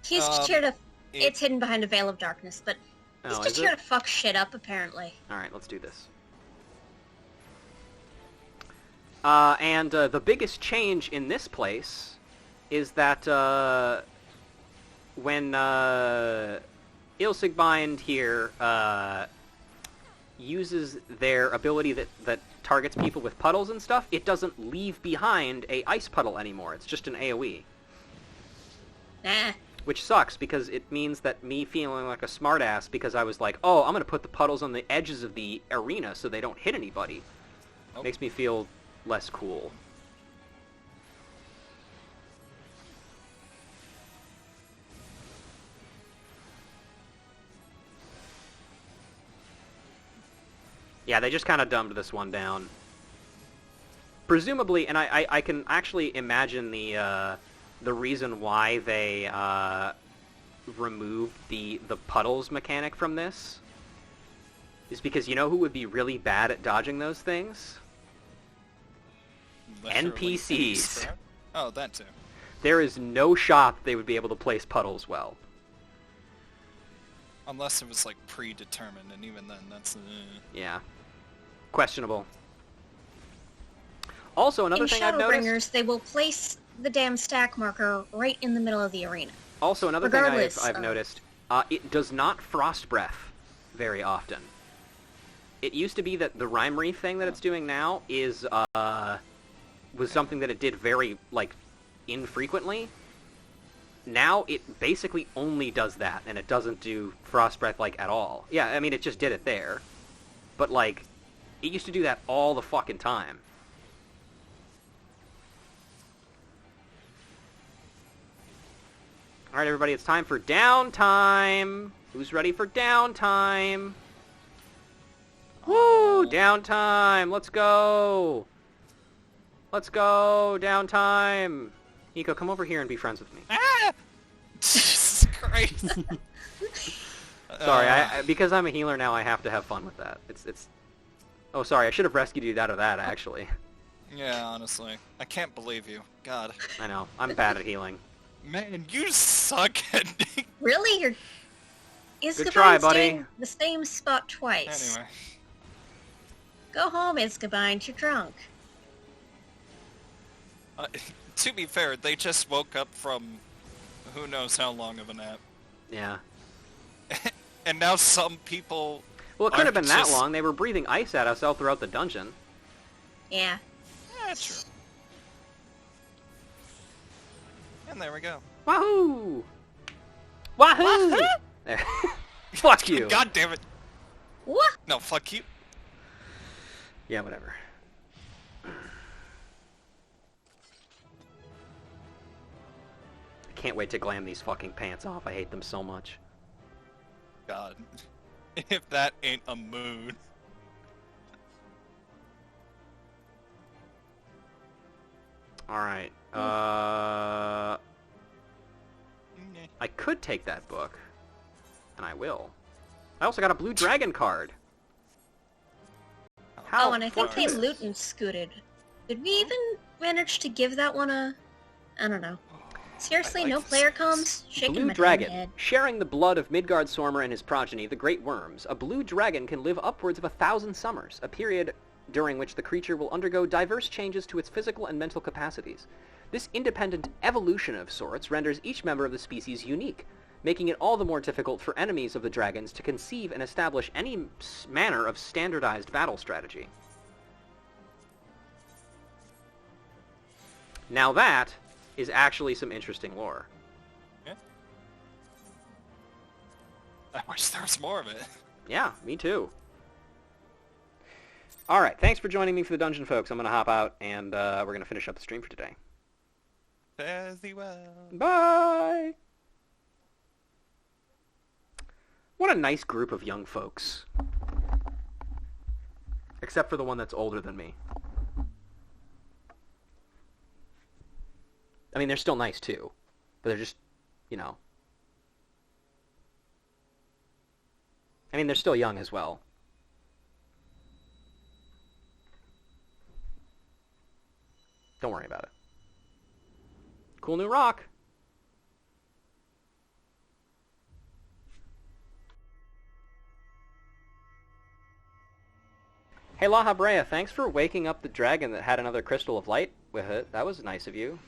He's just here to... It's hidden behind a veil of darkness, but he's Oh, just is here it? to fuck shit up, apparently. Alright, let's do this. And the biggest change in this place is that when Ilsigbind here uses their ability that targets people with puddles and stuff, it doesn't leave behind a ice puddle anymore. It's just an AoE. Nah. Which sucks, because it means that me feeling like a smartass because I was like, oh, I'm going to put the puddles on the edges of the arena so they don't hit anybody. Nope. Makes me feel less cool. Yeah, they just kind of dumbed this one down. Presumably, and I can actually imagine the reason why they removed the puddles mechanic from this is because you know who would be really bad at dodging those things? NPCs. Oh, that too. There is no shot they would be able to place puddles well. Unless it was like predetermined, and even then, that's Yeah. Questionable. Also, another In thing I've noticed... Shadowbringers, they will place the damn stack marker right in the middle of the arena. Also, another thing Regardless I've of- noticed, it does not frost breath very often. It used to be that the Rhymery thing that it's doing now is was something that it did very infrequently. Now it basically only does that, and it doesn't do frost breath at all. Yeah, I mean it just did it there, but it used to do that all the fucking time. Alright, everybody, it's time for downtime. Who's ready for downtime? Woo! Downtime! Let's go! Let's go! Downtime! Nico, come over here and be friends with me. Ah! Jesus Christ. Sorry, because I'm a healer now, I have to have fun with that. It's... Oh, sorry, I should have rescued you out of that, actually. Yeah, honestly. I can't believe you. God. I know. I'm bad at healing. Man, you suck at... Really? You're... Good try, Iskabine's buddy. doing the same spot twice. Anyway. Go home, Iskabind. You're drunk. To be fair, they just woke up from who knows how long of a nap. Yeah. And now some people... Well, it couldn't have been that just- long. They were breathing ice at us all throughout the dungeon. Yeah. Yeah, true. And there we go. Wahoo! Wahoo! There. Fuck you! God damn it. What? No, fuck you. Yeah, whatever. can't wait to glam these fucking pants off. I hate them so much. God. If that ain't a mood. Alright. I could take that book. And I will. I also got a blue dragon card. How Oh, and I think they fortuitous. loot and scooted. Did we even manage to give that one a... I don't know. Seriously, I like no this player place. comms? Shaking Blue my dragon. head. Sharing the blood of Midgard Sormer and his progeny, the Great Worms, a blue dragon can live upwards of 1,000 summers, a period during which the creature will undergo diverse changes to its physical and mental capacities. This independent evolution of sorts renders each member of the species unique, making it all the more difficult for enemies of the dragons to conceive and establish any manner of standardized battle strategy. Now that is actually some interesting lore. Yeah. I wish there was more of it. Yeah, me too. Alright, thanks for joining me for the dungeon, folks. I'm going to hop out, and we're going to finish up the stream for today. Fare thee well. Bye! What a nice group of young folks. Except for the one that's older than me. I mean, they're still nice, too. But they're just, you know. I mean, they're still young as well. Don't worry about it. Cool new rock. Hey, La Habrea, thanks for waking up the dragon that had another crystal of light with it. That was nice of you.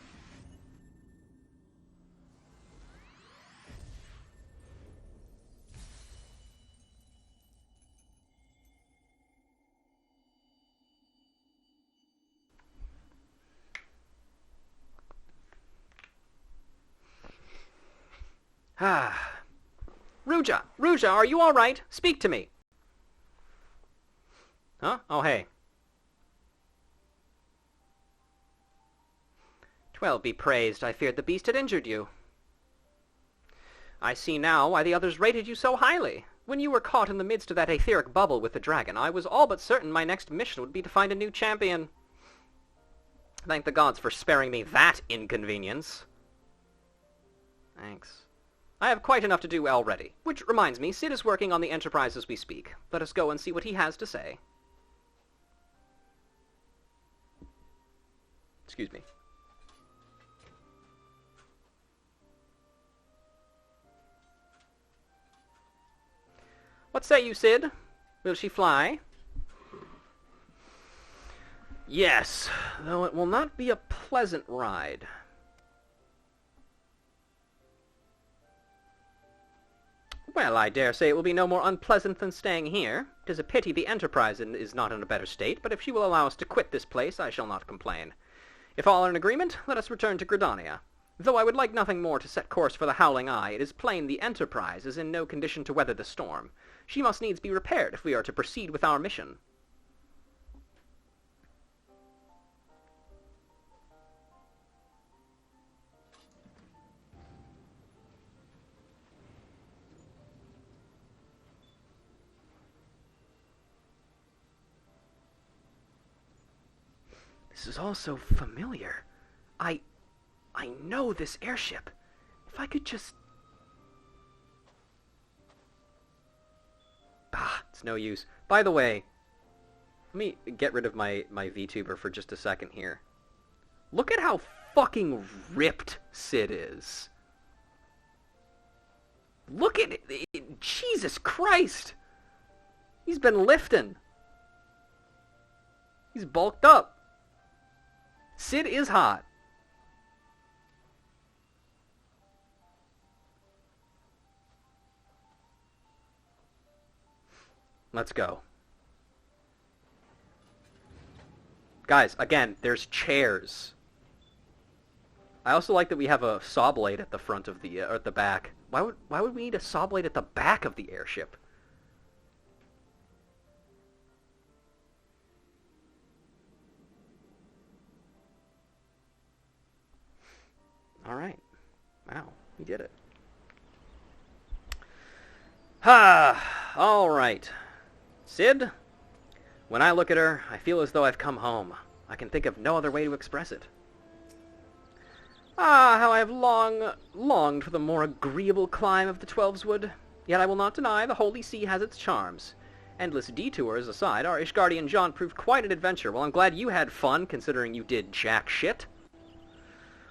Ah. Ruja! Ruja, are you alright? Speak to me! Huh? Oh, hey. 'Twill be praised. I feared the beast had injured you. I see now why the others rated you so highly. When you were caught in the midst of that etheric bubble with the dragon, I was all but certain my next mission would be to find a new champion. Thank the gods for sparing me that inconvenience. Thanks. I have quite enough to do already. Which reminds me, Sid is working on the Enterprise as we speak. Let us go and see what he has to say. Excuse me. What say you, Sid? Will she fly? Yes, though it will not be a pleasant ride. Well, I dare say it will be no more unpleasant than staying here. 'Tis a pity the Enterprise is not in a better state, but if she will allow us to quit this place, I shall not complain. If all are in agreement, let us return to Gridania. Though I would like nothing more to set course for the Howling Eye, it is plain the Enterprise is in no condition to weather the storm. She must needs be repaired if we are to proceed with our mission. This is all so familiar. I know this airship. If I could just... Ah, it's no use. By the way, let me get rid of my VTuber for just a second here. Look at how fucking ripped Sid is. Look at it. Jesus Christ. He's been lifting. He's bulked up. Sid is hot. Let's go. Guys, again, there's chairs. I also like that we have a saw blade at the front of the, or at the back. Why would we need a saw blade at the back of the airship? Alright. Wow, we did it. Ha! All right. Sid, when I look at her, I feel as though I've come home. I can think of no other way to express it. Ah, how I have longed for the more agreeable clime of the Twelveswood. Yet I will not deny the Holy See has its charms. Endless detours aside, our Ishgardian jaunt proved quite an adventure. Well, I'm glad you had fun, considering you did jack shit.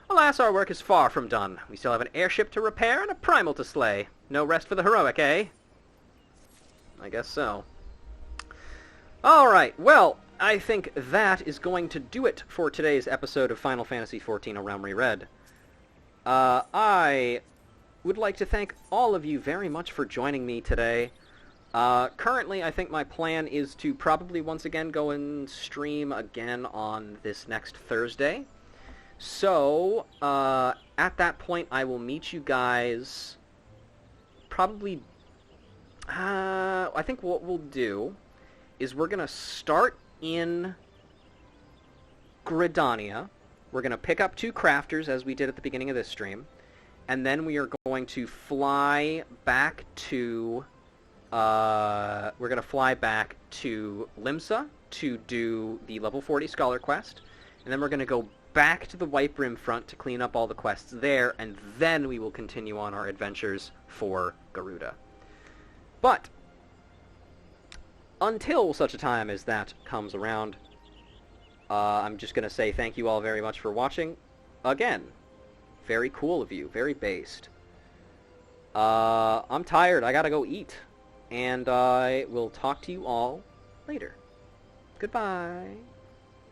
Alas, our work is far from done. We still have an airship to repair and a primal to slay. No rest for the heroic, eh? I guess so. Alright, well, I think that is going to do it for today's episode of Final Fantasy XIV: A Realm Reread. I would like to thank all of you very much for joining me today. Currently, I think my plan is to probably once again go and stream again on this next Thursday. So, at that point, I will meet you guys probably... I think what we'll do is we're going to start in Gridania. We're going to pick up 2 crafters, as we did at the beginning of this stream. And then we are going to fly back to... we're going to fly back to Limsa to do the level 40 Scholar quest. And then we're going to go back to the White Brim front to clean up all the quests there. And then we will continue on our adventures for Garuda. But until such a time as that comes around, I'm just going to say thank you all very much for watching. Again, very cool of you, very based. I'm tired, I gotta go eat. And I will talk to you all later. Goodbye.